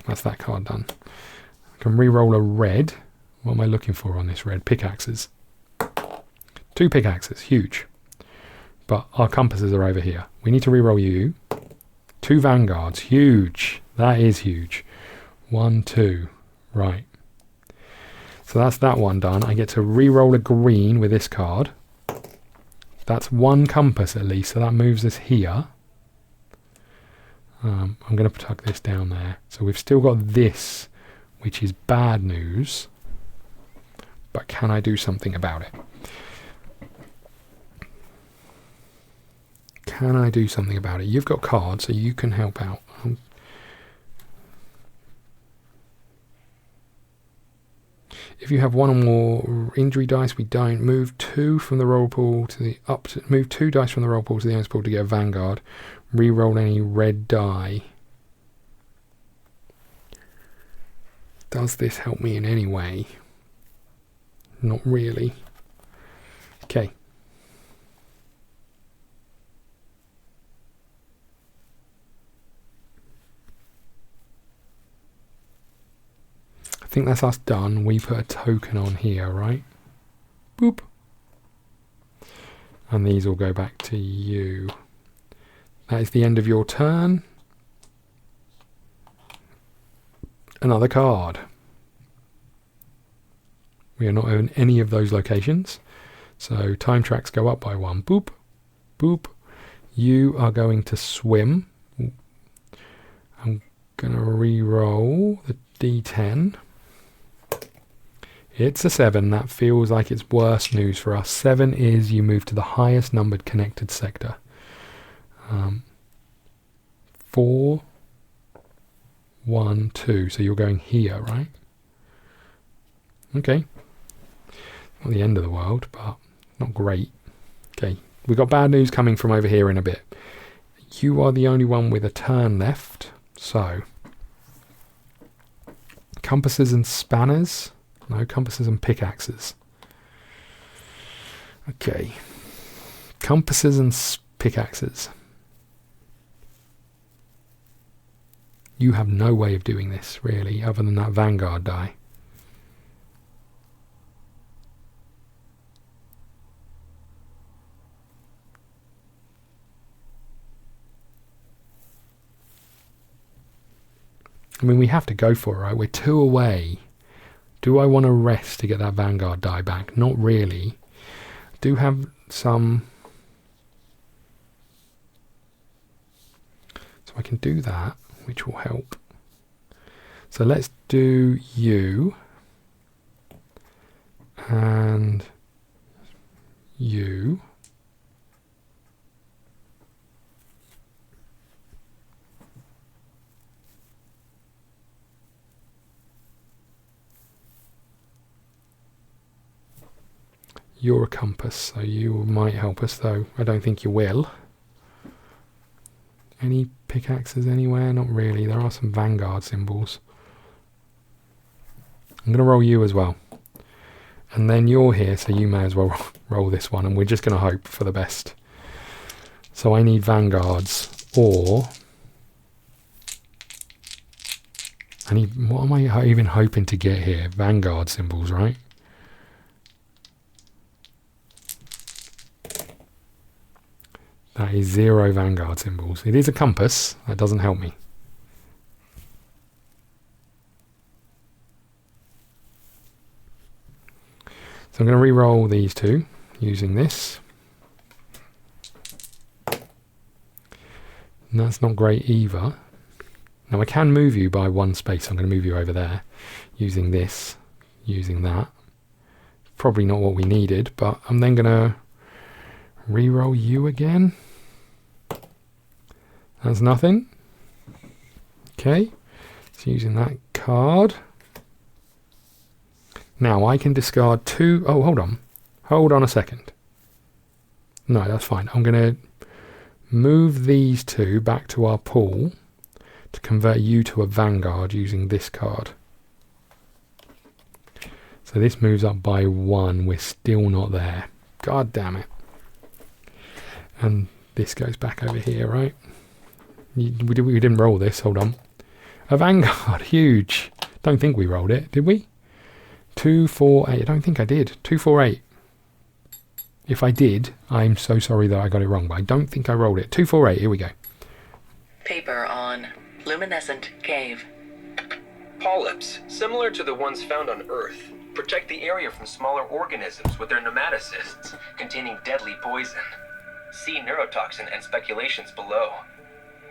That's that card done. I can re-roll a red. What am I looking for on this red? Pickaxes. 2 pickaxes, huge. But our compasses are over here. We need to re-roll you. 2 vanguards. Huge. That is huge. 1, 2. Right. So that's that one done. I get to re-roll a green with this card. That's 1 compass at least, so that moves us here. I'm going to tuck this down there. So we've still got this, which is bad news. But can I do something about it? Can I do something about it? You've got cards, so you can help out. If you have 1 or more injury dice, we don't. Move 2 from the roll pool to the move 2 dice from the roll pool to the owner's pool to get a vanguard. Reroll any red die. Does this help me in any way? Not really. Okay. I think that's us done. We put a token on here, right? Boop. And these will go back to you. That is the end of your turn. Another card. We are not in any of those locations. So time tracks go up by 1. Boop. Boop. You are going to swim. I'm going to re-roll the D10. It's a 7. That feels like it's worse news for us. 7 is you move to the highest numbered connected sector. 4, 1, 2. So you're going here, right? Okay. Not the end of the world, but not great. Okay. We've got bad news coming from over here in a bit. You are the only one with a turn left. So, compasses and spanners. No, compasses and pickaxes. Okay. Compasses and pickaxes. You have no way of doing this, really, other than that Vanguard die. I mean, we have to go for it, right? We're 2 away. Do I want to rest to get that Vanguard die back? Not really. Do have some... So I can do that, which will help. So let's do you. And you. You're a compass, so you might help us, though I don't think you will. Any pickaxes anywhere? Not really. There are some Vanguard symbols. I'm going to roll you as well. And then you're here, so you may as well roll this one, and we're just going to hope for the best. So I need Vanguards, or... what am I even hoping to get here? Vanguard symbols, right? That is 0 Vanguard symbols. It is a compass. That doesn't help me. So I'm going to re-roll these 2 using this. And that's not great either. Now I can move you by 1 space. I'm going to move you over there using this, using that. Probably not what we needed, but I'm then going to re-roll you again. That's nothing. Okay, so using that card. Now I can discard 2. Oh, hold on. Hold on a second. No, that's fine. I'm going to move these 2 back to our pool to convert you to a Vanguard using this card. So this moves up by 1. We're still not there. God damn it. And this goes back over here, right? We didn't roll this. Hold on. A Vanguard. Huge. Don't think we rolled it. Did we? 2, 4, 8. I don't think I did. 2, 4, 8. If I did, I'm so sorry that I got it wrong. But I don't think I rolled it. 2, 4, 8. Here we go. Paper on luminescent cave. Polyps, similar to the ones found on Earth, protect the area from smaller organisms with their nematocysts containing deadly poison. See neurotoxin and speculations below.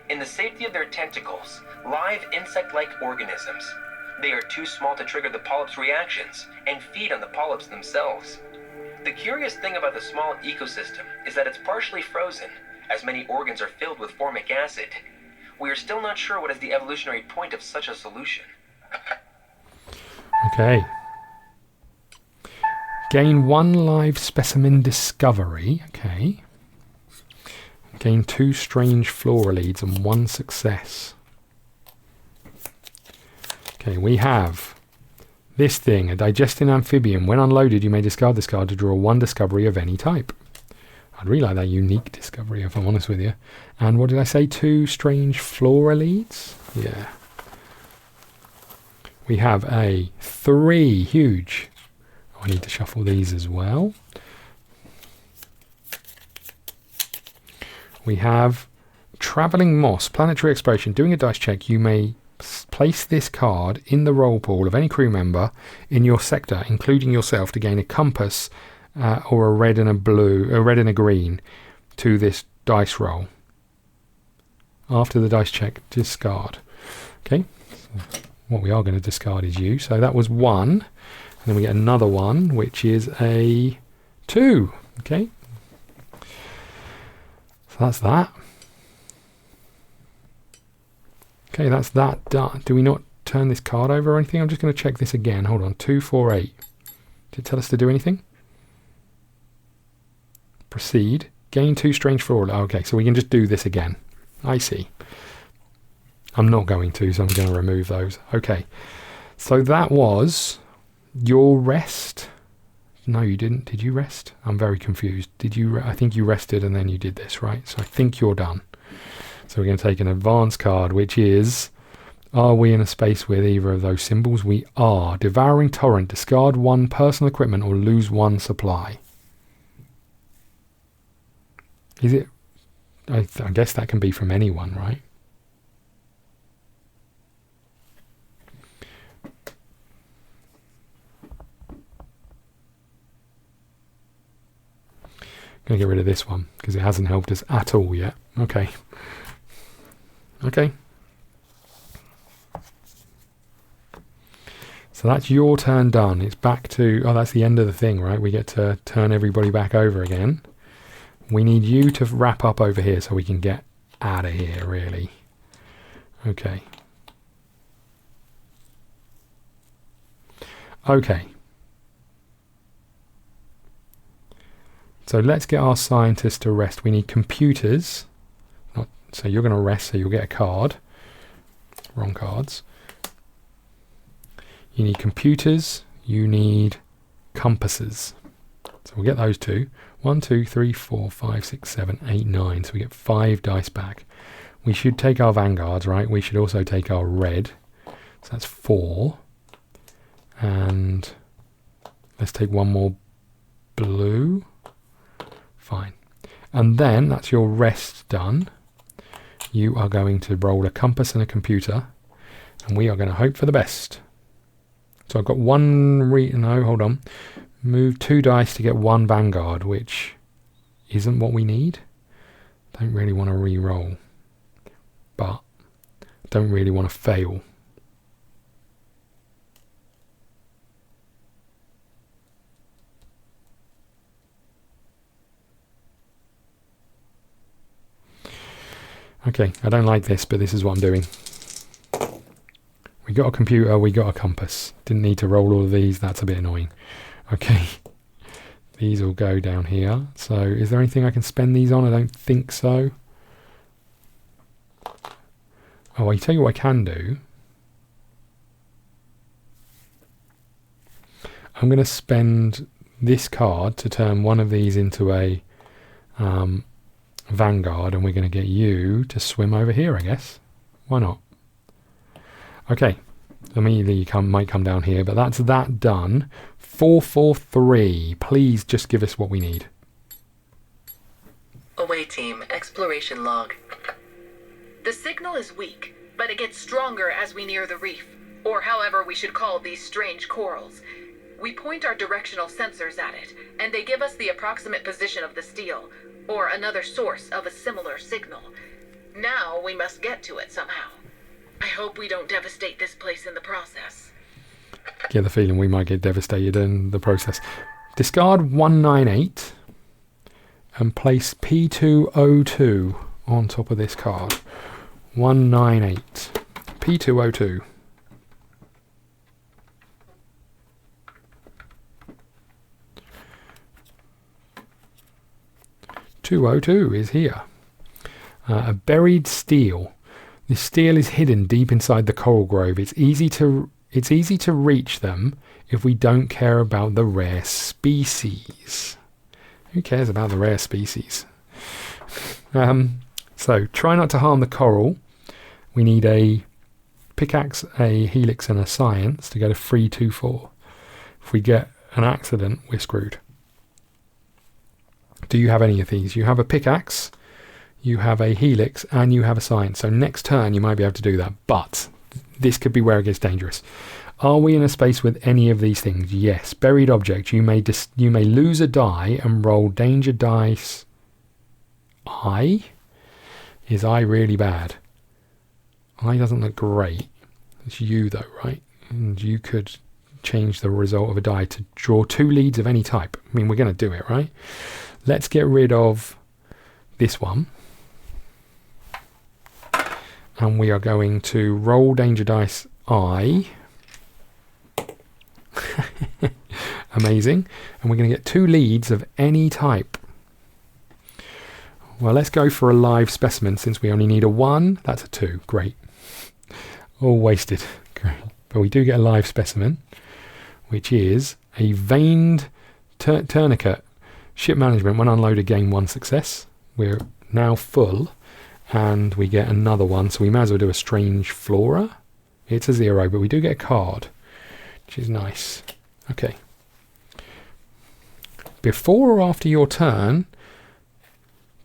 In the safety of their tentacles, live insect-like organisms. They are too small to trigger the polyps' reactions and feed on the polyps themselves. The curious thing about the small ecosystem is that it's partially frozen, as many organs are filled with formic acid. We are still not sure what is the evolutionary point of such a solution. Okay. Gain 1 live specimen discovery. Okay. Gain 2 strange flora leads and 1 success. Okay, we have this thing, a digesting amphibian. When unloaded, you may discard this card to draw 1 discovery of any type. I'd really like that unique discovery, if I'm honest with you. And what did I say? 2 strange flora leads? Yeah. We have a 3 huge. I need to shuffle these as well. We have travelling moss, planetary exploration. Doing a dice check, you may place this card in the roll pool of any crew member in your sector, including yourself, to gain a compass or a red and a green to this dice roll. After the dice check, discard. Okay, so what we are going to discard is you. So that was 1, and then we get another 1, which is a 2. Okay, so that's that. Okay, that's that done. Do we not turn this card over or anything? I'm just going to check this again. Hold on. 2, 4, 8. Did it tell us to do anything? Proceed. Gain 2 strange flora. Okay, so we can just do this again. I see. I'm not going to, so I'm going to remove those. Okay. So that was your rest. No, you didn't. Did you rest? I'm very confused. Did you? I think you rested and then you did this, right? So I think you're done. So we're going to take an advanced card, which is, are we in a space with either of those symbols? We are. Devouring Torrent. Discard 1 personal equipment or lose 1 supply. Is it? I guess that can be from anyone, right? Going to get rid of this one because it hasn't helped us at all yet. Okay. Okay. So that's your turn done. It's back to... Oh, that's the end of the thing, right? We get to turn everybody back over again. We need you to wrap up over here so we can get out of here, really. Okay. Okay. So let's get our scientists to rest. We need computers. So you're going to rest, so you'll get a card. Wrong cards. You need computers. You need compasses. So we'll get those 2. 1, 2, 3, 4, 5, 6, 7, 8, 9. So we get 5 dice back. We should take our vanguards, right? We should also take our red. So that's 4. And let's take 1 more blue. Fine. And then that's your rest done. You are going to roll a compass and a computer, and we are going to hope for the best. So I've got 1 no, hold on. Move 2 dice to get 1 vanguard, which isn't what we need. Don't really want to re-roll, but don't really want to fail. Okay, I don't like this, but this is what I'm doing. We got a computer, we got a compass. Didn't need to roll all of these, that's a bit annoying. Okay, these will go down here. So is there anything I can spend these on? I don't think so. Oh, I tell you what I can do. I'm going to spend this card to turn one of these into a Vanguard, and we're going to get you to swim over here, I guess. Why not? Okay, immediately you might come down here, but that's that done. 443. Please just give us what we need. Away team, exploration log. The signal is weak, but it gets stronger as we near the reef, or however we should call these strange corals. We point our directional sensors at it, and they give us the approximate position of the steel, or another source of a similar signal. Now we must get to it somehow. I hope we don't devastate this place in the process. Get the feeling we might get devastated in the process. Discard 198 and place P202 on top of this card. 198. P202. .202 is here. A buried steel. This steel is hidden deep inside the coral grove. It's easy to reach them if we don't care about the rare species. Who cares about the rare species? So try not to harm the coral. We need a pickaxe, a helix, and a science to go to 324. If we get an accident, we're screwed. Do you have any of these? You have a pickaxe, you have a helix, and you have a science. So next turn you might be able to do that, but this could be where it gets dangerous. Are we in a space with any of these things? Yes. Buried object. You may lose a die and roll danger dice. I? Is I really bad? I doesn't look great. It's you though, right? And you could change the result of a die to draw 2 leads of any type. I mean, we're going to do it, right? Let's get rid of this one. And we are going to roll danger dice I. Amazing. And we're going to get 2 leads of any type. Well, let's go for a live specimen since we only need a 1. That's a 2. Great. All wasted. Great. But we do get a live specimen, which is a veined tourniquet. Ship management. When unloaded, gain 1 success. We're now full. And we get another one. So we may as well do a strange flora. It's a 0, but we do get a card, which is nice. Okay. Before or after your turn,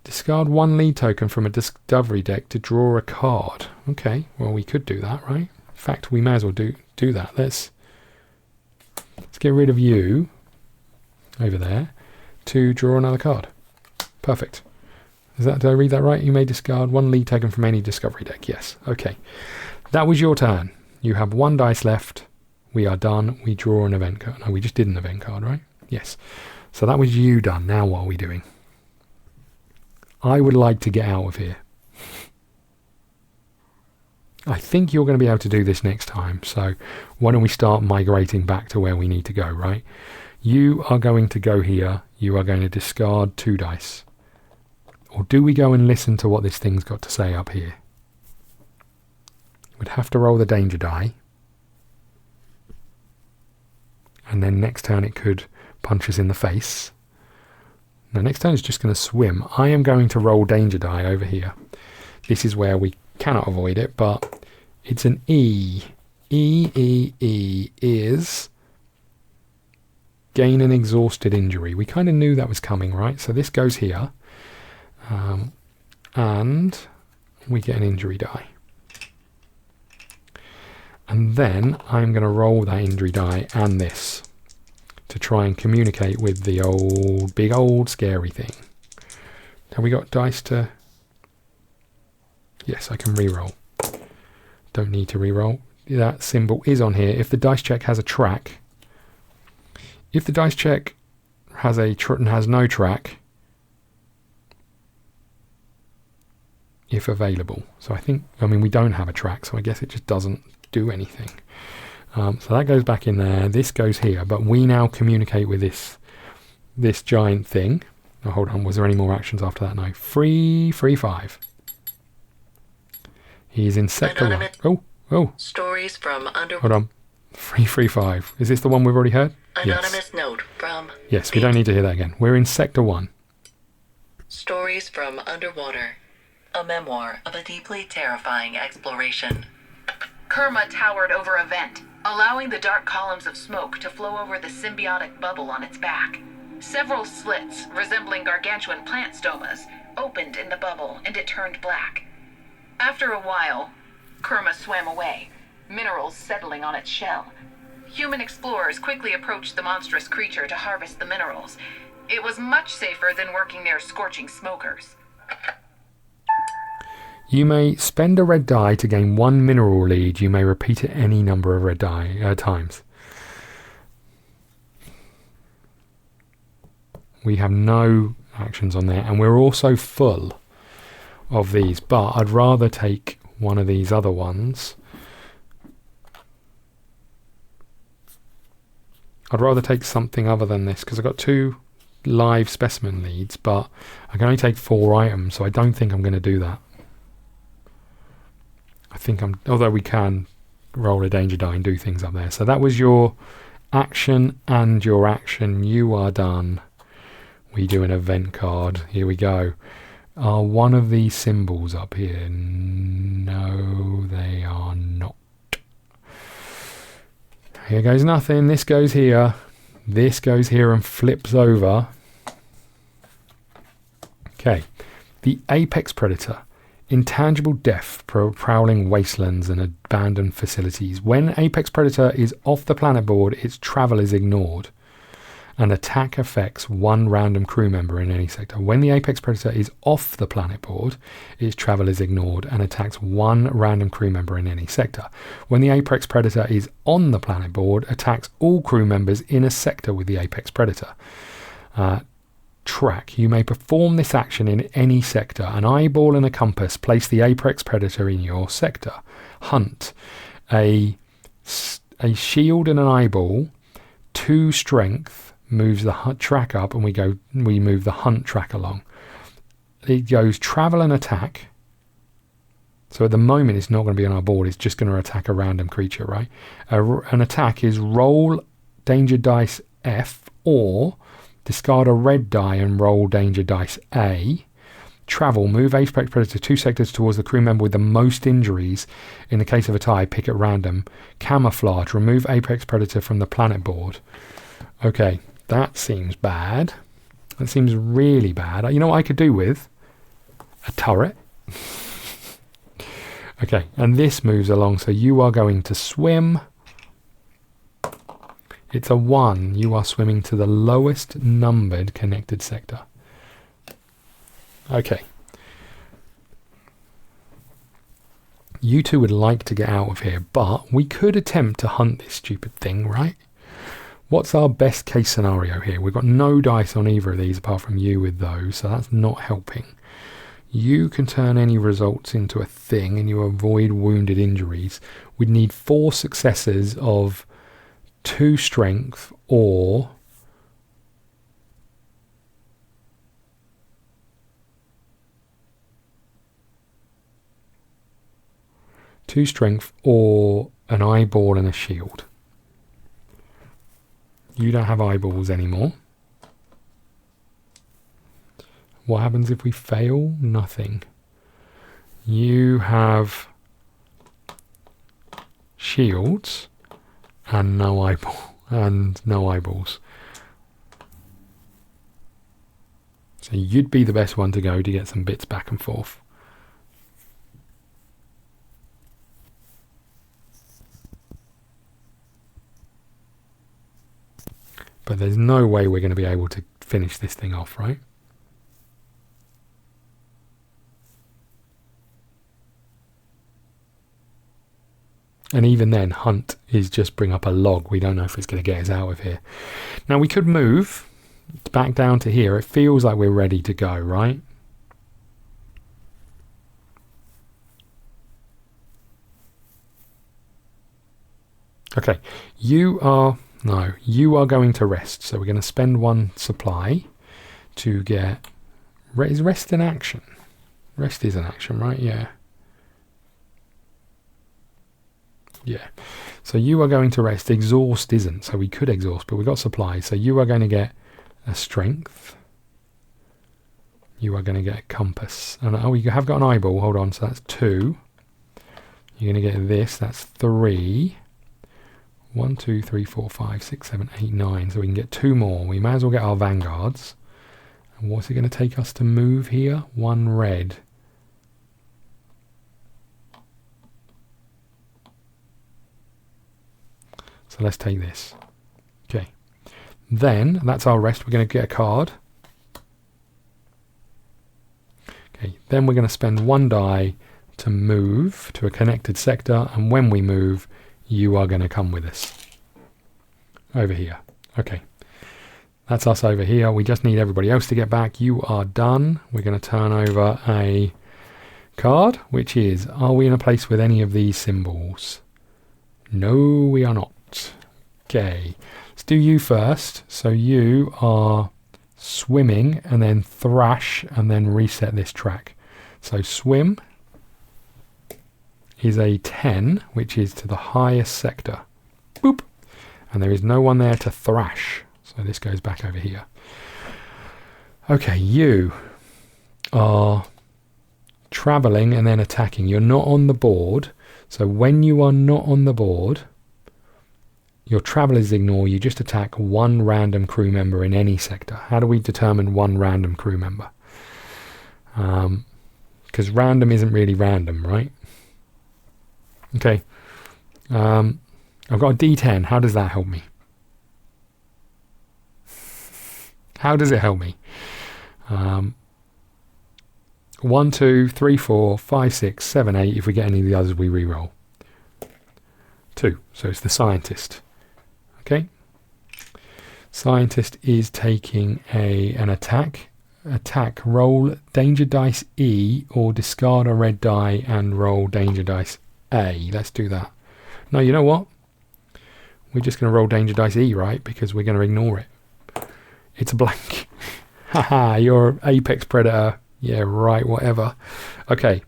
discard 1 lead token from a discovery deck to draw a card. Okay, well, we could do that, right? In fact, we may as well do that. Let's get rid of you over there to draw another card. Perfect. Did I read that right? You may discard 1 lead token from any discovery deck. Yes. Okay. That was your turn. You have 1 dice left. We are done. We draw an event card. No, we just did an event card, right? Yes. So that was you done. Now what are we doing? I would like to get out of here. I think you're going to be able to do this next time. So why don't we start migrating back to where we need to go, right? You are going to go here. You are going to discard 2 dice. Or do we go and listen to what this thing's got to say up here? We'd have to roll the danger die. And then next turn it could punch us in the face. Now next turn it's just going to swim. I am going to roll danger die over here. This is where we cannot avoid it, but it's an E. E is gain an exhausted injury. We kind of knew that was coming, right? So this goes here. And we get an injury die. And then I'm going to roll that injury die and this to try and communicate with the big old scary thing. Have we got dice to... Yes, I can re-roll. Don't need to re-roll. That symbol is on here. If the dice check has a track, if the dice check has no track, if available. So we don't have a track, so I guess it just doesn't do anything. So that goes back in there. This goes here, but we now communicate with this giant thing. Oh, hold on. Was there any more actions after that? No. 5. He's in sector 1. Oh. Stories from under. Hold on. 335. Is this the one we've already heard? Anonymous yes. note from. Yes, we don't need to hear that again. We're in sector 1. Stories from underwater. A memoir of a deeply terrifying exploration. Kerma towered over a vent, allowing the dark columns of smoke to flow over the symbiotic bubble on its back. Several slits, resembling gargantuan plant stomas, opened in the bubble and it turned black. After a while, Kerma swam away, minerals settling on its shell. Human explorers quickly approached the monstrous creature to harvest the minerals. It was much safer than working near scorching smokers. You may spend a red die to gain 1 mineral lead. You may repeat it any number of red die times. We have no actions on there, and we're also full of these, but I'd rather take one of these other ones. I'd rather take something other than this, because I've got 2 live specimen leads, but I can only take 4 items, so I don't think I'm going to do that. Although we can roll a danger die and do things up there. So that was your action and your action. You are done. We do an event card. Here we go. Are one of these symbols up here? No, they are not. Here goes nothing. This goes here. This goes here and flips over. Okay. The apex predator. Intangible death, prowling wastelands and abandoned facilities. When apex predator is off the planet board, its travel is ignored. An attack affects 1 random crew member in any sector. When the apex predator is off the planet board, its travel is ignored and attacks 1 random crew member in any sector. When the apex predator is on the planet board, attacks all crew members in a sector with the apex predator. Track. You may perform this action in any sector. An eyeball and a compass place the apex predator in your sector. Hunt. A shield and an eyeball, 2 strength, moves the track up, and we move the hunt track along. It goes travel and attack. So at the moment it's not going to be on our board, it's just going to attack a random creature, right? An attack is roll danger dice F, or discard a red die and roll danger dice A. Travel. Move apex predator 2 sectors towards the crew member with the most injuries. In the case of a tie, pick at random. Camouflage. Remove apex predator from the planet board. Okay, that seems bad. That seems really bad. You know what I could do with? A turret. Okay, and this moves along, so you are going to swim. It's a 1. You are swimming to the lowest numbered connected sector. Okay. You 2 would like to get out of here, but we could attempt to hunt this stupid thing, right? What's our best case scenario here? We've got no dice on either of these apart from you with those, so that's not helping. You can turn any results into a thing and you avoid wounded injuries. We'd need 4 successes of 2 strength or 2 strength or an eyeball and a shield. You don't have eyeballs anymore. What happens if we fail? Nothing. You have shields and no eyeballs. So you'd be the best one to go to get some bits back and forth. But there's no way we're going to be able to finish this thing off, right? And even then, hunt is just bring up a log. We don't know if it's going to get us out of here. Now, we could move back down to here. It feels like we're ready to go, right? Okay, you are going to rest. So we're going to spend 1 supply to get... Is rest an action? Rest is an action, right? Yeah. Yeah. So you are going to rest. Exhaust isn't. So we could exhaust, but we've got supplies. So you are going to get a strength. You are going to get a compass. And oh, you have got an eyeball. Hold on. So that's 2. You're going to get this. That's 3. 1, 2, 3, 4, 5, 6, 7, 8, 9. So we can get 2 more. We may as well get our vanguards. And what's it going to take us to move here? 1 red. So let's take this. Okay. Then, that's our rest. We're going to get a card. Okay. Then we're going to spend 1 die to move to a connected sector. And when we move, you are going to come with us. Over here. Okay. That's us over here. We just need everybody else to get back. You are done. We're going to turn over a card, which is, are we in a place with any of these symbols? No, we are not. Okay. Let's do you first. So you are swimming and then thrash and then reset this track. So swim is a 10, which is to the highest sector. Boop. And there is no one there to thrash. So this goes back over here. Okay, you are traveling and then attacking. You're not on the board. So when you are not on the board, your travelers ignore. You just attack 1 random crew member in any sector. How do we determine 1 random crew member? Because random isn't really random, right? Okay. I've got a D10. How does that help me? How does it help me? 1, 2, 3, 4, 5, 6, 7, 8. If we get any of the others, we re-roll. 2. So it's the scientist. Okay. Scientist is taking an attack. Attack. Roll danger dice E or discard a red die and roll danger dice A. Let's do that. No, you know what? We're just going to roll danger dice E, right? Because we're going to ignore it. It's a blank. Haha, you're apex predator. Yeah, right, whatever. Okay,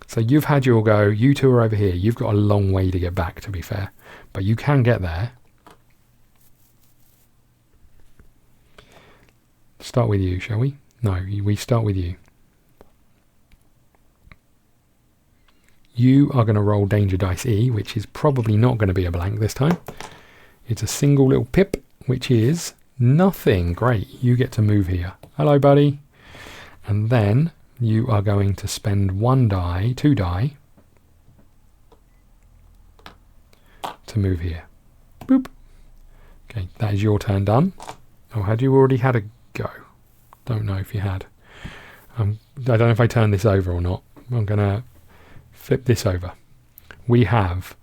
so you've had your go. You two are over here. You've got a long way to get back, to be fair. But you can get there. Start with you, shall we? No, we start with you. You are going to roll danger dice E, which is probably not going to be a blank this time. It's a single little pip, which is nothing. Great. You get to move here. Hello, buddy. And then you are going to spend 1 die, 2 die to move here. Boop. Okay, that is your turn done. Oh, had you already had a go? Don't know if you had. I don't know if I turned this over or not. I'm going to flip this over. We have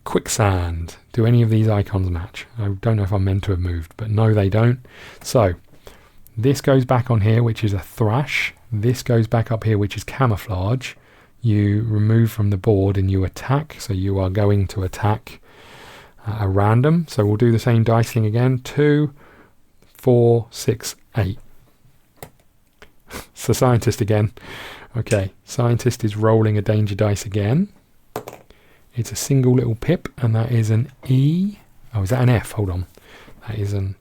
quicksand. Do any of these icons match? I don't know if I'm meant to have moved, but no, they don't. So this goes back on here, which is a thrash. This goes back up here, which is camouflage. You remove from the board and you attack. So you are going to attack a random. So we'll do the same dice thing again. 2, 4, 6, 8. So scientist again. Okay, scientist is rolling a danger dice again. It's a single little pip, and that is an E. Oh, is that an F? Hold on. That is an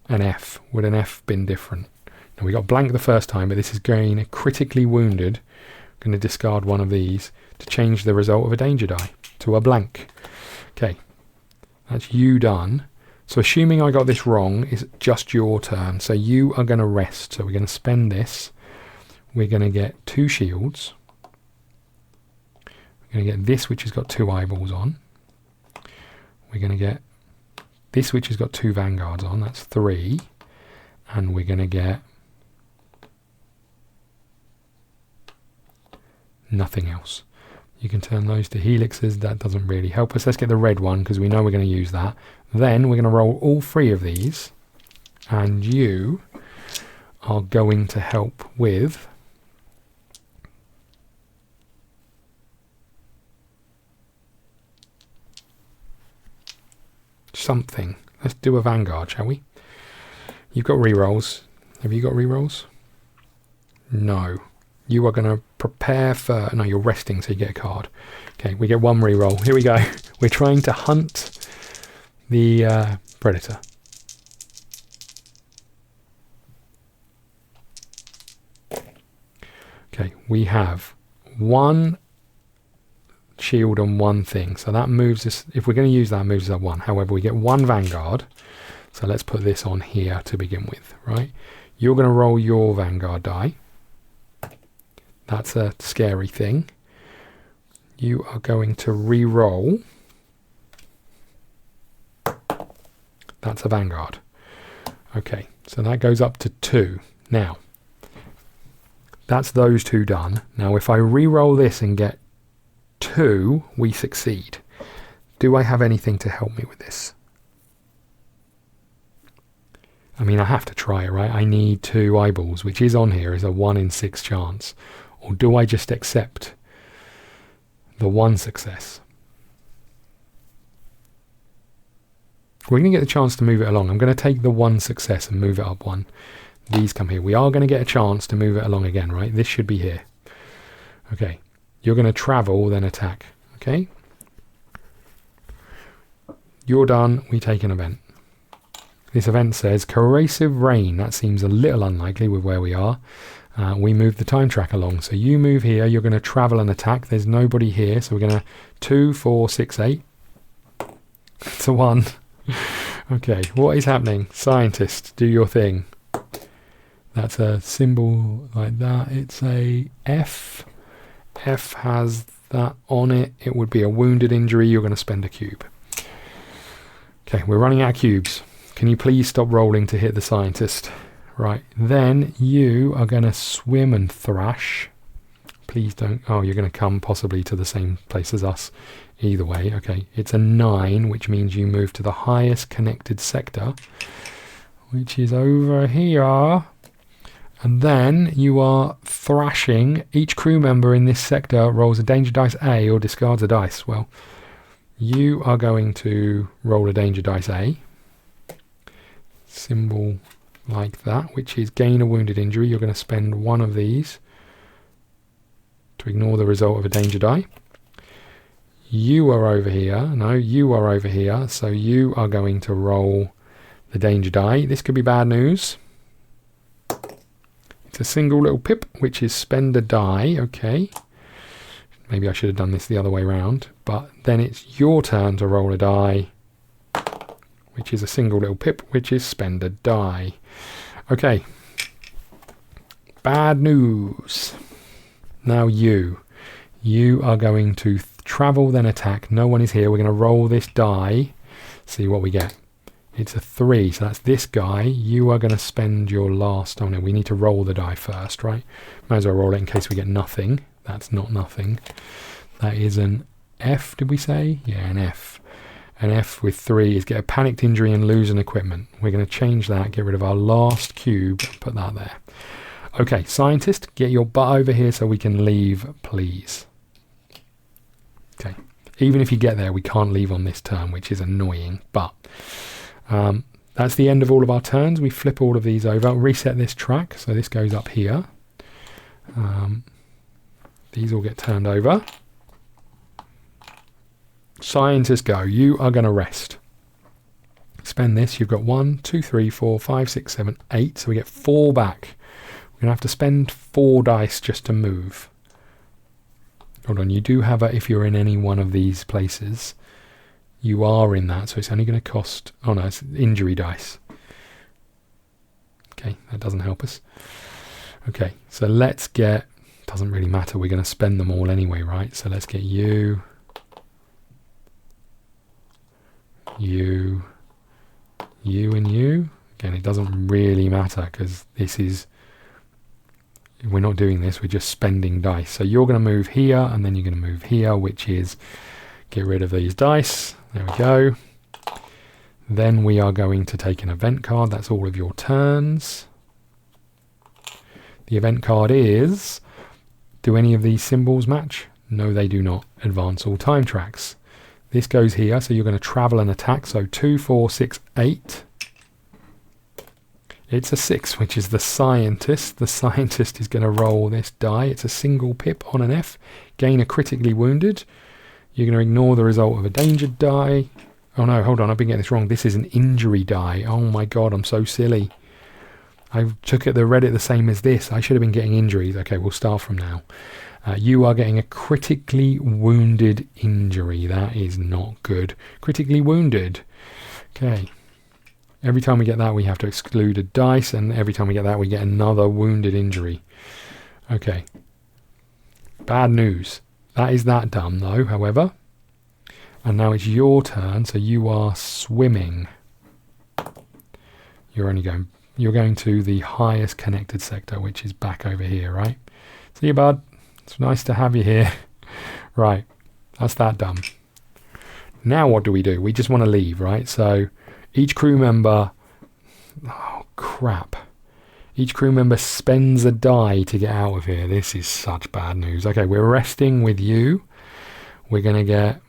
F. Would an F been different? Now, we got blank the first time, but this is going critically wounded. I'm going to discard one of these to change the result of a danger die to a blank. Okay, that's you done. So assuming I got this wrong, it's just your turn. So you are going to rest. So we're going to spend this. We're going to get 2 shields. We're going to get this, which has got 2 eyeballs on. We're going to get this, which has got 2 vanguards on. That's 3. And we're going to get nothing else. You can turn those to helixes. That doesn't really help us. Let's get the red one because we know we're going to use that. Then we're going to roll all 3 of these. And you are going to help with something. Let's do a vanguard, shall we? You've got rerolls. Have you got rerolls? No. You are going to prepare for... No, you're resting, so you get a card. Okay, we get 1 reroll. Here we go. We're trying to hunt the predator. Okay, we have 1 shield on 1 thing. So that moves us... If we're going to use that, moves us up 1. However, we get 1 vanguard. So let's put this on here to begin with, right? You're going to roll your vanguard die. That's a scary thing. You are going to re-roll That's a Vanguard. Okay, so that goes up to 2. Now, that's those 2 done. Now, if I re-roll this and get 2, we succeed. Do I have anything to help me with this? I mean, I have to try it, right? I need 2 eyeballs, which is on here, is a 1 in 6 chance. Or do I just accept the 1 success? We're going to get the chance to move it along. I'm going to take the 1 success and move it up 1. These come here. We are going to get a chance to move it along again, right? This should be here. Okay. You're going to travel, then attack. Okay. You're done. We take an event. This event says corrosive rain. That seems a little unlikely with where we are. We move the time track along. So you move here. You're going to travel and attack. There's nobody here. So we're going to 2, 4, 6, 8. It's a 1. Okay. What is happening? Scientist, do your thing. That's a symbol like that. It's a F. F has that on it. It would be a wounded injury. You're going to spend a cube. Okay, we're running out of cubes. Can you please stop rolling to hit the scientist? Right, then you are going to swim and thrash. Please don't. Oh, you're going to come possibly to the same place as us. Either way, okay. It's a 9, which means you move to the highest connected sector, which is over here. And then you are thrashing. Each crew member in this sector rolls a danger dice A or discards a dice. Well, you are going to roll a danger dice A. Symbol like that, which is gain a wounded injury. You're going to spend 1 of these to ignore the result of a danger die. You are over here. No, you are over here. So you are going to roll the danger die. This could be bad news. It's a single little pip, which is spend a die. Okay. Maybe I should have done this the other way around. But then it's your turn to roll a die, which is a single little pip, which is spend a die. Okay. Bad news. Now you are going to travel, then attack. No one is here. We're going to roll this die, see what we get. It's a 3, so that's this guy. You are going to spend your last. Oh no, we need to roll the die first, right? Might as well roll it in case we get nothing. That's not nothing. That is an F, did we say? Yeah, an F. An F with 3 is get a panicked injury and lose an equipment. We're going to change that, get rid of our last cube, put that there. Okay, scientist, get your butt over here so we can leave, please. Okay, even if you get there, we can't leave on this turn, which is annoying, but that's the end of all of our turns. We flip all of these over, reset this track, so this goes up here. These all get turned over. Scientists go. You are going to rest. Spend this. You've got 1, 2, 3, 4, 5, 6, 7, 8. So we get 4 back. We're going to have to spend 4 dice just to move. Hold on. You do have a, if you're in any one of these places, you are in that. So it's only going to cost, oh no, it's injury dice. Okay, that doesn't help us. Okay, so let's get, doesn't really matter. We're going to spend them all anyway, right? So let's get you. You and you. Again, it doesn't really matter because this is, we're not doing this, we're just spending dice. So you're going to move here and then you're going to move here, which is get rid of these dice. There we go. Then we are going to take an event card. That's all of your turns. The event card is, do any of these symbols match? No, they do not. Advance all time tracks. This goes here, so you're going to travel and attack. So 2, 4, 6, 8. It's a 6, which is the scientist. The scientist is going to roll this die. It's a single pip on an F. Gain a critically wounded. You're going to ignore the result of a dangered die. Oh no, hold on, I've been getting this wrong. This is an injury die. Oh my god, I'm so silly. I read it the same as this. I should have been getting injuries. Okay, we'll start from now. You are getting a critically wounded injury. That is not good. Critically wounded. Okay. Every time we get that, we have to exclude a dice, and every time we get that, we get another wounded injury. Okay. Bad news. That is that done, though, however. And now it's your turn, so you are swimming. you're going to the highest connected sector, which is back over here, right? See you, bud. It's nice to have you here. Right, that's that done. Now what do? We just want to leave, right? So each crew member, oh crap, each crew member spends a die to get out of here. This is such bad news. Okay, we're resting with you. We're going to get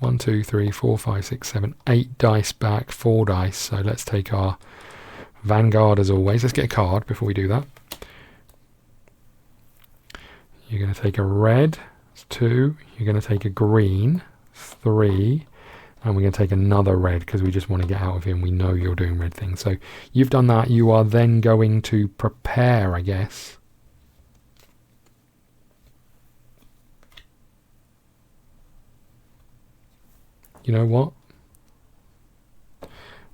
1, 2, 3, 4, 5, 6, 7, 8 dice back, 4 dice. So let's take our Vanguard as always. Let's get a card before we do that. You're going to take a red, 2. You're going to take a green, 3. And we're going to take another red because we just want to get out of here and we know you're doing red things. So you've done that. You are then going to prepare, I guess. You know what?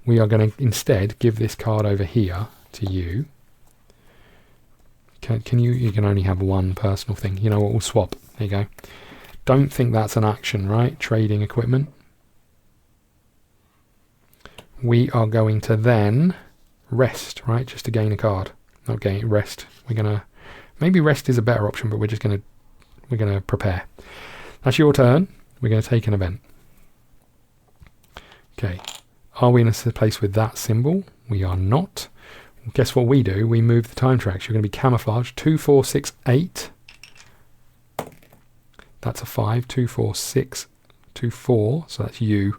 We are going to instead give this card over here to you. Can you can only have one personal thing. You know what? We'll swap. There you go. Don't think that's an action, right? Trading equipment. We are going to then rest, right? Just to gain a card. Not gain, rest. We're going to, maybe rest is a better option, but we're going to prepare. That's your turn. We're going to take an event. Okay. Are we in a place with that symbol? We are not. Guess what we do? We move the time tracks. You're going to be camouflaged. 2, 4, 6, 8. That's a 5. 2, 4, 6, 2, 4. So that's you.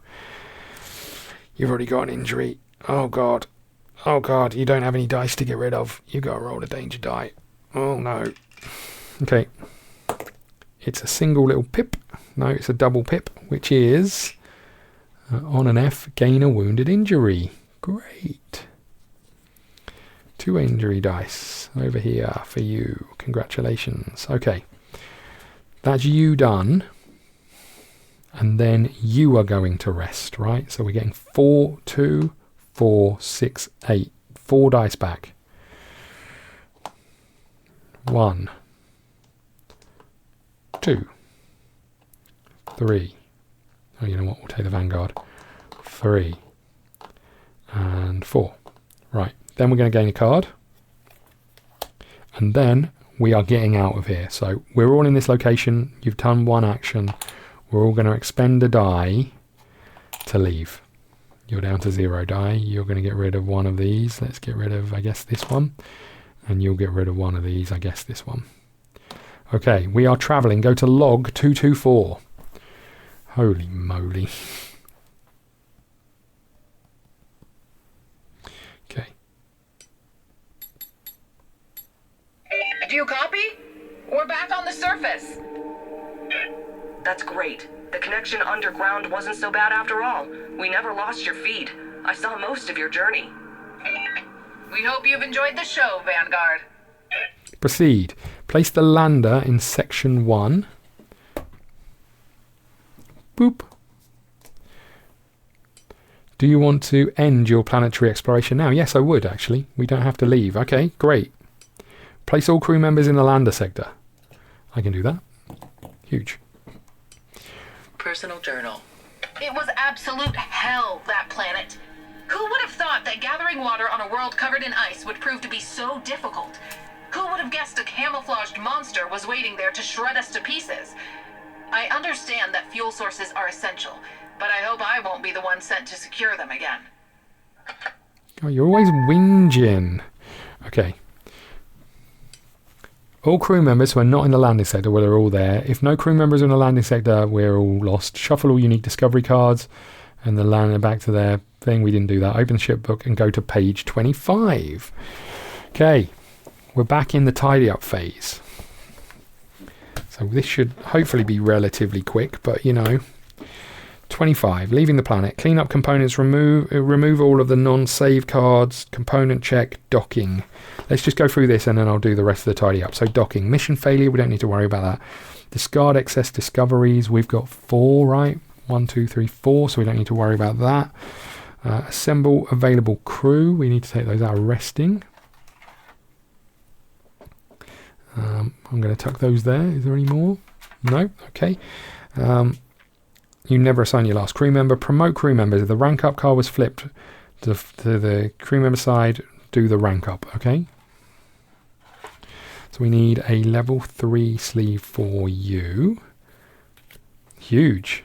You've already got an injury. Oh god. Oh god, you don't have any dice to get rid of. You've got to roll a danger die. Oh no. Okay. It's a single little pip. No, it's a double pip, which is on an F, gain a wounded injury. Great. 2 injury dice over here for you. Congratulations. Okay. That's you done. And then you are going to rest, right? So we're getting 4, 2, 4, 6, 8. 4 dice back. 1, 2, 3. Oh, you know what? We'll take the Vanguard. 3 and 4. Right. Then we're going to gain a card. And then we are getting out of here. So we're all in this location. You've done one action. We're all going to expend a die to leave. You're down to 0 die. You're going to get rid of one of these. Let's get rid of, I guess, this one. And you'll get rid of one of these. I guess this one. Okay, we are traveling. Go to log 224. Holy moly. Okay. Do you copy? We're back on the surface. That's great. The connection underground wasn't so bad after all. We never lost your feed. I saw most of your journey. We hope you've enjoyed the show, Vanguard. Proceed. Place the lander in section 1. Boop. Do you want to end your planetary exploration now? Yes, I would, actually. We don't have to leave. Okay, great. Place all crew members in the lander sector. I can do that. Huge. Personal journal. It was absolute hell, that planet. Who would have thought that gathering water on a world covered in ice would prove to be so difficult? Who would have guessed a camouflaged monster was waiting there to shred us to pieces? I understand that fuel sources are essential, but I hope I won't be the one sent to secure them again. Oh, you're always whinging. Okay. All crew members who are not in the landing sector, well, they're all there. If no crew members are in the landing sector, we're all lost. Shuffle all unique discovery cards and then land back to their thing. We didn't do that. Open the ship book and go to page 25. Okay. We're back in the tidy up phase. So this should hopefully be relatively quick, but you know. 25. Leaving the planet. Clean up components. Remove all of the non-save cards. Component check. Docking. Let's just go through this and then I'll do the rest of the tidy up. So docking. Mission failure. We don't need to worry about that. Discard excess discoveries. We've got 4, right? 1, 2, 3, 4. So we don't need to worry about that. Assemble available crew. We need to take those out of resting. I'm going to tuck those there. Is there any more? No? Okay. You never assign your last crew member. Promote crew members. If the rank up card was flipped to the crew member side, do the rank up, okay? So we need a level 3 sleeve for you. Huge.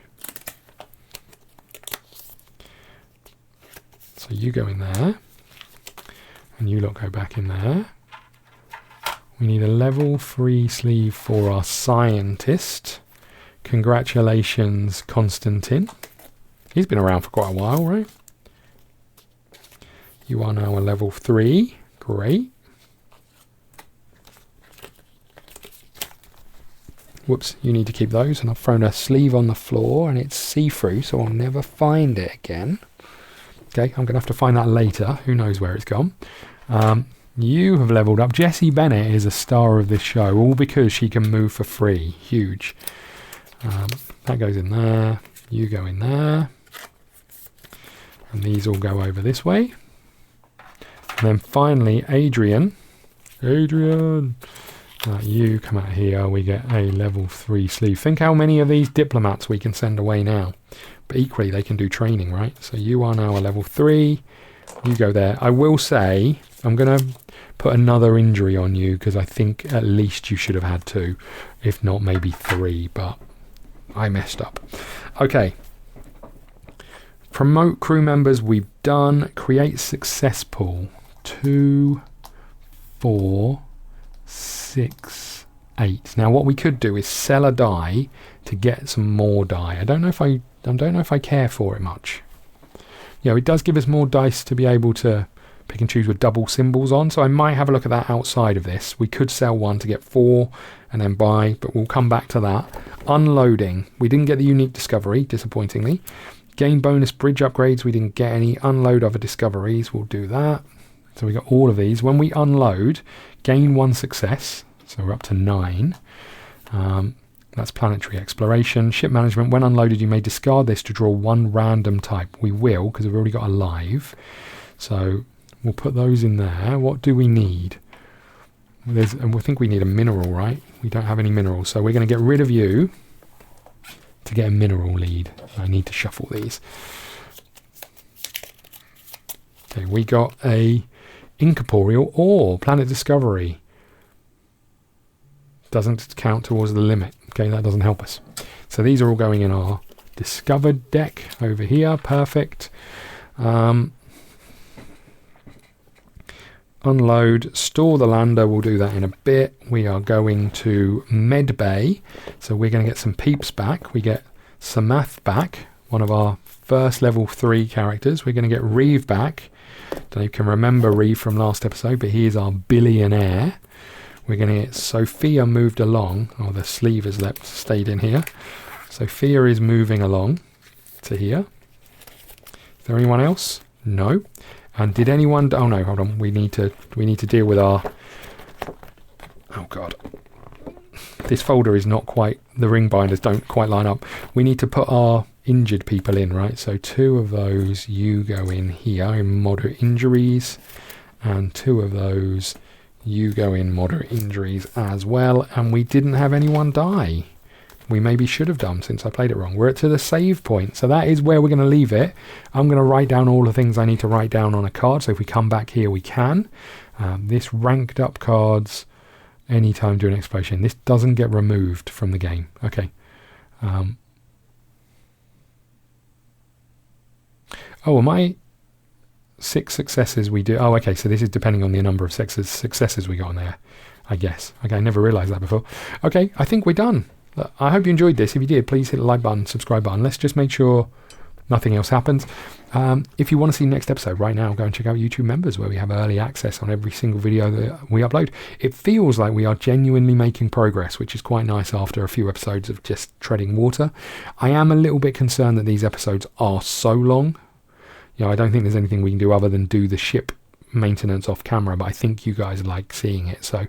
So you go in there. And you lot go back in there. We need a level 3 sleeve for our scientist. Congratulations, Constantine. He's been around for quite a while, right? You are now a level 3. Great. Whoops, you need to keep those. And I've thrown a sleeve on the floor and it's see-through, so I'll never find it again. Okay, I'm going to have to find that later. Who knows where it's gone. You have leveled up. Jessie Bennett is a star of this show, all because she can move for free. Huge. That goes in there. You go in there. And these all go over this way. And then finally, Adrian. You come out here. We get a level 3 sleeve. Think how many of these diplomats we can send away now. But equally, they can do training, right? So you are now a level 3. You go there. I will say, I'm going to put another injury on you because I think at least you should have had 2, if not maybe 3, but I messed up. Okay. Promote crew members, we've done. Create success pool. 2, 4, 6, 8. Now what we could do is sell a die to get some more die. I don't know if I care for it much. You know, it does give us more dice to be able to pick and choose with double symbols on, so I might have a look at that outside of this. We could sell 1 to get 4 and then buy, but we'll come back to that. Unloading. We didn't get the unique discovery, disappointingly. Gain bonus bridge upgrades. We didn't get any. Unload other discoveries. We'll do that. So we got all of these. When we unload, gain 1 success. So we're up to 9. That's planetary exploration. Ship management. When unloaded, you may discard this to draw 1 random type. We will, because we've already got a live. So we'll put those in there. What do we need? I think we need a mineral, right? We don't have any minerals. So we're going to get rid of you to get a mineral lead. I need to shuffle these. Okay, we got a incorporeal ore. Planet discovery. Doesn't count towards the limit. Okay, that doesn't help us. So these are all going in our discovered deck over here. Perfect. Unload, store the lander. We'll do that in a bit. We are going to med bay. So we're going to get some peeps back. We get Samath back, one of our first level 3 characters. We're going to get Reeve back. Don't know if you can remember Reeve from last episode, but he is our billionaire. We're going to get Sophia moved along. Oh, the sleeve has stayed in here. Sophia is moving along to here. Is there anyone else? No. And did anyone... Oh no, hold on. We need to deal with our... Oh god. This folder is not quite... The ring binders don't quite line up. We need to put our injured people in, right? So 2 of those, you go in here in moderate injuries. And 2 of those, you go in moderate injuries as well. And we didn't have anyone die. We maybe should have done since I played it wrong. We're to the save point. So that is where we're going to leave it. I'm going to write down all the things I need to write down on a card. So if we come back here, we can. This ranked up cards anytime during exploration. This doesn't get removed from the game. Okay. Oh, am I 6 successes we do? Oh, okay. So this is depending on the number of successes we got on there, I guess. Okay, I never realised that before. Okay, I think we're done. I hope you enjoyed this. If you did, please hit the like button, subscribe button. Let's just make sure nothing else happens. If you want to see the next episode right now, go and check out YouTube members where we have early access on every single video that we upload. It feels like we are genuinely making progress, which is quite nice after a few episodes of just treading water. I am a little bit concerned that these episodes are so long. You know, I don't think there's anything we can do other than do the ship maintenance off camera, but I think you guys like seeing it. So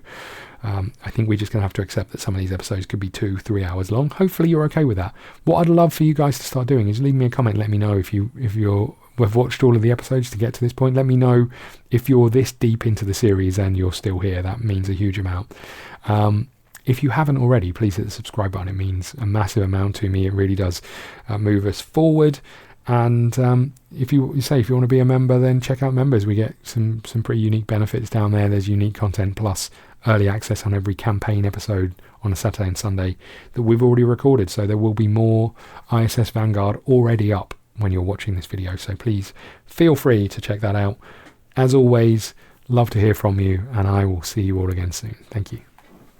I think we're just going to have to accept that some of these episodes could be 2-3 hours long. Hopefully you're okay with that. What I'd love for you guys to start doing is leave me a comment. Let me know if you've watched all of the episodes to get to this point. Let me know if you're this deep into the series and you're still here. That means a huge amount. If you haven't already, please hit the subscribe button. It means a massive amount to me. It really does move us forward. And if you want to be a member, then check out members. We get some pretty unique benefits down there. There's unique content plus early access on every campaign episode on a Saturday and Sunday that we've already recorded. So there will be more ISS Vanguard already up when you're watching this video. So please feel free to check that out. As always, love to hear from you, and I will see you all again soon. Thank you.